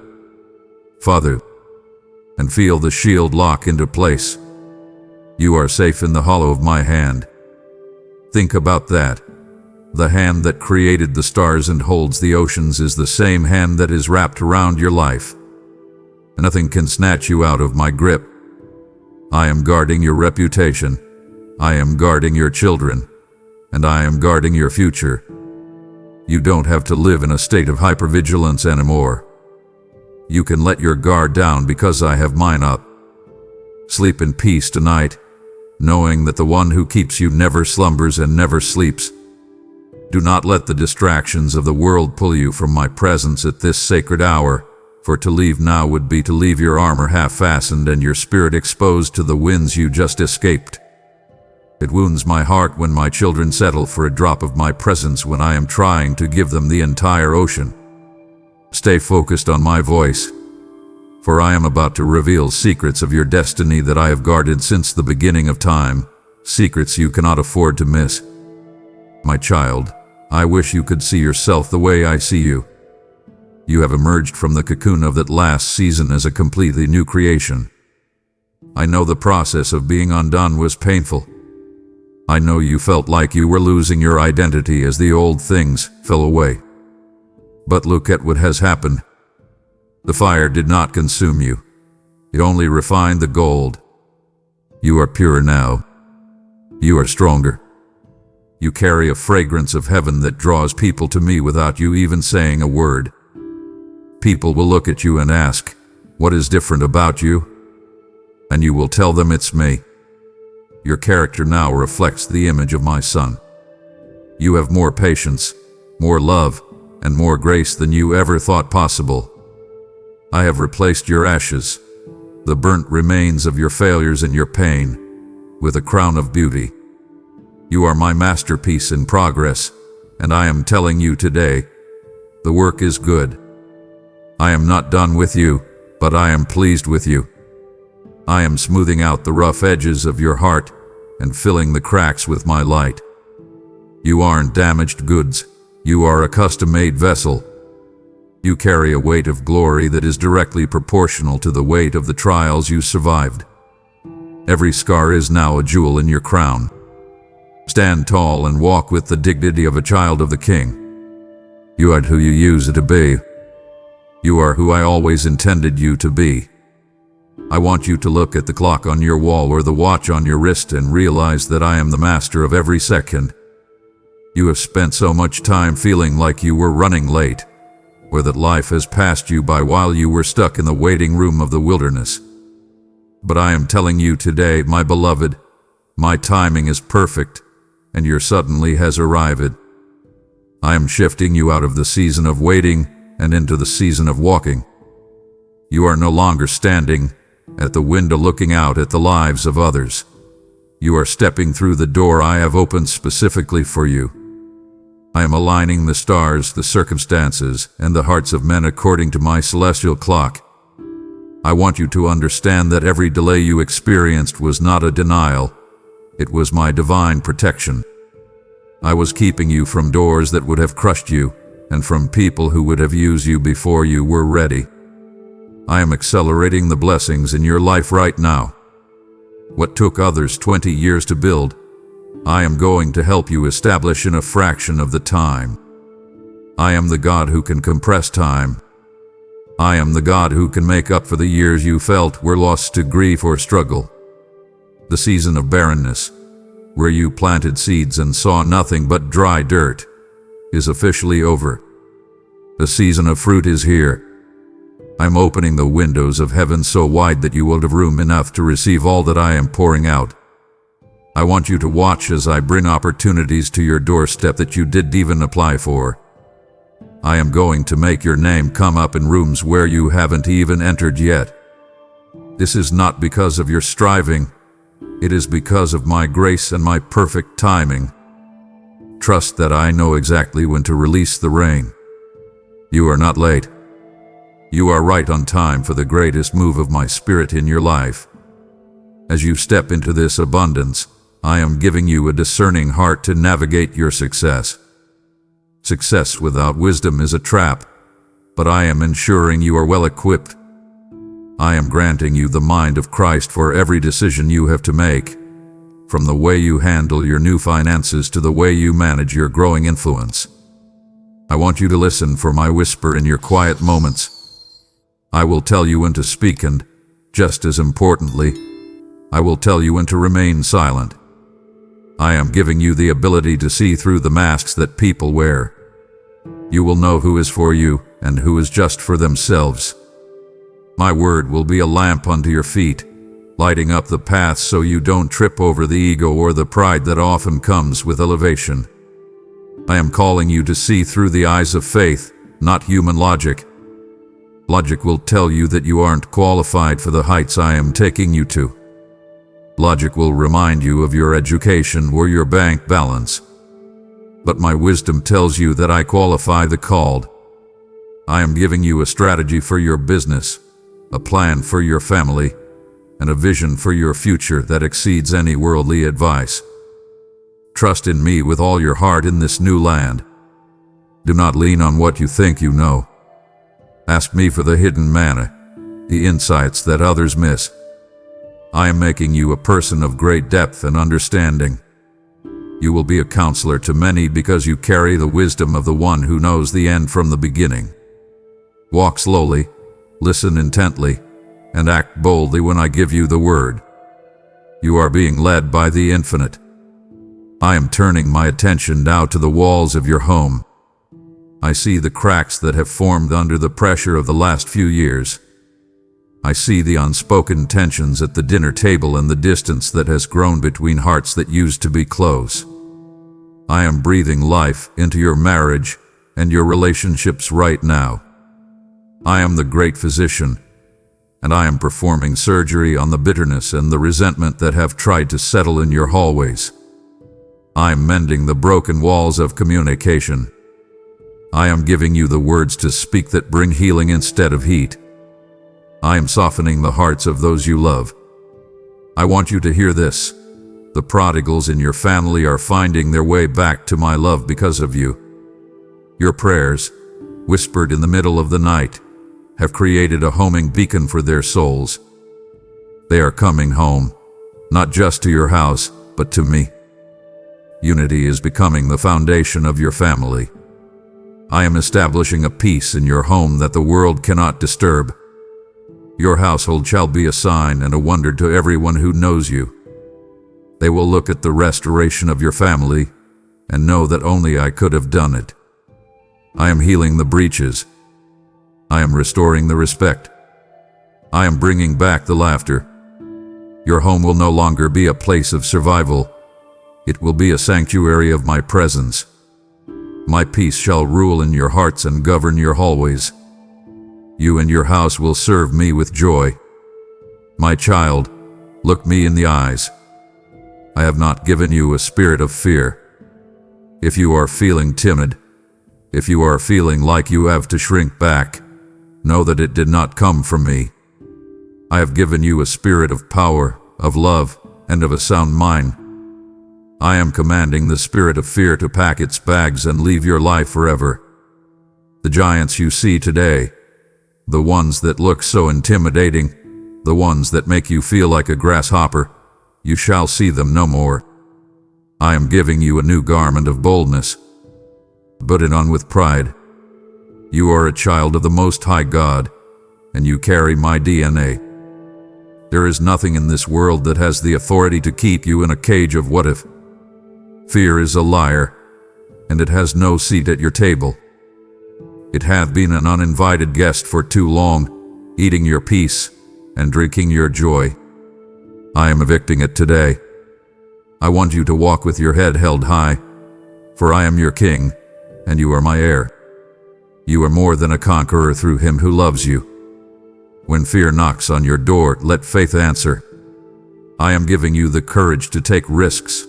Speaker 1: Father, and feel the shield lock into place. You are safe in the hollow of my hand. Think about that. The hand that created the stars and holds the oceans is the same hand that is wrapped around your life. Nothing can snatch you out of my grip. I am guarding your reputation. I am guarding your children. And I am guarding your future. You don't have to live in a state of hypervigilance anymore. You can let your guard down because I have mine up. Sleep in peace tonight, knowing that the one who keeps you never slumbers and never sleeps. Do not let the distractions of the world pull you from my presence at this sacred hour, for to leave now would be to leave your armor half-fastened and your spirit exposed to the winds you just escaped. It wounds my heart when my children settle for a drop of my presence when I am trying to give them the entire ocean. Stay focused on my voice, for I am about to reveal secrets of your destiny that I have guarded since the beginning of time, secrets you cannot afford to miss. My child, I wish you could see yourself the way I see you. You have emerged from the cocoon of that last season as a completely new creation. I know the process of being undone was painful. I know you felt like you were losing your identity as the old things fell away. But look at what has happened. The fire did not consume you. It only refined the gold. You are purer now. You are stronger. You carry a fragrance of heaven that draws people to me without you even saying a word. People will look at you and ask, "What is different about you?" And you will tell them it's me. Your character now reflects the image of my Son. You have more patience, more love, and more grace than you ever thought possible. I have replaced your ashes, the burnt remains of your failures and your pain, with a crown of beauty. You are my masterpiece in progress, and I am telling you today, the work is good. I am not done with you, but I am pleased with you. I am smoothing out the rough edges of your heart and filling the cracks with my light. You aren't damaged goods. You are a custom-made vessel. You carry a weight of glory that is directly proportional to the weight of the trials you survived. Every scar is now a jewel in your crown. Stand tall and walk with the dignity of a child of the King. You are who you used to be. You are who I always intended you to be. I want you to look at the clock on your wall or the watch on your wrist and realize that I am the master of every second. You have spent so much time feeling like you were running late, or that life has passed you by while you were stuck in the waiting room of the wilderness. But I am telling you today, my beloved, my timing is perfect, and your suddenly has arrived. I am shifting you out of the season of waiting and into the season of walking. You are no longer standing at the window looking out at the lives of others. You are stepping through the door I have opened specifically for you. I am aligning the stars, the circumstances, and the hearts of men according to my celestial clock. I want you to understand that every delay you experienced was not a denial. It was my divine protection. I was keeping you from doors that would have crushed you, and from people who would have used you before you were ready. I am accelerating the blessings in your life right now. What took others 20 years to build, I am going to help you establish in a fraction of the time. I am the God who can compress time. I am the God who can make up for the years you felt were lost to grief or struggle. The season of barrenness, where you planted seeds and saw nothing but dry dirt, is officially over. The season of fruit is here. I'm opening the windows of heaven so wide that you will have room enough to receive all that I am pouring out. I want you to watch as I bring opportunities to your doorstep that you didn't even apply for. I am going to make your name come up in rooms where you haven't even entered yet. This is not because of your striving. It is because of my grace and my perfect timing. Trust that I know exactly when to release the rain. You are not late. You are right on time for the greatest move of my Spirit in your life. As you step into this abundance, I am giving you a discerning heart to navigate your success. Success without wisdom is a trap, but I am ensuring you are well equipped. I am granting you the mind of Christ for every decision you have to make, from the way you handle your new finances to the way you manage your growing influence. I want you to listen for my whisper in your quiet moments. I will tell you when to speak and, just as importantly, I will tell you when to remain silent. I am giving you the ability to see through the masks that people wear. You will know who is for you and who is just for themselves. My word will be a lamp unto your feet, lighting up the path so you don't trip over the ego or the pride that often comes with elevation. I am calling you to see through the eyes of faith, not human logic. Logic will tell you that you aren't qualified for the heights I am taking you to. Logic will remind you of your education or your bank balance. But my wisdom tells you that I qualify the called. I am giving you a strategy for your business, a plan for your family, and a vision for your future that exceeds any worldly advice. Trust in me with all your heart in this new land. Do not lean on what you think you know. Ask me for the hidden manna, the insights that others miss. I am making you a person of great depth and understanding. You will be a counselor to many because you carry the wisdom of the one who knows the end from the beginning. Walk slowly, listen intently, and act boldly when I give you the word. You are being led by the infinite. I am turning my attention now to the walls of your home. I see the cracks that have formed under the pressure of the last few years. I see the unspoken tensions at the dinner table and the distance that has grown between hearts that used to be close. I am breathing life into your marriage and your relationships right now. I am the great physician, and I am performing surgery on the bitterness and the resentment that have tried to settle in your hallways. I am mending the broken walls of communication. I am giving you the words to speak that bring healing instead of heat. I am softening the hearts of those you love. I want you to hear this. The prodigals in your family are finding their way back to my love because of you. Your prayers, whispered in the middle of the night, have created a homing beacon for their souls. They are coming home, not just to your house, but to me. Unity is becoming the foundation of your family. I am establishing a peace in your home that the world cannot disturb. Your household shall be a sign and a wonder to everyone who knows you. They will look at the restoration of your family and know that only I could have done it. I am healing the breaches. I am restoring the respect. I am bringing back the laughter. Your home will no longer be a place of survival. It will be a sanctuary of my presence. My peace shall rule in your hearts and govern your hallways. You and your house will serve me with joy. My child, look me in the eyes. I have not given you a spirit of fear. If you are feeling timid, if you are feeling like you have to shrink back, know that it did not come from me. I have given you a spirit of power, of love, and of a sound mind. I am commanding the spirit of fear to pack its bags and leave your life forever. The giants you see today, the ones that look so intimidating, the ones that make you feel like a grasshopper, you shall see them no more. I am giving you a new garment of boldness. Put it on with pride. You are a child of the Most High God, and you carry my DNA. There is nothing in this world that has the authority to keep you in a cage of what if. Fear is a liar, and it has no seat at your table. It hath been an uninvited guest for too long, eating your peace and drinking your joy. I am evicting it today. I want you to walk with your head held high, for I am your king, and you are my heir. You are more than a conqueror through him who loves you. When fear knocks on your door, let faith answer. I am giving you the courage to take risks,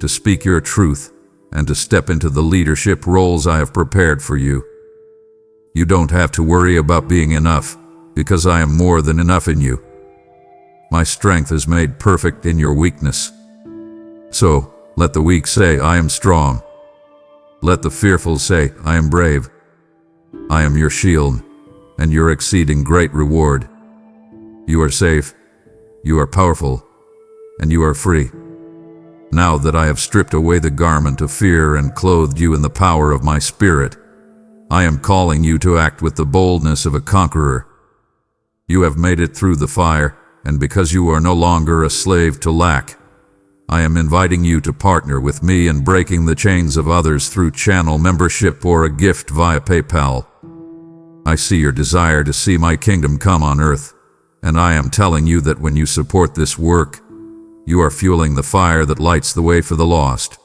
Speaker 1: to speak your truth, and to step into the leadership roles I have prepared for you. You don't have to worry about being enough, because I am more than enough in you. My strength is made perfect in your weakness. So, let the weak say, I am strong. Let the fearful say, I am brave. I am your shield, and your exceeding great reward. You are safe, you are powerful, and you are free. Now that I have stripped away the garment of fear and clothed you in the power of my Spirit, I am calling you to act with the boldness of a conqueror. You have made it through the fire, and because you are no longer a slave to lack, I am inviting you to partner with me in breaking the chains of others through channel membership or a gift via PayPal. I see your desire to see my kingdom come on earth, and I am telling you that when you support this work, you are fueling the fire that lights the way for the lost.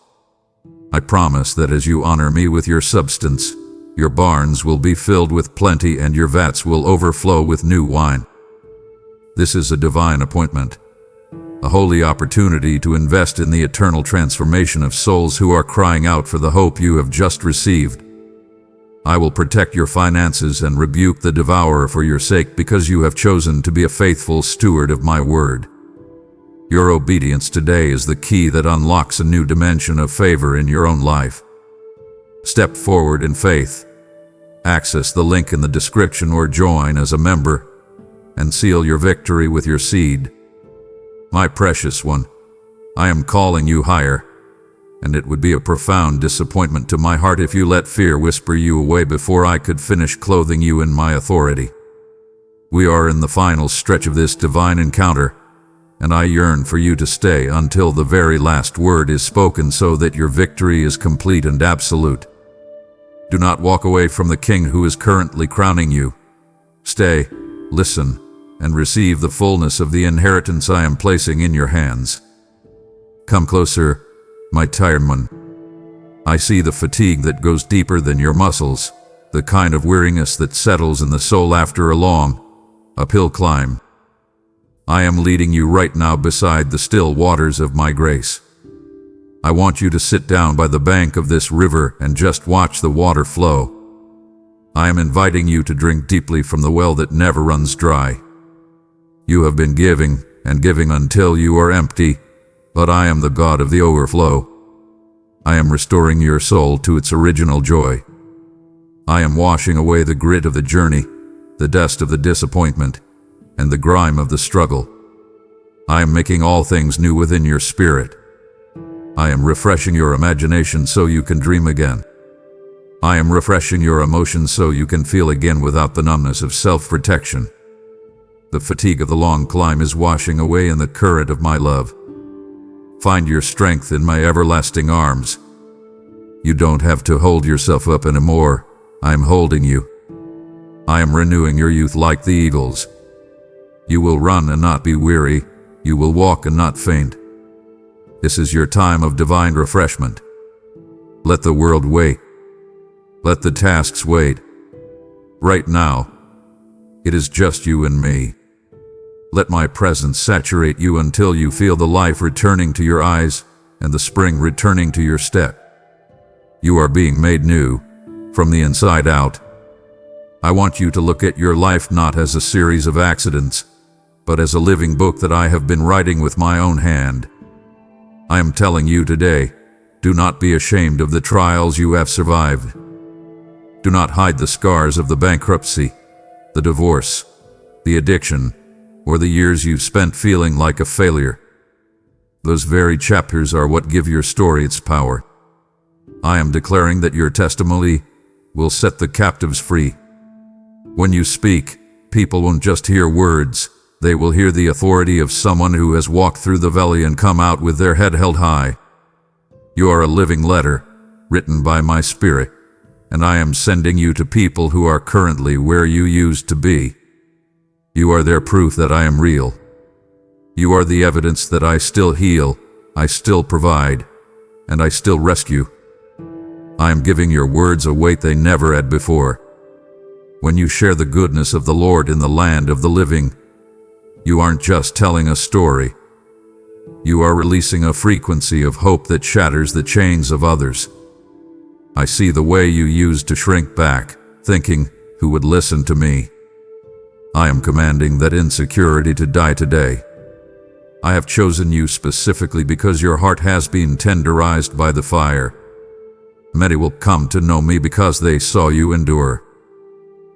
Speaker 1: I promise that as you honor me with your substance, your barns will be filled with plenty and your vats will overflow with new wine. This is a divine appointment, a holy opportunity to invest in the eternal transformation of souls who are crying out for the hope you have just received. I will protect your finances and rebuke the devourer for your sake because you have chosen to be a faithful steward of my word. Your obedience today is the key that unlocks a new dimension of favor in your own life. Step forward in faith. Access the link in the description or join as a member and seal your victory with your seed. My precious one, I am calling you higher, and it would be a profound disappointment to my heart if you let fear whisper you away before I could finish clothing you in my authority. We are in the final stretch of this divine encounter, and I yearn for you to stay until the very last word is spoken so that your victory is complete and absolute. Do not walk away from the King who is currently crowning you. Stay, listen, and receive the fullness of the inheritance I am placing in your hands. Come closer, my tired one. I see the fatigue that goes deeper than your muscles, the kind of weariness that settles in the soul after a long, uphill climb. I am leading you right now beside the still waters of my grace. I want you to sit down by the bank of this river and just watch the water flow. I am inviting you to drink deeply from the well that never runs dry. You have been giving and giving until you are empty, but I am the God of the overflow. I am restoring your soul to its original joy. I am washing away the grit of the journey, the dust of the disappointment, and the grime of the struggle. I am making all things new within your spirit. I am refreshing your imagination so you can dream again. I am refreshing your emotions so you can feel again without the numbness of self-protection. The fatigue of the long climb is washing away in the current of my love. Find your strength in my everlasting arms. You don't have to hold yourself up anymore. I am holding you. I am renewing your youth like the eagles. You will run and not be weary. You will walk and not faint. This is your time of divine refreshment. Let the world wait. Let the tasks wait. Right now, it is just you and me. Let my presence saturate you until you feel the life returning to your eyes and the spring returning to your step. You are being made new, from the inside out. I want you to look at your life not as a series of accidents, but as a living book that I have been writing with my own hand. I am telling you today, do not be ashamed of the trials you have survived. Do not hide the scars of the bankruptcy, the divorce, the addiction, or the years you've spent feeling like a failure. Those very chapters are what give your story its power. I am declaring that your testimony will set the captives free. When you speak, people won't just hear words, they will hear the authority of someone who has walked through the valley and come out with their head held high. You are a living letter, written by my Spirit, and I am sending you to people who are currently where you used to be. You are their proof that I am real. You are the evidence that I still heal, I still provide, and I still rescue. I am giving your words a weight they never had before. When you share the goodness of the Lord in the land of the living, you aren't just telling a story. You are releasing a frequency of hope that shatters the chains of others. I see the way you used to shrink back, thinking, who would listen to me? I am commanding that insecurity to die today. I have chosen you specifically because your heart has been tenderized by the fire. Many will come to know me because they saw you endure.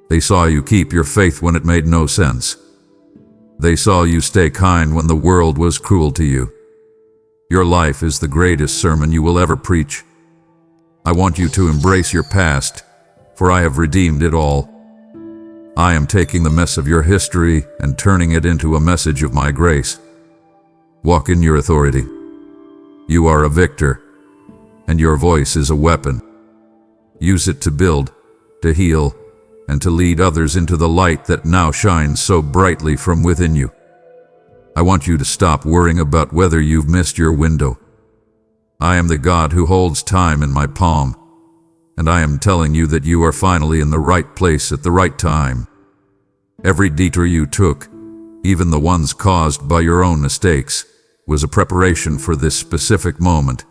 Speaker 1: They saw you keep your faith when it made no sense. They saw you stay kind when the world was cruel to you. Your life is the greatest sermon you will ever preach. I want you to embrace your past, for I have redeemed it all. I am taking the mess of your history and turning it into a message of my grace. Walk in your authority. You are a victor, and your voice is a weapon. Use it to build, to heal, and to lead others into the light that now shines so brightly from within you. I want you to stop worrying about whether you've missed your window. I am the God who holds time in my palm, and I am telling you that you are finally in the right place at the right time. Every detour you took, even the ones caused by your own mistakes, was a preparation for this specific moment.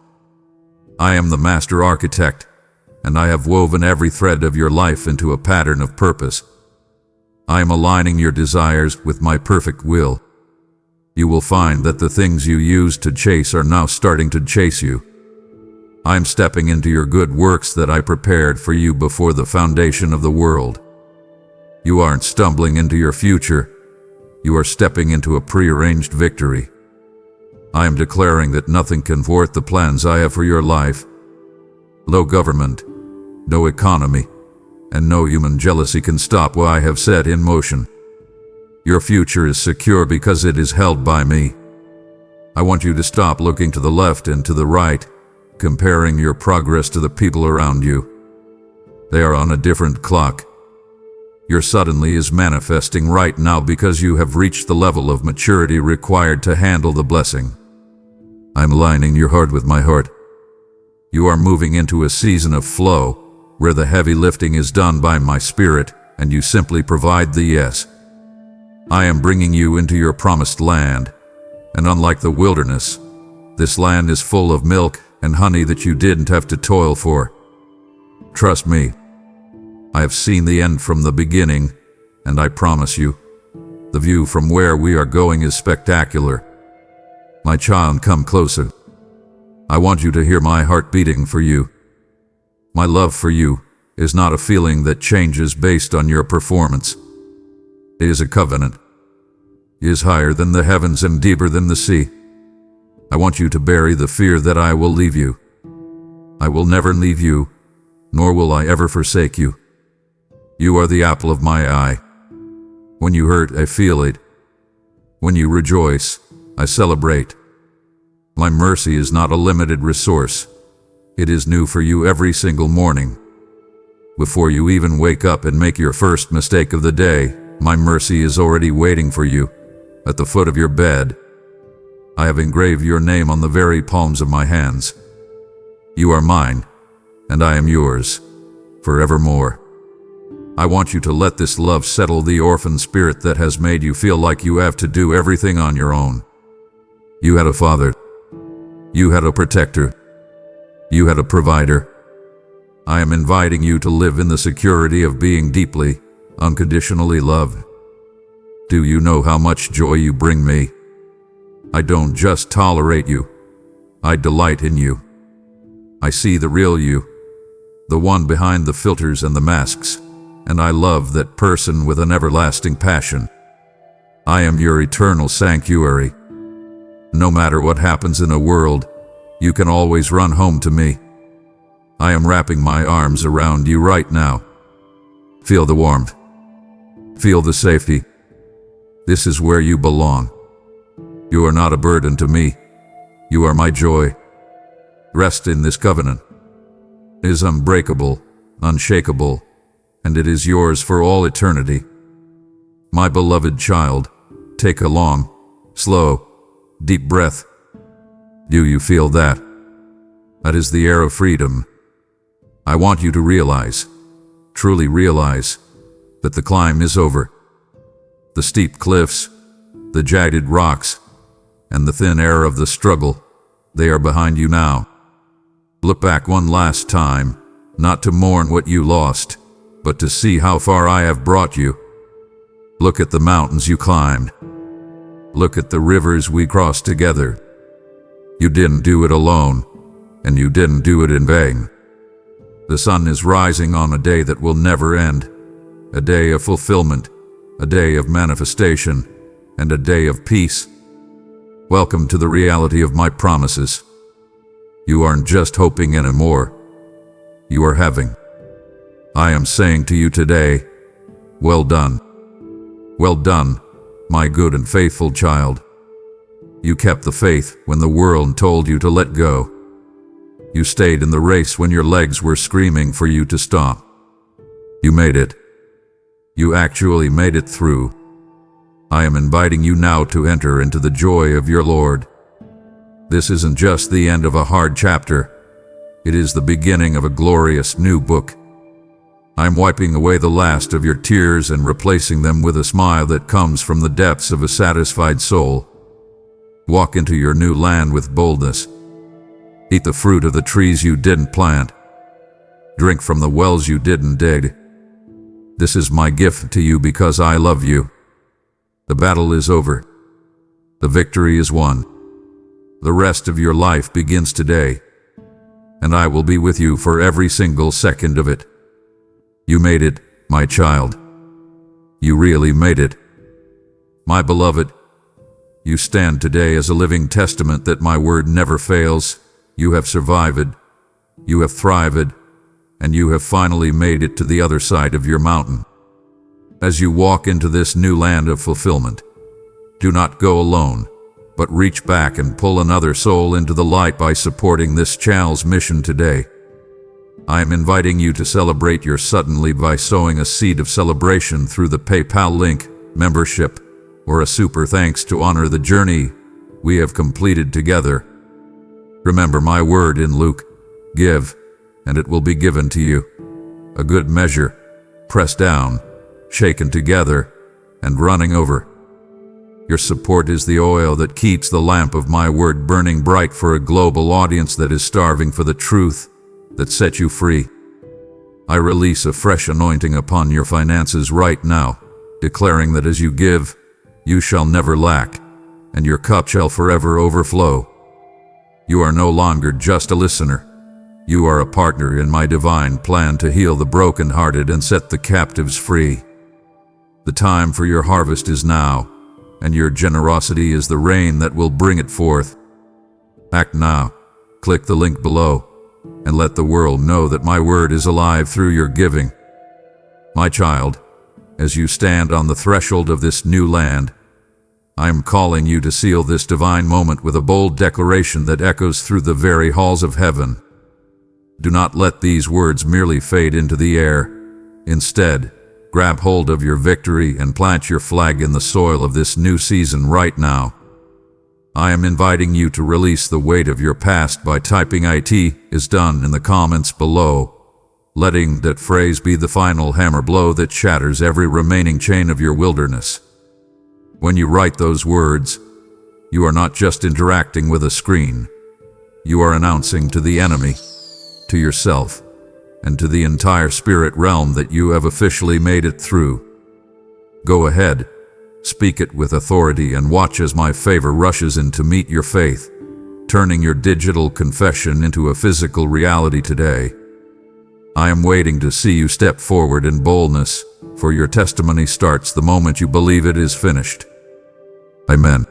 Speaker 1: I am the master architect, and I have woven every thread of your life into a pattern of purpose. I am aligning your desires with my perfect will. You will find that the things you used to chase are now starting to chase you. I am stepping into your good works that I prepared for you before the foundation of the world. You aren't stumbling into your future. You are stepping into a prearranged victory. I am declaring that nothing can thwart the plans I have for your life. No government, no economy, and no human jealousy can stop what I have set in motion. Your future is secure because it is held by me. I want you to stop looking to the left and to the right, comparing your progress to the people around you. They are on a different clock. Your suddenly is manifesting right now because you have reached the level of maturity required to handle the blessing. I'm aligning your heart with my heart. You are moving into a season of flow, where the heavy lifting is done by my spirit, and you simply provide the yes. I am bringing you into your promised land, and unlike the wilderness, this land is full of milk and honey that you didn't have to toil for. Trust me. I have seen the end from the beginning, and I promise you, the view from where we are going is spectacular. My child, come closer. I want you to hear my heart beating for you. My love for you is not a feeling that changes based on your performance. It is a covenant. It is higher than the heavens and deeper than the sea. I want you to bury the fear that I will leave you. I will never leave you, nor will I ever forsake you. You are the apple of my eye. When you hurt, I feel it. When you rejoice, I celebrate. My mercy is not a limited resource. It is new for you every single morning. Before you even wake up and make your first mistake of the day, my mercy is already waiting for you, at the foot of your bed. I have engraved your name on the very palms of my hands. You are mine, and I am yours, forevermore. I want you to let this love settle the orphan spirit that has made you feel like you have to do everything on your own. You had a father. You had a protector. You had a provider. I am inviting you to live in the security of being deeply, unconditionally loved. Do you know how much joy you bring me? I don't just tolerate you. I delight in you. I see the real you, the one behind the filters and the masks, and I love that person with an everlasting passion. I am your eternal sanctuary. No matter what happens in a world, you can always run home to me. I am wrapping my arms around you right now. Feel the warmth. Feel the safety. This is where you belong. You are not a burden to me. You are my joy. Rest in this covenant. It is unbreakable, unshakable, and it is yours for all eternity. My beloved child, take a long, slow, deep breath. Do you feel that? That is the air of freedom. I want you to realize, truly realize, that the climb is over. The steep cliffs, the jagged rocks, and the thin air of the struggle, they are behind you now. Look back one last time, not to mourn what you lost, but to see how far I have brought you. Look at the mountains you climbed. Look at the rivers we crossed together. You didn't do it alone, and you didn't do it in vain. The sun is rising on a day that will never end, a day of fulfillment, a day of manifestation, and a day of peace. Welcome to the reality of my promises. You aren't just hoping anymore. You are having. I am saying to you today, well done. Well done, my good and faithful child. You kept the faith when the world told you to let go. You stayed in the race when your legs were screaming for you to stop. You made it. You actually made it through. I am inviting you now to enter into the joy of your Lord. This isn't just the end of a hard chapter. It is the beginning of a glorious new book. I am wiping away the last of your tears and replacing them with a smile that comes from the depths of a satisfied soul. Walk into your new land with boldness. Eat the fruit of the trees you didn't plant. Drink from the wells you didn't dig. This is my gift to you because I love you. The battle is over. The victory is won. The rest of your life begins today, and I will be with you for every single second of it. You made it, my child. You really made it. My beloved, you stand today as a living testament that my word never fails. You have survived, you have thrived, and you have finally made it to the other side of your mountain. As you walk into this new land of fulfillment, do not go alone, but reach back and pull another soul into the light by supporting this channel's mission today. I am inviting you to celebrate your suddenly by sowing a seed of celebration through the PayPal link, membership, or a super thanks to honor the journey we have completed together. Remember my word in Luke, give, and it will be given to you. A good measure, pressed down, shaken together, and running over. Your support is the oil that keeps the lamp of my word burning bright for a global audience that is starving for the truth that sets you free. I release a fresh anointing upon your finances right now, declaring that as you give, you shall never lack, and your cup shall forever overflow. You are no longer just a listener. You are a partner in my divine plan to heal the brokenhearted and set the captives free. The time for your harvest is now, and your generosity is the rain that will bring it forth. Act now. Click the link below, and let the world know that my word is alive through your giving. My child, as you stand on the threshold of this new land, I am calling you to seal this divine moment with a bold declaration that echoes through the very halls of heaven. Do not let these words merely fade into the air. Instead, grab hold of your victory and plant your flag in the soil of this new season right now. I am inviting you to release the weight of your past by typing "IT is done" in the comments below, letting that phrase be the final hammer blow that shatters every remaining chain of your wilderness. When you write those words, you are not just interacting with a screen. You are announcing to the enemy, to yourself, and to the entire spirit realm that you have officially made it through. Go ahead, speak it with authority, and watch as my favor rushes in to meet your faith, turning your digital confession into a physical reality today. I am waiting to see you step forward in boldness, for your testimony starts the moment you believe it is finished. Amen.